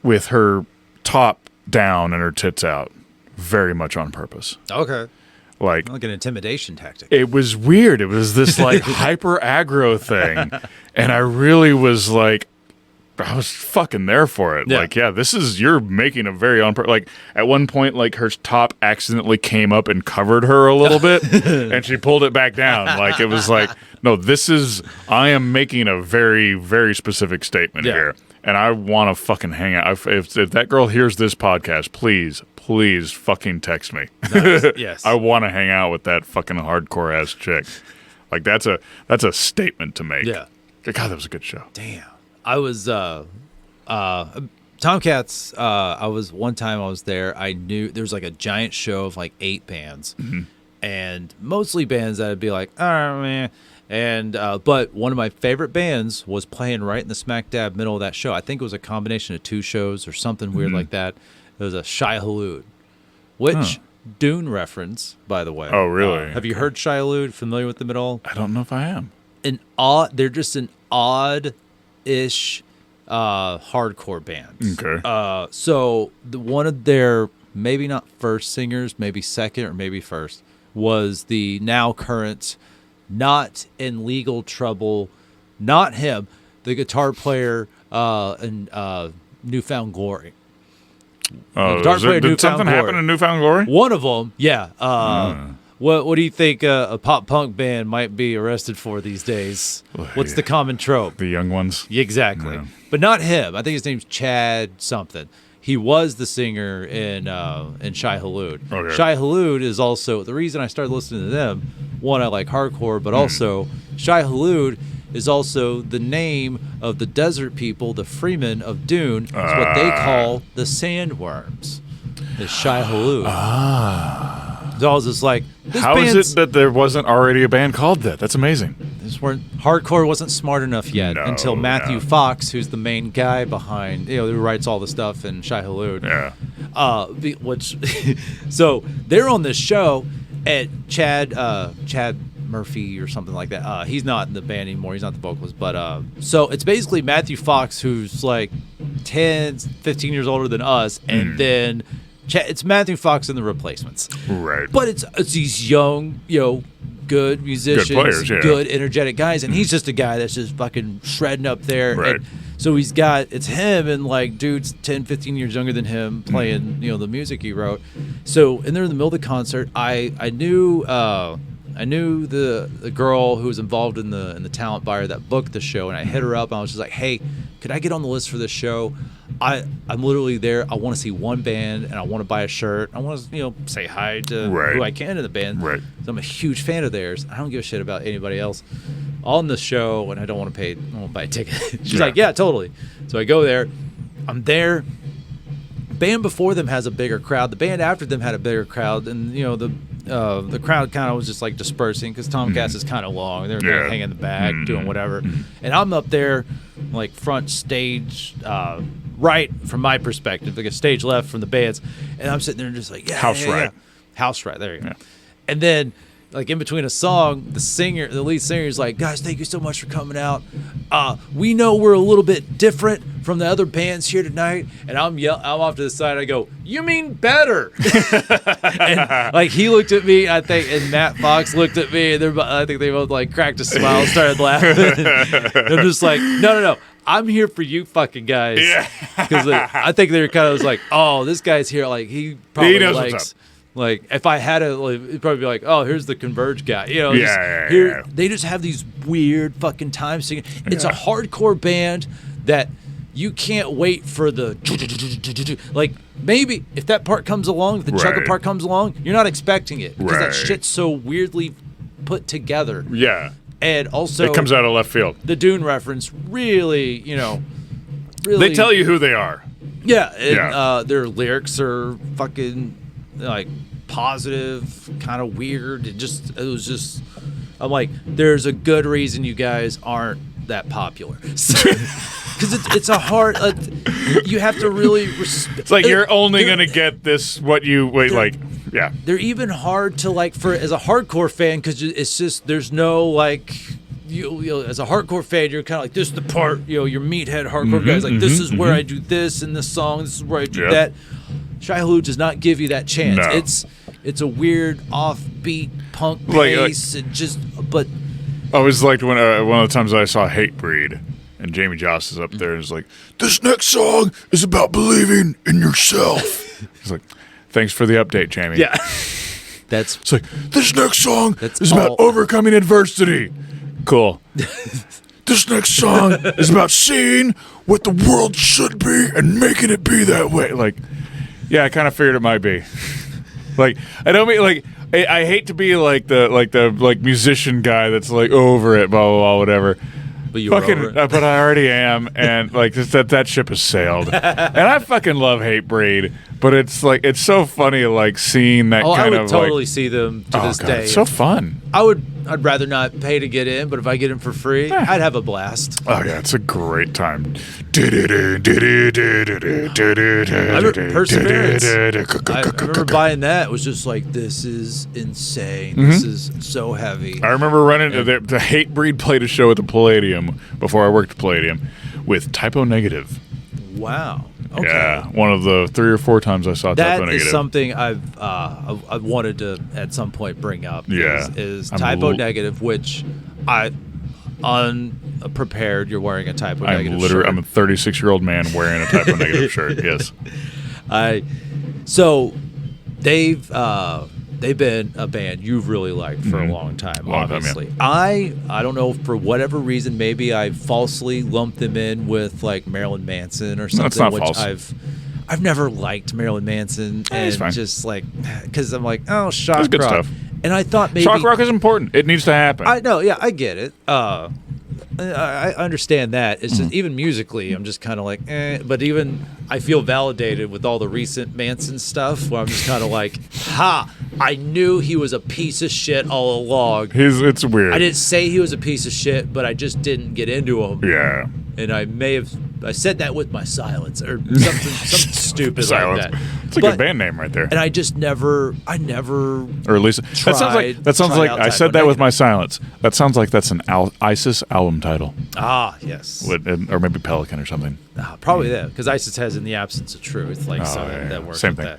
with her top down and her tits out, very much on purpose. Okay. Like an intimidation tactic. It was weird. It was this like hyper aggro thing, and I really was like, I was fucking there for it. Yeah. Like, yeah, you're making a very like at one point, like her top accidentally came up and covered her a little bit and she pulled it back down. Like it was like, no, I am making a very, very specific statement here. And I want to fucking hang out. If that girl hears this podcast, please fucking text me. Nice. Yes. I want to hang out with that fucking hardcore ass chick. Like that's a statement to make. Yeah. God, that was a good show. Damn. I was Tomcats. One time I was there. I knew there was like a giant show of like 8 bands, and mostly bands that would be like, oh man. And but one of my favorite bands was playing right in the smack dab middle of that show. I think it was a combination of 2 shows or something weird like that. It was a Shai Hulud, which Dune reference, by the way. Oh, really? Have you heard Shai Hulud? Familiar with them at all? I don't know if I am. They're just an odd-ish hardcore band. Okay. So one of their maybe not first singers, maybe second or maybe first, was the now current, not in legal trouble, not him, the guitar player in Newfound Glory. Oh, did something happen in Newfound Glory? One of them, yeah. What do you think a pop punk band might be arrested for these days? What's the common trope? The young ones? Exactly. Yeah. But not him. I think his name's Chad something. He was the singer in Shai Hulud. Okay. Shai Hulud is also the reason I started listening to them. One, I like hardcore, but also Shai Hulud is also the name of the desert people, the Freemen of Dune. It's what they call the sandworms. The Shai Hulud. So I was just like, how is it that there wasn't already a band called that? That's amazing. Hardcore wasn't smart enough yet until Matthew Fox, who's the main guy behind, who writes all the stuff in Shai Hulud. Yeah. So they're on this show, and Chad Murphy or something like that. He's not in the band anymore. He's not the vocalist. But so it's basically Matthew Fox, who's like 10, 15 years older than us, and then it's Matthew Fox and the Replacements. Right. But it's these young, good musicians, good players, good energetic guys, and he's just a guy that's just fucking shredding up there. Right. And so it's him and like dudes 10, 15 years younger than him playing, the music he wrote. So, and they're in the middle of the concert. I knew the girl who was involved in the talent buyer that booked the show, and I hit her up and I was just like, hey, could I get on the list for this show? I'm literally there. I want to see one band and I want to buy a shirt. I want to say hi to who I can in the band. Right. So I'm a huge fan of theirs. I don't give a shit about anybody else. on the show, and I don't want to buy a ticket. She's like, yeah, totally. So I go there. I'm there. Band before them has a bigger crowd. The band after them had a bigger crowd, and the crowd kind of was just like dispersing because Tomcast is kind of long. They're kind of hanging in the back, doing whatever. And I'm up there, like front stage, right from my perspective, like a stage left from the bands, and I'm sitting there just like, house right. There you go. And then, like in between a song, the lead singer is like, guys, thank you so much for coming out. We know we're a little bit different from the other bands here tonight. And I'm off to the side. I go, you mean better? And like he looked at me, I think, and Matt Fox looked at me, and I think they both like cracked a smile and started laughing. I'm just like, no. I'm here for you fucking guys. Yeah. Because I think they were kind of like, oh, this guy's here. Like he probably knows likes. What's up. Like, if I had it'd probably be like, oh, here's the Converge guy. They just have these weird fucking time singing. It's a hardcore band that you can't wait for the... Like, maybe if that part comes along, if the chugga part comes along, you're not expecting it. Because that shit's so weirdly put together. Yeah. And also... It comes out of left field. The Dune reference really, really... They tell you who they are. Yeah. And their lyrics are fucking... like positive, kind of weird. It was just I'm like, there's a good reason you guys aren't that popular. Because it's a hard you have to really it's like you're only gonna get this what you like. Yeah, they're even hard to like for as a hardcore fan, because it's just there's no like you as a hardcore fan, you're kind of like, this is the part, your meathead hardcore guys like, this is where I do this in this song, this is where I do that. Shai Hulud does not give you that chance. No. It's a weird offbeat punk pace. But I was like one of the times I saw Hatebreed, and Jamie Joss is up there and is like, this next song is about believing in yourself. He's like, thanks for the update, Jamie. Yeah. It's like, this next song is about overcoming adversity. Cool. This next song is about seeing what the world should be and making it be that way. Like, yeah, I kind of figured it might be. Like, I don't mean like I hate to be like the musician guy that's like over it, blah blah blah, whatever. But you fucking, over it. But I already am, and like that ship has sailed. And I fucking love Hatebreed, but it's like it's so funny, like seeing that kind of. I would totally see them to this day. It's so fun. I'd rather not pay to get in, but if I get in for free, I'd have a blast. Oh yeah, it's a great time. Perseverance. I remember buying that. It was just like, this is insane. This is so heavy. I remember running to the Hatebreed played a show at the Palladium before I worked at Palladium with Typo Negative. Wow. Okay. Yeah, one of the 3 or 4 times I saw Typo Negative. That is something I've wanted to at some point bring up. Yeah, is Typo Negative, which unprepared. You're wearing a Typo Negative shirt. I'm a 36-year-old man wearing a Typo Negative shirt. Yes. So they've been a band you've really liked for a long time, obviously. I don't know, for whatever reason, maybe I falsely lumped them in with like Marilyn Manson or something. That's not which false. I've never liked Marilyn Manson, and just like, because I'm like, oh, shock rock. Good stuff. And I thought maybe shock rock is important. It needs to happen. I know, yeah, I get it. I understand that. It's just even musically, I'm just kind of like, But even I feel validated with all the recent Manson stuff, where I'm just kind of like, I knew he was a piece of shit all along. It's weird. I didn't say he was a piece of shit, but I just didn't get into him. Yeah. And I said that with my silence or something stupid like that. It's a good band name right there. And I just never, or at least that sounds like I said that with my silence. That sounds like that's an ISIS album title. Ah, yes. Or maybe Pelican or something. Probably that, because ISIS has In the Absence of Truth, like that works. Same thing. That.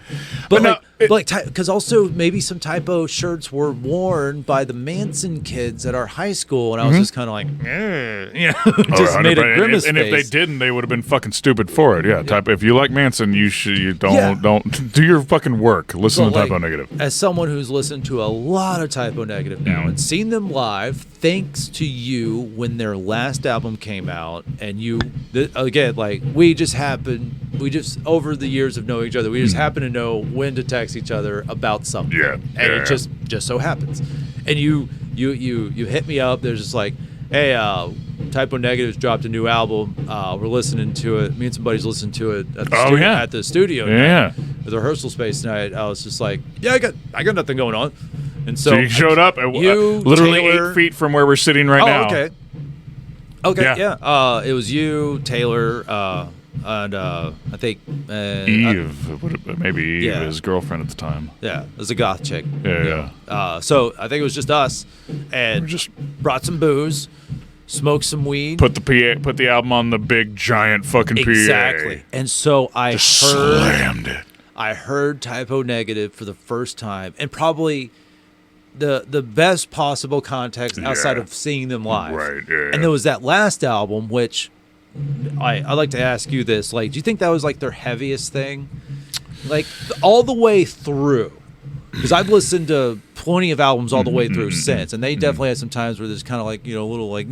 But because also maybe some Typo shirts were worn by the Manson kids at our high school, and I was just kind of like, just made a grimace face. And if they didn't, they would have been fucking stupid for it. Yeah, Typo. If you like Manson, you don't do your fucking work. Listen to Typo Negative. As someone who's listened to a lot of Typo Negative now and seen them live, thanks to you when their last album came out, and we just over the years of knowing each other, we just happen to know when to text each other about something. Yeah. And it just so happens. And you hit me up. There's just like, hey, Typo Negative's dropped a new album. We're listening to it. Me and some buddies listened to it at the studio at the rehearsal space tonight. I was just like, yeah, I got nothing going on. And so you showed up at literally Taylor, 8 feet from where we're sitting right now. Okay, yeah. It was you, Taylor, and I think Eve, maybe Eve, his girlfriend at the time. Yeah, it was a goth chick. Yeah. So I think it was just us, and just brought some booze, smoked some weed, put the album on the big giant fucking PA. Exactly. And so I slammed it. I heard Typo Negative for the first time, and probably the best possible context outside of seeing them live. Right. Yeah. And there was that last album, which I like to ask you this: like, do you think that was like their heaviest thing, like all the way through? Because I've listened to plenty of albums all the way through since, and they definitely had some times where there's kind of like, a little like,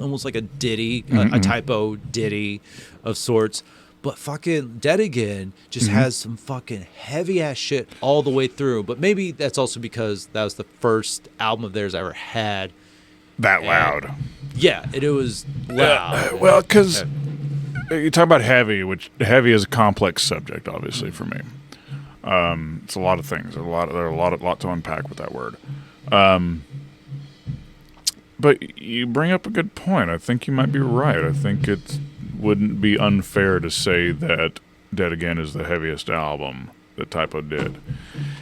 almost like a ditty, a typo ditty of sorts. But fucking Dead Again just has some fucking heavy ass shit all the way through. But maybe that's also because that was the first album of theirs I ever had. That loud. Yeah, it was loud. Well, because you talk about heavy, which heavy is a complex subject, obviously, for me. It's a lot of things. There are a lot to unpack with that word. But you bring up a good point. I think you might be right. I think it wouldn't be unfair to say that Dead Again is the heaviest album that Typo did.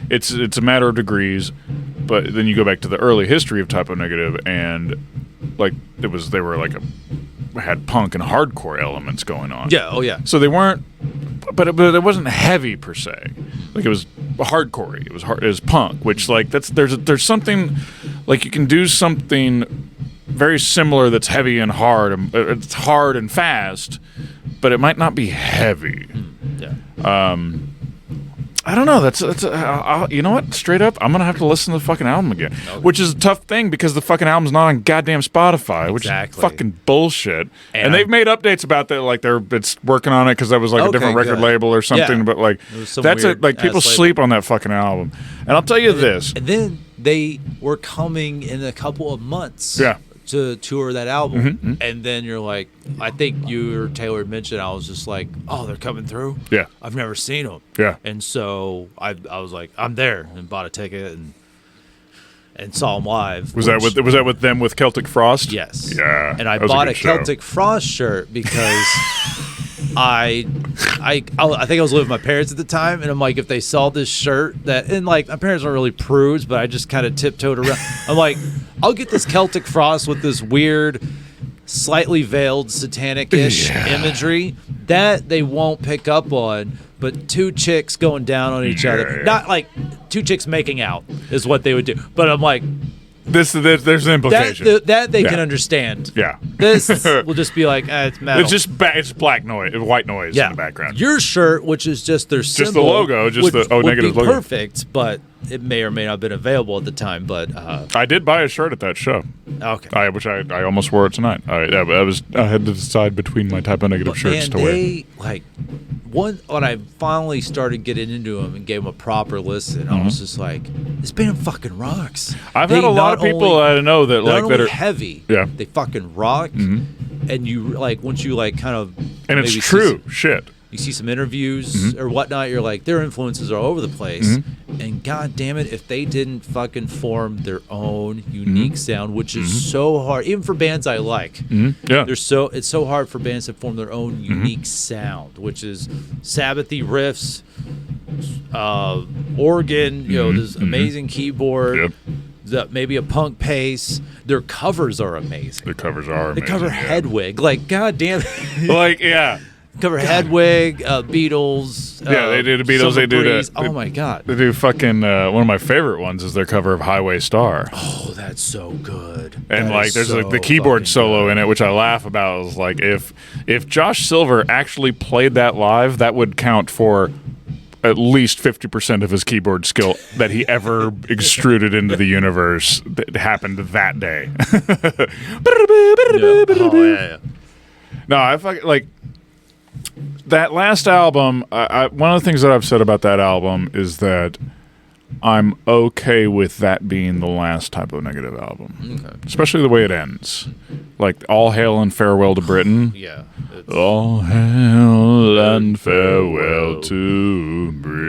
It's a matter of degrees, but then you go back to the early history of Typo Negative, and like they were like had punk and hardcore elements going on. Yeah. Oh yeah. So they weren't, but it wasn't heavy per se. Like it was hardcore. It was punk, which like there's something like you can do something very similar that's heavy and hard, and it's hard and fast, but it might not be heavy. Yeah. I don't know. That's you know what? Straight up, I'm gonna have to listen to the fucking album again, which is a tough thing because the fucking album's not on goddamn Spotify, which is fucking bullshit. And they've made updates about that, like it's working on it because that was like a different record label or something. Yeah. But like that's it. Like people sleep on that fucking album. And I'll tell you this. And then they were coming in a couple of months. Yeah. To tour that album, and then you're like, I think you or Taylor mentioned, I was just like, oh, they're coming through. Yeah, I've never seen them. Yeah, and so I was like, I'm there, and bought a ticket and saw them live. Was that with them with Celtic Frost? Yes. Yeah, and I bought a Celtic Frost shirt because I think I was living with my parents at the time, and I'm like, if they saw this shirt and like my parents aren't really prudes, but I just kind of tiptoed around. I'm like, I'll get this Celtic Frost with this weird, slightly veiled satanic-ish imagery that they won't pick up on, but two chicks going down on each other. Not like two chicks making out is what they would do, but I'm like, there's an implication that they can understand. Yeah, this will just be like it's metal. It's black noise, white noise in the background. Your shirt, which is just their symbol, just the logo, just the negative would be logo, perfect. But it may or may not have been available at the time. But I did buy a shirt at that show. Okay, which I almost wore it tonight. I had to decide between my Typo Negative shirts to wear. When I finally started getting into them and gave them a proper listen, I was just like, this band fucking rocks. I've had a lot of people I know that are heavy. Yeah, they fucking rock. And you like once you like kind of and it's true shit. You see some interviews or whatnot, you're like, their influences are all over the place. And god damn it, if they didn't fucking form their own unique sound, which is so hard, even for bands I like. Yeah. It's so hard for bands to form their own unique sound, which is Sabbathy riffs, organ, this amazing keyboard. Yep. Maybe a punk pace. Their covers are amazing. They cover Hedwig. Like, god damn it. Like, yeah. Cover Hedwig, Beatles. Yeah, they do the Beatles. They do that. Oh my god. They do fucking one of my favorite ones is their cover of Highway Star. Oh, that's so good. And like, there's the keyboard solo in it, which I laugh about. Is like if Josh Silver actually played that live, that would count for at least 50% of his keyboard skill that he ever extruded into the universe that happened that day. Yeah. No, I fucking like. That last album, one of the things that I've said about that album is that I'm okay with that being the last type of Negative album. Okay. Especially the way it ends. Like, All Hail and Farewell to Britain. Yeah. All hail and farewell to Britain.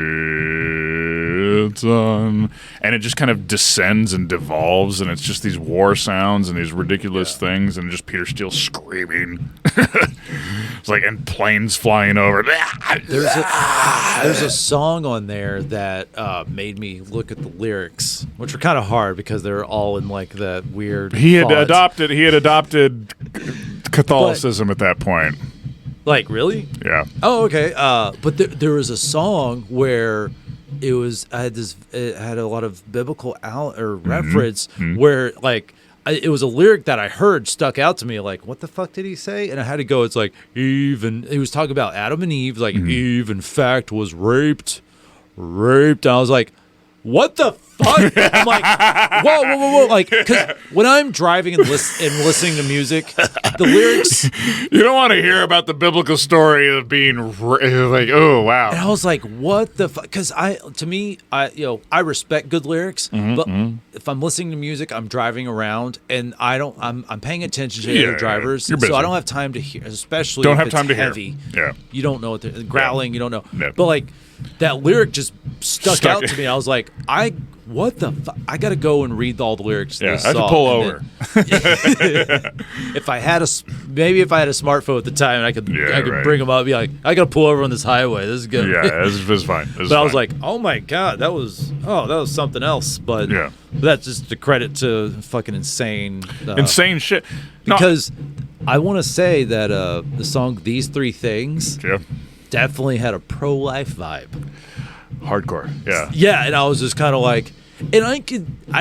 And it just kind of descends and devolves, and it's just these war sounds and these ridiculous things, and just Peter Steele screaming. It's like, and planes flying over. There's a song on there that made me look at the lyrics, which were kind of hard because they're all in like that weird. He had font. adopted Catholicism at that point. Like, really? Yeah. Oh, okay. But there was a song where it had a lot of biblical reference where like it was a lyric that I heard stuck out to me. Like, what the fuck did he say? And I had to go. It's like, even he was talking about Adam and Eve. Like, Eve in fact was raped. And I was like, what the fuck? I'm like, whoa. Like, because when I'm driving and listening to music, the lyrics. You don't want to hear about the biblical story of being like, oh, wow. And I was like, what the fuck? Because I respect good lyrics, but if I'm listening to music, I'm driving around and I'm paying attention to other drivers. You're busy. So I don't have time to hear, especially don't if have it's time to heavy. Hear. Yeah. You don't know what they're growling, you don't know. No. But like that lyric just stuck out to me. I was like, what the fuck? I got to go and read all the lyrics. Yeah, to this I had to song. pull over. If I had a smartphone at the time, I could bring them up and be like, I got to pull over on this highway. This is good. Yeah, this is fine. I was like, oh my God, that was something else. But that's just the credit to fucking insane shit. Because I want to say that the song These Three Things definitely had a pro-life vibe. Hardcore. Yeah. Yeah, and I was just kind of like, and I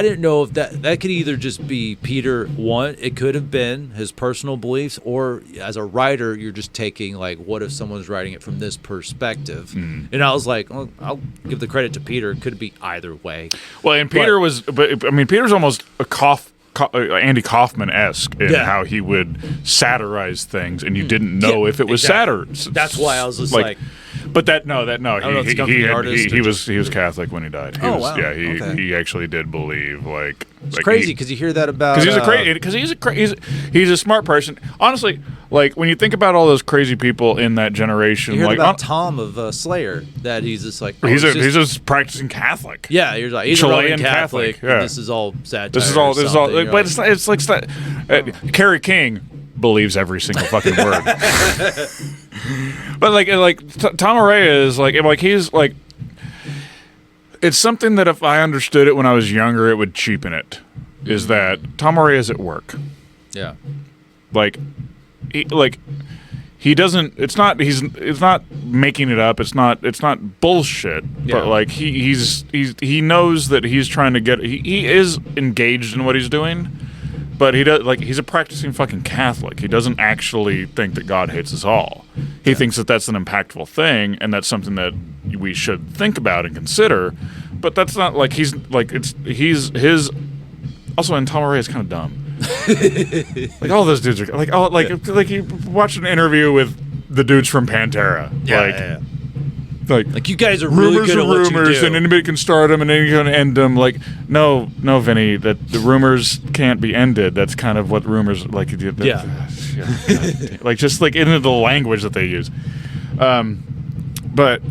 didn't know if that could either just be Peter, it could have been his personal beliefs, or as a writer, you're just taking like, what if someone's writing it from this perspective? And I was like, well, I'll give the credit to Peter. It could be either way. Well, and Peter's almost a Andy Kaufman-esque in how he would satirize things, and you didn't know if it was satire. That's why I was just like but that no. He was just Catholic when he died. Wow. Yeah, he actually did believe it's crazy because you hear that about because he's a smart person. Honestly, like when you think about all those crazy people in that generation, you heard like about Tom of Slayer, that he's just like he's a practicing Catholic. Yeah, he's like he's Chilean a Roman Catholic. Yeah. This is all satire. This is all. But it's like Carrie King believes every single fucking word. But Tom Araya is like he's like, it's something that if I understood it when I was younger, it would cheapen it. Is that Tom Araya is at work? Yeah. He doesn't. It's not making it up. It's not bullshit. Yeah. But he knows that he's trying to get. He is engaged in what he's doing. But he's a practicing fucking Catholic. He doesn't actually think that God hates us all. He thinks that that's an impactful thing, and that's something that we should think about and consider. But that's not like he's his. Also, and Tom Araya is kind of dumb. Like all those dudes are like you watch an interview with the dudes from Pantera. Yeah. Like you guys are really good at what you do. And anybody can start them and then you can end them. Like, no, Vinny, that the rumors can't be ended. That's kind of what rumors like. Like just like into the language that they use. But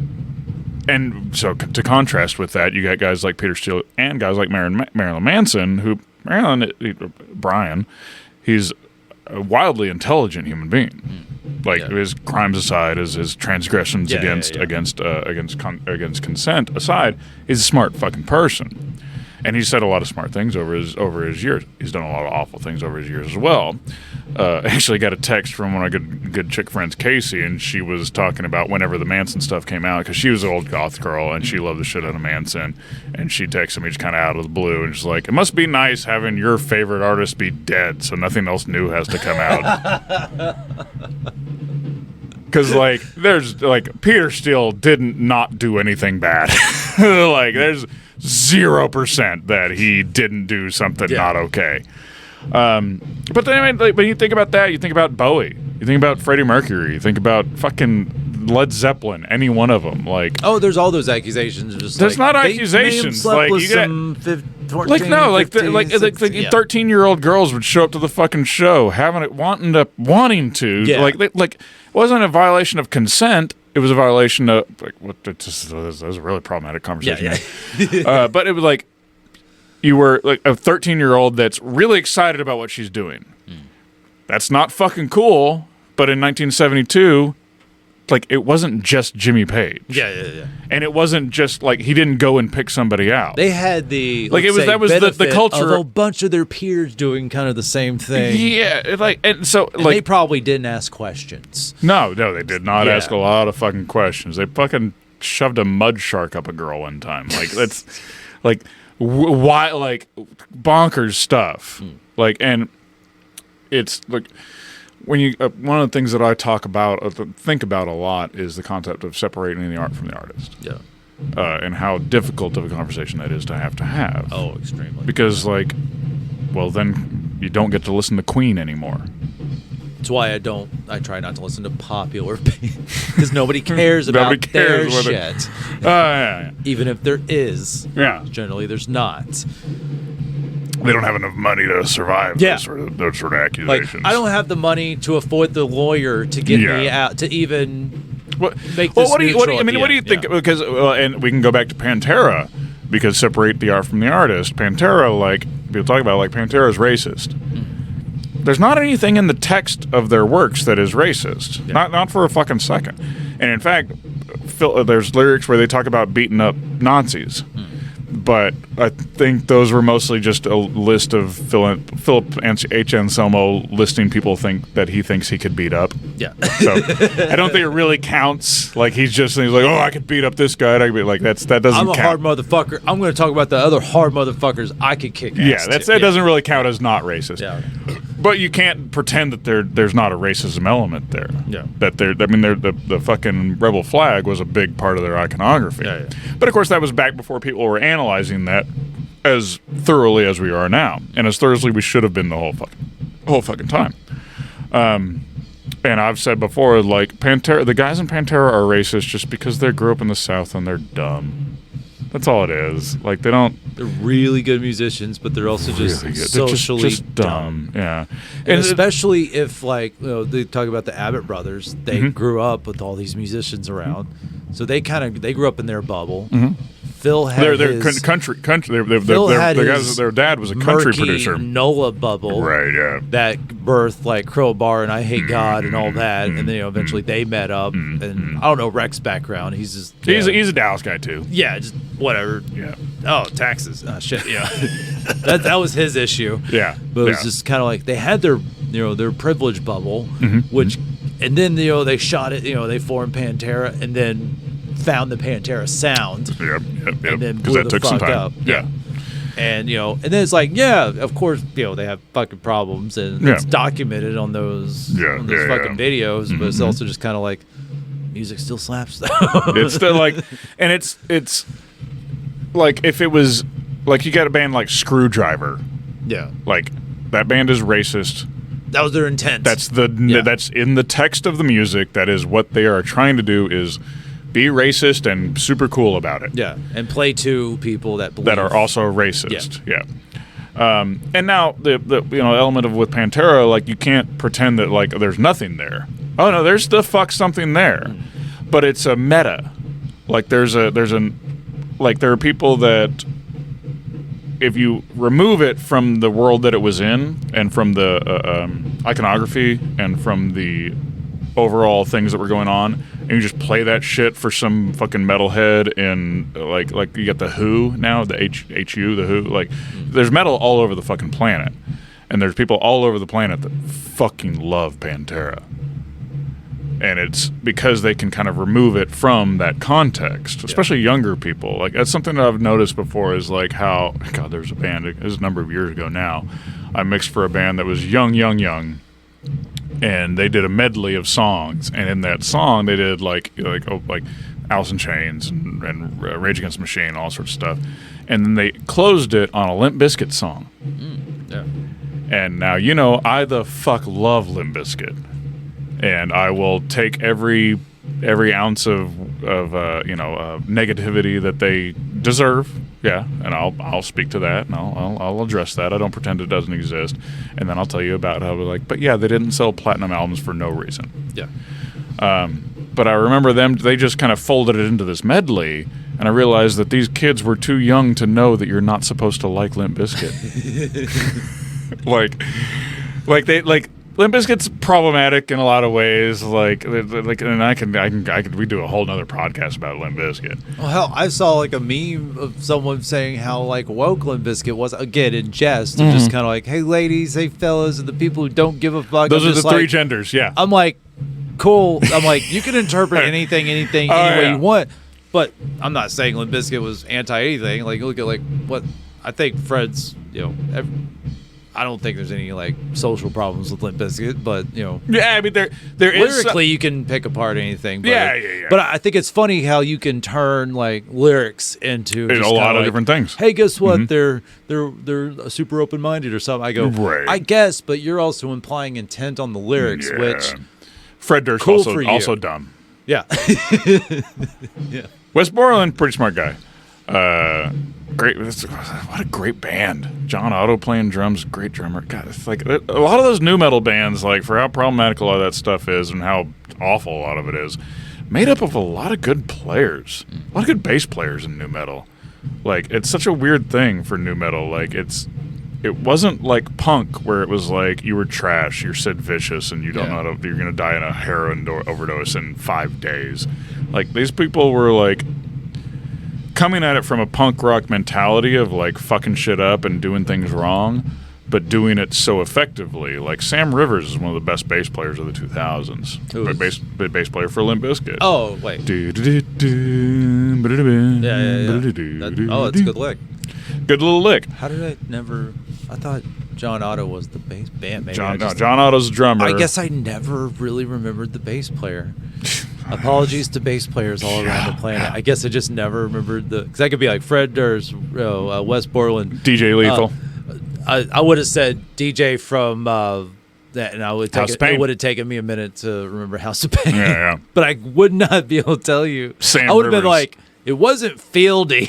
and so to contrast with that, you got guys like Peter Steele and guys like Marilyn Manson, who Brian, he's a wildly intelligent human being. His crimes aside, his transgressions against consent aside, he's a smart fucking person, and he's said a lot of smart things over his years. He's done a lot of awful things over his years as well. Actually, got a text from one of my good chick friends, Casey, and she was talking about whenever the Manson stuff came out, because she was an old goth girl and she loved the shit out of Manson, and she texted me just kind of out of the blue, and she's like, "It must be nice having your favorite artist be dead, so nothing else new has to come out." Because there's Peter Steele didn't not do anything bad. There's 0% that he didn't do something not okay. But then when you think about that, you think about Bowie, you think about Freddie Mercury, you think about fucking Led Zeppelin, any one of them. Like, oh, there's all those accusations. Just there's like, not accusations. Like, you get like 13-year-old girls would show up to the fucking show, wanting to. Yeah. Like it wasn't a violation of consent. It was a violation of this was a really problematic conversation. Yeah. But it was like you were like a 13-year-old that's really excited about what she's doing. That's not fucking cool. But in 1972, like, it wasn't just Jimmy Page. Yeah. And it wasn't just like he didn't go and pick somebody out. They had the that was the culture of a bunch of their peers doing kind of the same thing. Yeah, and they probably didn't ask questions. No, they did not ask a lot of fucking questions. They fucking shoved a mud shark up a girl one time. Like, that's like why, like, bonkers stuff. Like, and it's like. When you one of the things that I think about a lot is the concept of separating the art from the artist. Yeah. And how difficult of a conversation that is to have. Oh, extremely. Because, like, well, then you don't get to listen to Queen anymore. That's why I try not to listen to popular bands. Because nobody cares about their shit. Yeah. Even if there is. Yeah. Generally, there's not. They don't have enough money to survive those sort of accusations. Like, I don't have the money to afford the lawyer to get me out to even make this neutral. What do you think? Because and we can go back to Pantera, because separate the art from the artist. Pantera, like people talk about, like Pantera is racist. There's not anything in the text of their works that is racist. Yeah. Not for a fucking second. And in fact, there's lyrics where they talk about beating up Nazis. But I think those were mostly just a list of Philip H. Anselmo listing people that he thinks he could beat up. Yeah. So I don't think it really counts. Like, he's like, oh, I could beat up this guy. I could be like, that doesn't count. I'm a hard motherfucker. I'm going to talk about the other hard motherfuckers I could kick ass. Yeah, that doesn't really count as not racist. Yeah. But you can't pretend that there's not a racism element there. Yeah. That the fucking rebel flag was a big part of their iconography. Yeah. But of course, that was back before people were analyzing that as thoroughly as we are now, and as thoroughly we should have been the whole fucking time. And I've said before, like, the guys in Pantera are racist just because they grew up in the South and they're dumb. That's all it is. Like, they're really good musicians, but they're also just really socially just dumb. Yeah. And especially if, like, they talk about the Abbott brothers, they grew up with all these musicians around, so they grew up in their bubble. Phil had country. Their dad was a country producer. NOLA bubble, right? Yeah, that birthed like Crowbar and I Hate God and all that, and then eventually they met up. And I don't know Rex's background. He's a Dallas guy too. Yeah, just whatever. Yeah. Oh, taxes. Shit. Yeah. that was his issue. Yeah. But it was just kind of like they had their their privilege bubble, which, and then they shot it. They formed Pantera, and then found the Pantera sound. Yep. And then blew the fuck up. Yeah. And and then it's like, of course, they have fucking problems, and it's documented on those fucking videos, but it's also just kind of like music still slaps though. It's still like, and it's like, if it was like, you got a band like Screwdriver. Yeah. Like, that band is racist. That was their intent. That's that's in the text of the music. That is what they are trying to do, is be racist and super cool about it. Yeah, and play to people that are also racist. Yeah. And now the element of with Pantera, like, you can't pretend that, like, there's nothing there. Oh no, there's the fuck something there, but it's a meta. Like, there are people that, if you remove it from the world that it was in, and from the iconography, and from the overall things that were going on, and you just play that shit for some fucking metalhead, and like you got the Who now, the HU, the Who, like, there's metal all over the fucking planet, and there's people all over the planet that fucking love Pantera. And it's because they can kind of remove it from that context, especially younger people. Like, that's something that I've noticed before, is like how, God, there's a band, it was a number of years ago now, I mixed for a band that was young, and they did a medley of songs, and in that song they did like Alice in Chains and Rage Against the Machine, all sorts of stuff, and then they closed it on a Limp Bizkit song. And now I the fuck love Limp Bizkit, and I will take every every ounce of negativity that they deserve. Yeah, and I'll speak to that, and I'll address that. I don't pretend it doesn't exist, and then I'll tell you about how but yeah, they didn't sell platinum albums for no reason. Yeah. But I remember they just kind of folded it into this medley, and I realized that these kids were too young to know that you're not supposed to like Limp Bizkit. Limp Bizkit's problematic in a lot of ways. And I could we do a whole nother podcast about Limp Bizkit. Well, hell, I saw like a meme of someone saying how like woke Limp Bizkit was, again in jest, and just kind of like, hey ladies, hey fellas, and the people who don't give a fuck. Those are the three genders. Yeah. I'm like, cool. I'm like, you can interpret anything any way you want, but I'm not saying Limp Bizkit was anti anything. Like, look at like what I think Fred's, I don't think there's any like social problems with Limp Bizkit, but yeah, I mean there is lyrically you can pick apart anything. But, yeah. But I think it's funny how you can turn like lyrics into a lot of different things. Hey, guess what? They're super open minded or something. I go, right. I guess, but you're also implying intent on the lyrics, which Fred Durst cool also dumb. Yeah. Yeah. Wes Borland, pretty smart guy. Great. What a great band. John Otto playing drums, great drummer. God, it's like a lot of those new metal bands, like for how problematic a lot of that stuff is and how awful a lot of it is, made up of a lot of good players. A lot of good bass players in new metal. Like, it's such a weird thing for new metal. Like, it wasn't like punk where it was like you were trash, you're Sid Vicious, and you don't know you're going to die in a heroin overdose in 5 days. Like, these people were like coming at it from a punk rock mentality of like fucking shit up and doing things wrong, but doing it so effectively. Like Sam Rivers is one of the best bass players of the 2000s. Bass player for Limp Bizkit. Oh, wait. Yeah. Oh, it's a good lick. Good little lick. How did I never... I thought John Otto was the bass band. Maybe John Otto's the drummer. I guess I never really remembered the bass player. Apologies to bass players all around the planet. I guess I just never remembered because that could be like Fred Durst, Wes Borland, DJ Lethal. I would have said DJ from that, and it would have taken me a minute to remember House of Pain. Yeah. But I would not be able to tell you. Sam I would have Rivers. been like, it wasn't Fieldy.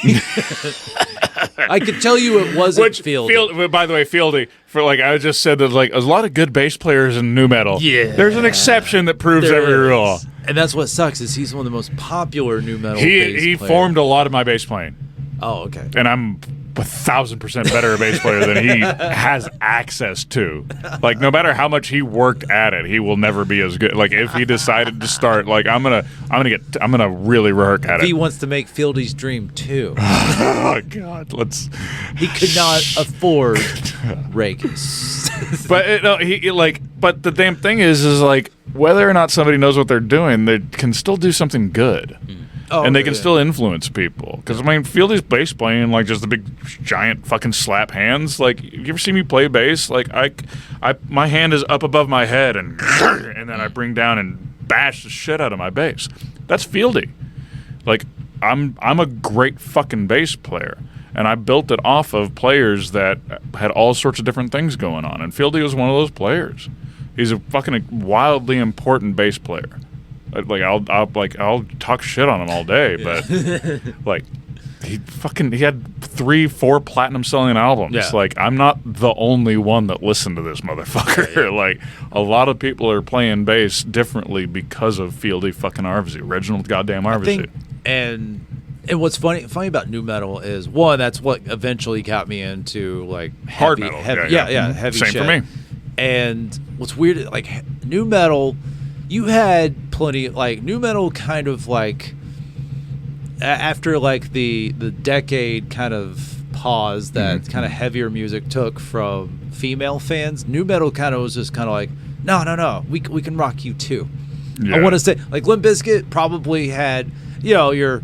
I could tell you it wasn't Fieldy. By the way, Fieldy, for like I just said that like a lot of good bass players in nu metal. Yeah. There's an exception that proves every rule. And that's what sucks is he's one of the most popular nu metal. He formed a lot of my bass playing. Oh, okay. And I'm 1,000% better a bass player than he has access to. Like, no matter how much he worked at it, he will never be as good. Like, if he decided to start, like, I'm gonna really work at it. He wants to make Fieldy's dream too. Oh God, He could not afford Ragus. But the damn thing is like whether or not somebody knows what they're doing, they can still do something good. And they can still influence people. Because, I mean, Fieldy's bass playing, like, just the big, giant fucking slap hands. Like, you ever see me play bass? Like, my hand is up above my head, and then I bring down and bash the shit out of my bass. That's Fieldy. Like, I'm a great fucking bass player. And I built it off of players that had all sorts of different things going on. And Fieldy was one of those players. He's a fucking wildly important bass player. Like I'll talk shit on him all day, but like he had 3-4 platinum selling albums. Yeah. Like I'm not the only one that listened to this motherfucker. Yeah. Like a lot of people are playing bass differently because of Fieldy fucking Arvsey, Reginald goddamn Arvsey. And what's funny about nu metal is one, that's what eventually got me into like hard metal. Heavy Same shit. for me. And what's weird, like nu metal, you had plenty, like nu metal kind of like after like the decade kind of pause that kind of heavier music took from female fans, nu metal kind of was just kind of like no, we can rock you too. Yeah. I want to say like Limp Bizkit probably had your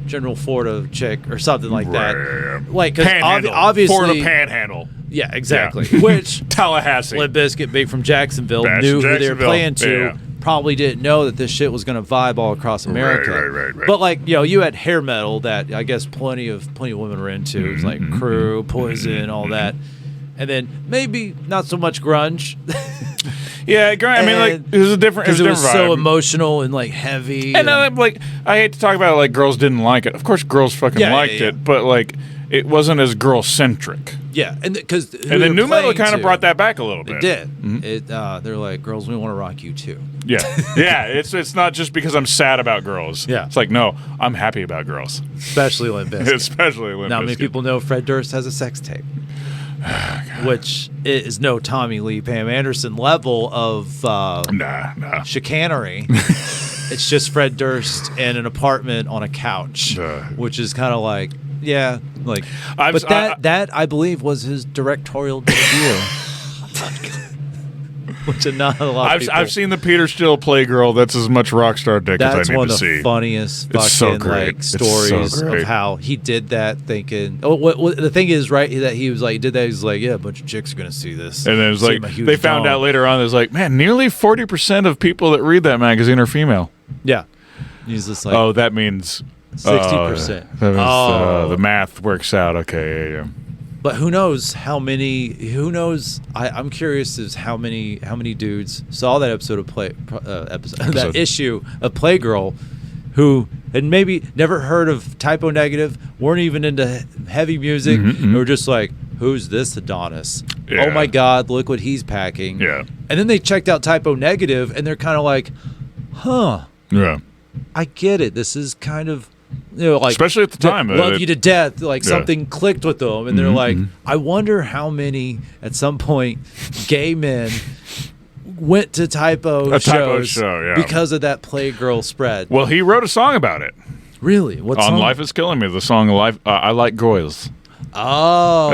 General Florida chick or something like that. Yeah. Like because obviously Florida Panhandle. Yeah, exactly. Yeah. Which Tallahassee. Limp Bizkit, big from Jacksonville, knew who they were playing to. Yeah. Probably didn't know that this shit was going to vibe all across America. Right. But like you had hair metal that I guess plenty of women were into. It was like Crew, Poison, all that. And then maybe not so much grunge. Yeah, I mean, like it was a different. Because it was vibe. so emotional and like heavy. And like I hate to talk about it, like girls didn't like it. Of course, girls fucking liked it, but like it wasn't as girl centric. Yeah, and because then new metal kind of brought that back a little bit. It did. They're like, girls, we want to rock you too. Yeah, yeah. It's not just because I'm sad about girls. Yeah, it's like no, I'm happy about girls, especially Limp Bizkit. Especially Limp Bizkit. Now, many people know Fred Durst has a sex tape, which is no Tommy Lee, Pam Anderson level of chicanery. It's just Fred Durst in an apartment on a couch, which is kind of like. Yeah, like, that I believe was his directorial debut, which not a lot of people. I've seen the Peter Steele Playgirl. That's as much rock star dick as I need to see. That's one of the funniest fucking like stories of how he did that. Thinking, what the thing is, right? That he was like, did that. He's like, yeah, a bunch of chicks are gonna see this, and then it's like they found out later on. It's like, man, nearly 40% of people that read that magazine are female. Yeah, he's just like, oh, that means. 60%. The math works out. Okay, yeah. But who knows how many? Who knows? I'm curious as how many dudes saw that episode of that issue of Playgirl, who had maybe never heard of Typo Negative, weren't even into heavy music, were just like, who's this Adonis? Yeah. Oh my God, look what he's packing. Yeah. And then they checked out Typo Negative, and they're kind of like, huh. Yeah. I get it. This is kind of. Like especially at the time, love you to death. Like something clicked with them, and they're like, I wonder how many at some point gay men went to typo shows because of that Playgirl spread. Well, he wrote a song about it. Really? What song? On Life Is Killing Me, the song "Life." I Like Girls. Oh,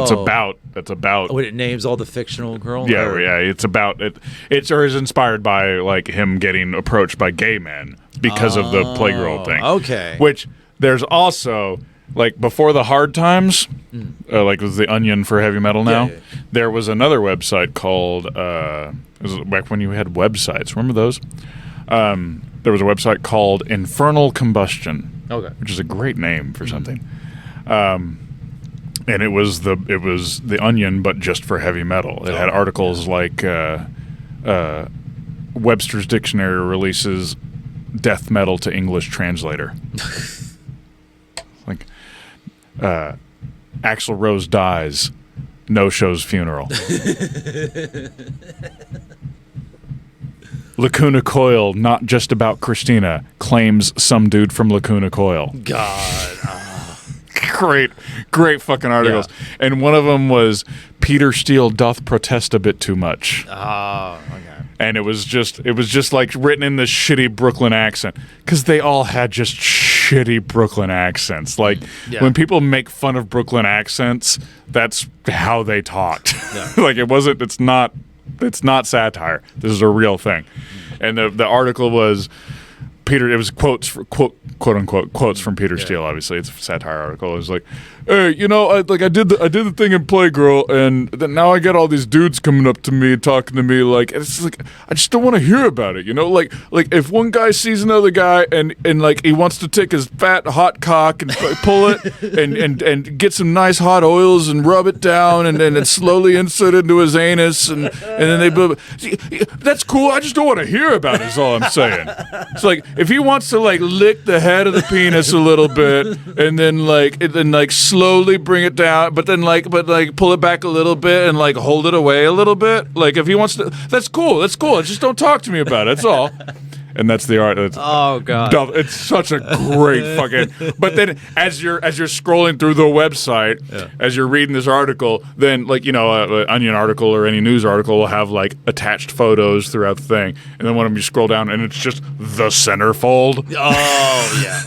that's about. When it names all the fictional girls. Yeah, yeah. It's about it. It's inspired by like him getting approached by gay men because of the Playgirl thing. Okay. Which. There's also, like, before the Hard Times, like was the Onion for heavy metal now, there was another website called, it was back when you had websites. Remember those? There was a website called Infernal Combustion, which is a great name for something. And it was the Onion, but just for heavy metal. It had articles like Webster's Dictionary releases death metal to English translator. Like, Axl Rose dies, no-shows funeral. Lacuna Coil, not just about Christina, claims some dude from Lacuna Coil. God. Great fucking articles. Yeah. And one of them was, Peter Steele doth protest a bit too much. Oh, okay. And it was just like written in this shitty Brooklyn accent. Because they all had just shitty Brooklyn accents. Like, when people make fun of Brooklyn accents, that's how they talked. Yeah. Like, it's not satire. This is a real thing. And the article was Peter, it was quote unquote quotes from Peter Steele. Obviously, it's a satire article. It was like, hey, I did the thing in Playgirl, and then now I get all these dudes coming up to me, talking to me, like, it's like I just don't want to hear about it, like if one guy sees another guy and like he wants to take his fat hot cock and pull it and get some nice hot oils and rub it down and then slowly insert it into his anus and then that's cool. I just don't want to hear about it. Is all I'm saying. It's like if he wants to like lick the head of the penis a little bit and then slowly bring it down, but pull it back a little bit and like hold it away a little bit. Like if he wants to, that's cool. Just don't talk to me about it. That's all. And that's the art. Oh God! It's such a great fucking. But then, as you're scrolling through the website, as you're reading this article, then an Onion article or any news article will have like attached photos throughout the thing, and then one of them you scroll down and it's just the centerfold. Oh yeah.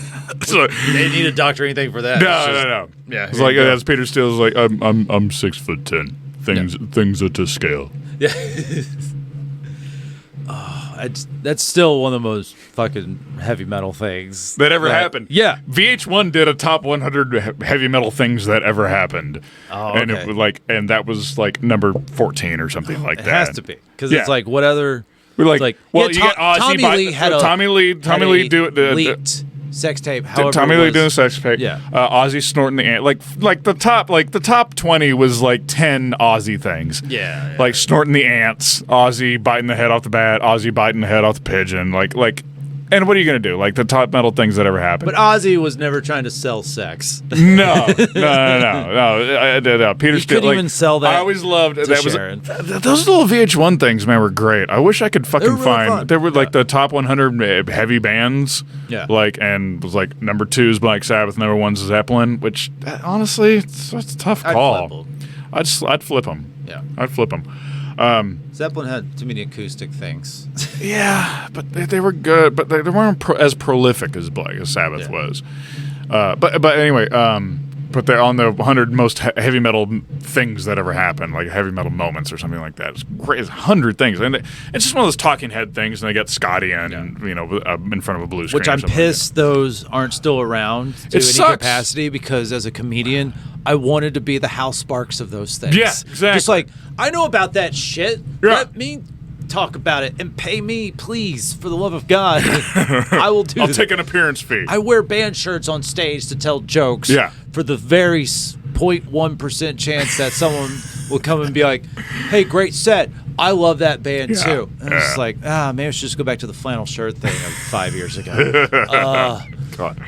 So, they need a doctor or anything for that. No. Yeah, it's like as Peter Steele is like, I'm 6'10". Things are to scale. Yeah. That's still one of the most fucking heavy metal things that ever happened. Yeah, VH1 did a top 100 heavy metal things that ever happened. Oh, okay. And it was and that was like number 14 or something like that. It has to be because it's like what other? We're like, well, you get Ozzy, Tommy Lee had Tommy Lee do it. Leaked sex tape. However, Tommy Lee doing a sex tape. Yeah. Ozzy snorting the ant. Like the top 20 was like 10 Ozzy things. Yeah. Like snorting the ants, Ozzy biting the head off the bat, Ozzy biting the head off the pigeon. Like. And what are you going to do? Like the top metal things that ever happened. But Ozzy was never trying to sell sex. No. Peter Steele couldn't even sell that. I always loved that. Sharon. Those little VH1 things, man, were great. I wish I could fucking really find. Fun. There were like the top 100 heavy bands. Yeah. Like, and was like number 2's Black Sabbath, number 1's Zeppelin. Which honestly, it's a tough call. I'd flip them. Yeah. I'd flip them. Zeppelin had too many acoustic things. Yeah, but they were good, but they weren't as prolific as Black Sabbath was. But anyway, but they're on the 100 most heavy metal things that ever happened, like heavy metal moments or something like that. It's great. It's 100 things, and it's just one of those talking head things. And they get Scotty in, in front of a blue screen. Which I'm pissed those aren't still around to any capacity, because as a comedian, I wanted to be the Hal Sparks of those things. Yeah, exactly. Just like, I know about that shit. Yeah. Let me talk about it and pay me, please, for the love of God. I will do. I'll take an appearance fee. I wear band shirts on stage to tell jokes. Yeah. For the very 0.1% chance that someone will come and be like, "Hey, great set. I love that band too." And it's like, maybe I should just go back to the flannel shirt thing of 5 years ago. God.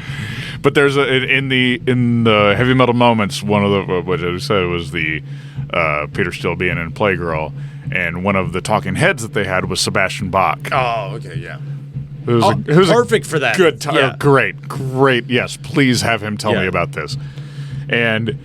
But there's in the heavy metal moments, one of the what I said was the Peter Steele being in Playgirl, and one of the talking heads that they had was Sebastian Bach. Oh, okay, yeah. It was perfect for that. Good time. Yeah. Great. Yes, please have him tell me about this. And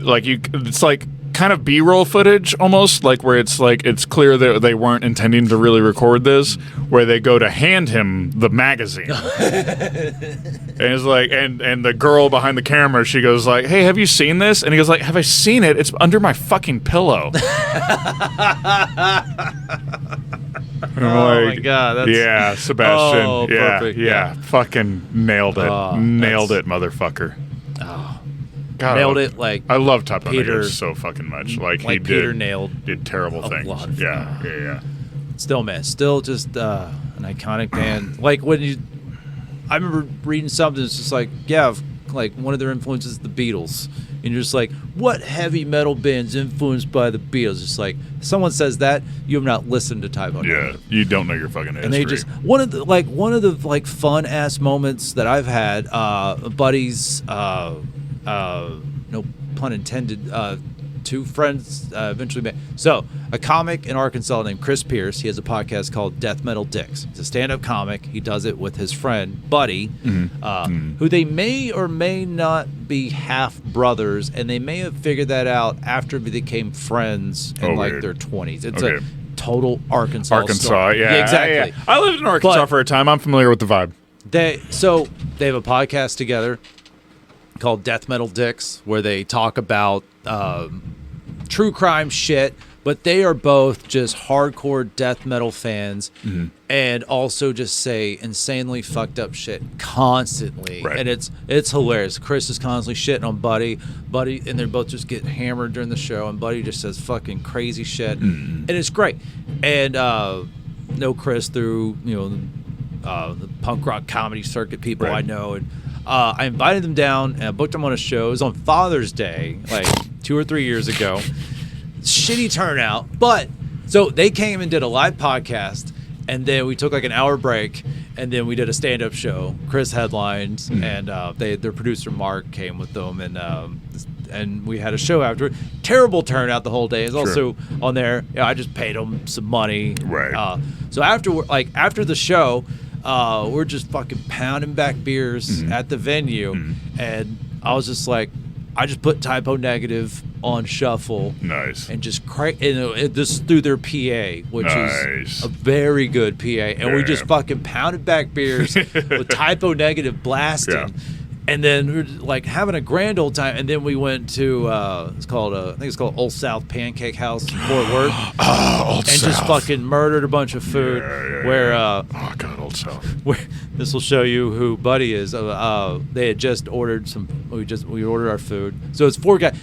like it's like kind of B-roll footage almost, like where it's clear that they weren't intending to really record this, where they go to hand him the magazine. And it's like, and the girl behind the camera, she goes like, "Hey, have you seen this?" And he goes like, "Have I seen it? It's under my fucking pillow." My God. That's, Sebastian. Oh, yeah, perfect. yeah. Fucking nailed it. Nailed it, motherfucker. Oh. God, nailed it like I love Typo Peter Negatives so fucking much. Like he Peter did terrible things. Lot of yeah. Still, man, just an iconic band. Like I remember reading something. It's just like, like one of their influences is the Beatles, and you're just like, what heavy metal band's influenced by the Beatles? Just like someone says that, you have not listened to Typo. Yeah, you don't know your fucking history. And they just one of the fun ass moments that I've had. Buddies. No pun intended, two friends eventually met. So, a comic in Arkansas named Chris Pierce, he has a podcast called Death Metal Dicks. He's a stand-up comic. He does it with his friend, Buddy, who they may or may not be half-brothers, and they may have figured that out after they became friends in their 20s. It's a total Arkansas story. Yeah, exactly. Yeah. I lived in Arkansas for a time. I'm familiar with the vibe. They have a podcast together called Death Metal Dicks, where they talk about true crime shit, but they are both just hardcore death metal fans, and also just say insanely fucked up shit constantly. Right. And it's hilarious. Chris is constantly shitting on Buddy, and they're both just getting hammered during the show, and Buddy just says fucking crazy shit, and it's great. And know Chris through the punk rock comedy circuit people I know, and I invited them down and I booked them on a show. It was on Father's Day, like 2 or 3 years ago. Shitty turnout, but so they came and did a live podcast, and then we took like an hour break, and then we did a stand-up show. Chris headlined, and their producer Mark came with them, and we had a show after. Terrible turnout the whole day. It's also on there. I just paid them some money. Right. So after the show, we're just fucking pounding back beers at the venue, and I was just like, I just put Typo Negative on shuffle. Nice. And just this through their PA, which is a very good PA, and we just fucking pounded back beers with Typo Negative blasting. Yeah. And then we were like having a grand old time, and then we went to I think it's called Old South Pancake House in Fort Worth, Old South. Just fucking murdered a bunch of food. Oh God, Old South. Where this will show you who Buddy is. They had just ordered we ordered our food, so it's 4 guys.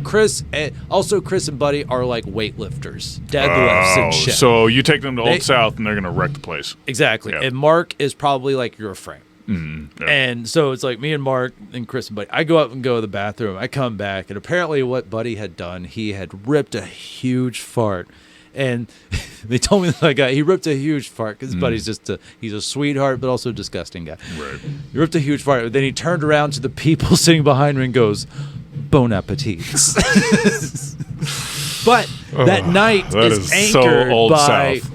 Chris and Buddy are like weightlifters, deadlifts and shit. So you take them to Old South, and they're gonna wreck the place. Exactly. Yep. And Mark is probably like your frame. Yeah. And so it's like me and Mark and Chris and Buddy. I go up and go to the bathroom. I come back, and apparently what Buddy had done, he had ripped a huge fart. And they told me that he ripped a huge fart because Buddy's he's a sweetheart, but also a disgusting guy. Right. He ripped a huge fart. Then he turned around to the people sitting behind him and goes, "Bon appetit." But that night that is so anchored old by South.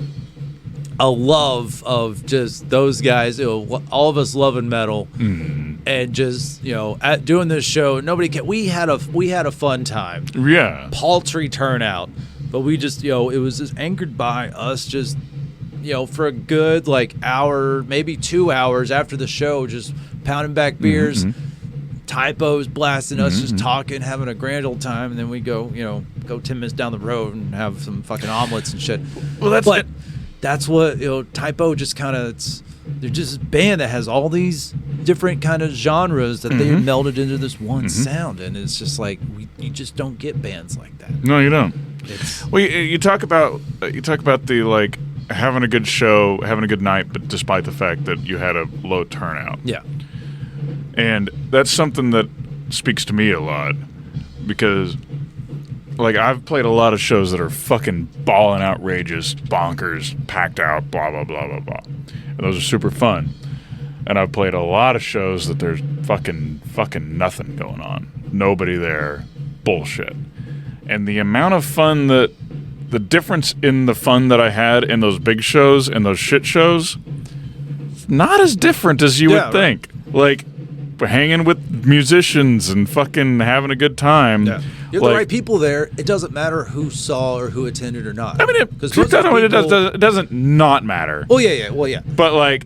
a love of just those guys, all of us loving metal, and just at doing this show, we had a fun time. Yeah. Paltry turnout, but we just it was just anchored by us just for a good hour, maybe 2 hours after the show, just pounding back beers. Typos blasting us, just talking, having a grand old time, and then we go 10 minutes down the road and have some fucking omelets and shit. Well, that's what Typo just kind of. They're just a band that has all these different kind of genres that they melded into this one sound, and it's just you just don't get bands like that. No, you don't. Well, you talk about the having a good show, having a good night, but despite the fact that you had a low turnout. Yeah. And that's something that speaks to me a lot because, I've played a lot of shows that are fucking ballin' outrageous, bonkers, packed out, blah, blah, blah, blah, blah. And those are super fun. And I've played a lot of shows that there's fucking nothing going on. Nobody there. Bullshit. And the amount of fun the difference in the fun that I had in those big shows and those shit shows, not as different as you would think. Hanging with musicians and fucking having a good time. Yeah. You have the right people there. It doesn't matter who saw or who attended or not. I mean, it doesn't not matter. Oh yeah. Well, yeah. But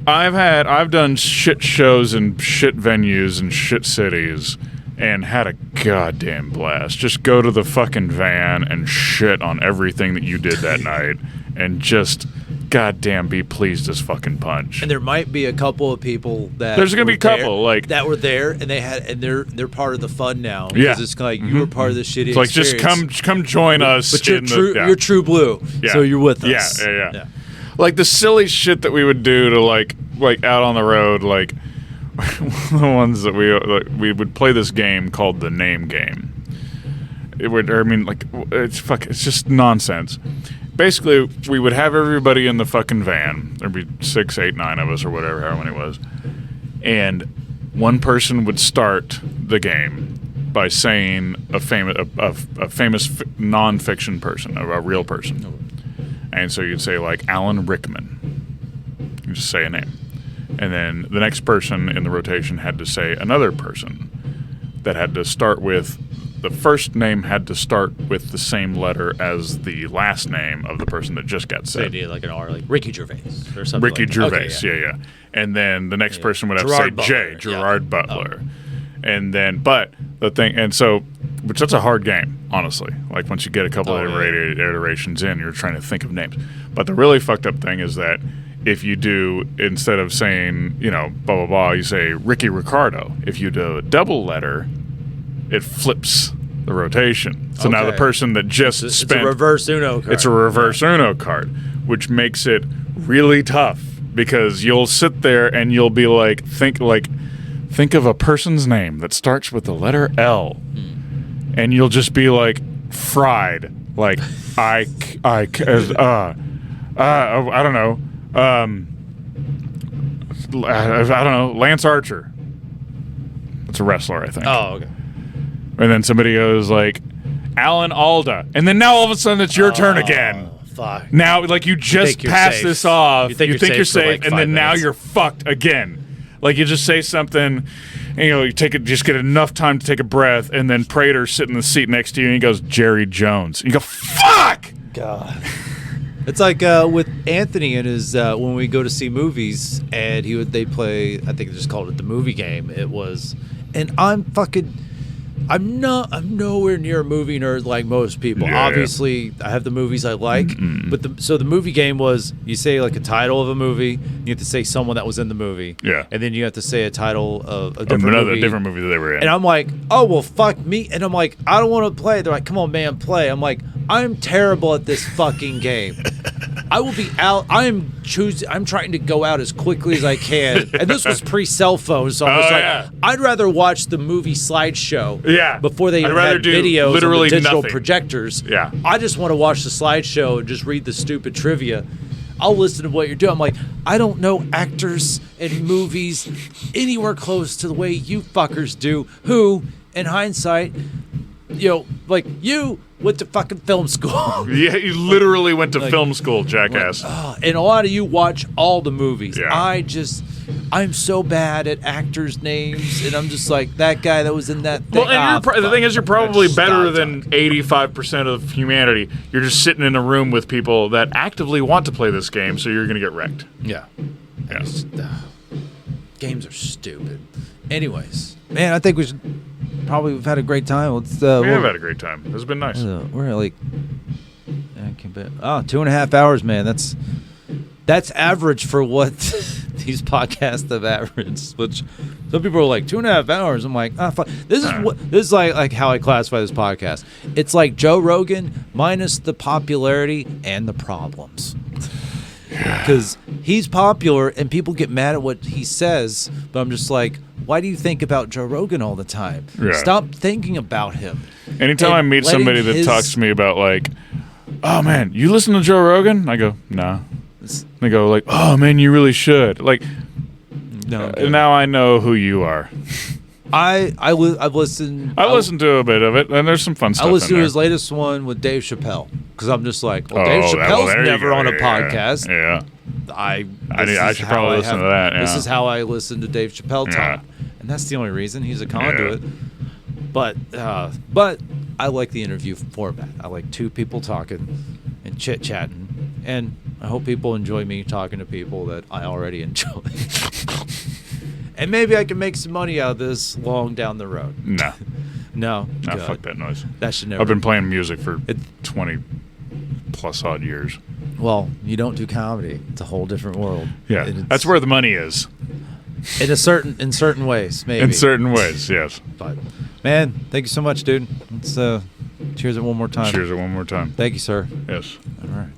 I've done shit shows and shit venues and shit cities and had a goddamn blast. Just go to the fucking van and shit on everything that you did that night and just goddamn be pleased as fucking punch. And there might be a couple of people that there's gonna be a couple that were there and they're part of the fun now. Yeah, it's you were part of the shitty. It's experience. just come join us. But you're true blue, so you're with us. Yeah. The silly shit that we would do to out on the road, the ones that we would play this game called the name game. It's just nonsense. Basically, we would have everybody in the fucking van. There'd be 6, 8, 9 of us or whatever, how many it was. And one person would start the game by saying a famous non-fiction person, a real person. And so you'd say Alan Rickman. You just say a name. And then the next person in the rotation had to say another person that had to start with. The first name had to start with the same letter as the last name of the person that just got said. So you did an R, Ricky Gervais or something. Ricky Gervais, yeah. And then the next person would have Gerard to say Gerard Butler. Oh. And then, but the thing, and so, which that's a hard game, honestly. Once you get a couple of iterations in, you're trying to think of names. But the really fucked up thing is that if you do, instead of saying, blah, blah, blah, you say Ricky Ricardo. If you do a double letter, it flips the rotation. So now the person that just spent... It's a reverse Uno card. It's a reverse Uno card, which makes it really tough because you'll sit there and you'll be think of a person's name that starts with the letter L, and you'll just be fried. I don't know. I don't know. Lance Archer. It's a wrestler, I think. Oh, okay. And then somebody goes Alan Alda. And then now all of a sudden it's your turn again. Fuck. Now, you just passed this off. You think you're safe, and then now you're fucked again. You just say something, and you just get enough time to take a breath, and then Prater's sitting in the seat next to you, and he goes, Jerry Jones. And you go, fuck! God. It's with Anthony and his when we go to see movies, and they play. I think they just called it the movie game. It was, and I'm nowhere near a movie nerd like most people. Yeah. Obviously, I have the movies I like, but the movie game was you say a title of a movie, you have to say someone that was in the movie, and then you have to say a title of a different movie that they were in. And I'm oh well, fuck me, and I'm I don't want to play. They're come on, man, play. I'm I'm terrible at this fucking game. I will be out. I'm trying to go out as quickly as I can. And this was pre-cell phone, so I was I'd rather watch the movie slideshow before they had videos literally on the digital projectors. Yeah. I just want to watch the slideshow and just read the stupid trivia. I'll listen to what you're doing. I'm like, I don't know actors and movies anywhere close to the way you fuckers do, who, in hindsight, like you went to fucking film school. Yeah, you literally went to film school, jackass. And a lot of you watch all the movies. Yeah. I'm so bad at actors' names, and I'm just like, that guy that was in that thing. Well, and the thing is, you're probably better than 85% of humanity. You're just sitting in a room with people that actively want to play this game, so you're going to get wrecked. Yeah. Yeah. Games are stupid. Anyways, man, I think we've had a great time. We have had a great time. It's been nice. We're like, 2.5 hours, man. That's average for what these podcasts have averaged. Which some people are like 2.5 hours. I'm like, fuck. This is like how I classify this podcast. It's like Joe Rogan minus the popularity and the problems. Because he's popular and people get mad at what he says, but I'm just like, why do you think about Joe Rogan all the time? Yeah. Stop thinking about him. Anytime I meet somebody that talks to me about like, oh man, you listen to Joe Rogan? I go, nah. They go like, oh man, you really should. Like, no. Now I know who you are. I've listened. I listened to a bit of it, and there's some fun stuff. I listened to his latest one with Dave Chappelle because I'm just like, Dave Chappelle's never on a podcast. Yeah. I should probably listen to that. Yeah. This is how I listen to Dave Chappelle talk, and that's the only reason. He's a conduit. But I like the interview format. I like two people talking and chit chatting, and I hope people enjoy me talking to people that I already enjoy. And maybe I can make some money out of this long down the road. No. No. Fuck that noise. That should never. I've been playing music for 20 plus odd years. Well, you don't do comedy. It's a whole different world. Yeah. That's where the money is. In certain ways, maybe. In certain ways, yes. But man, thank you so much, dude. Let's cheers it one more time. Cheers it one more time. Thank you, sir. Yes. All right.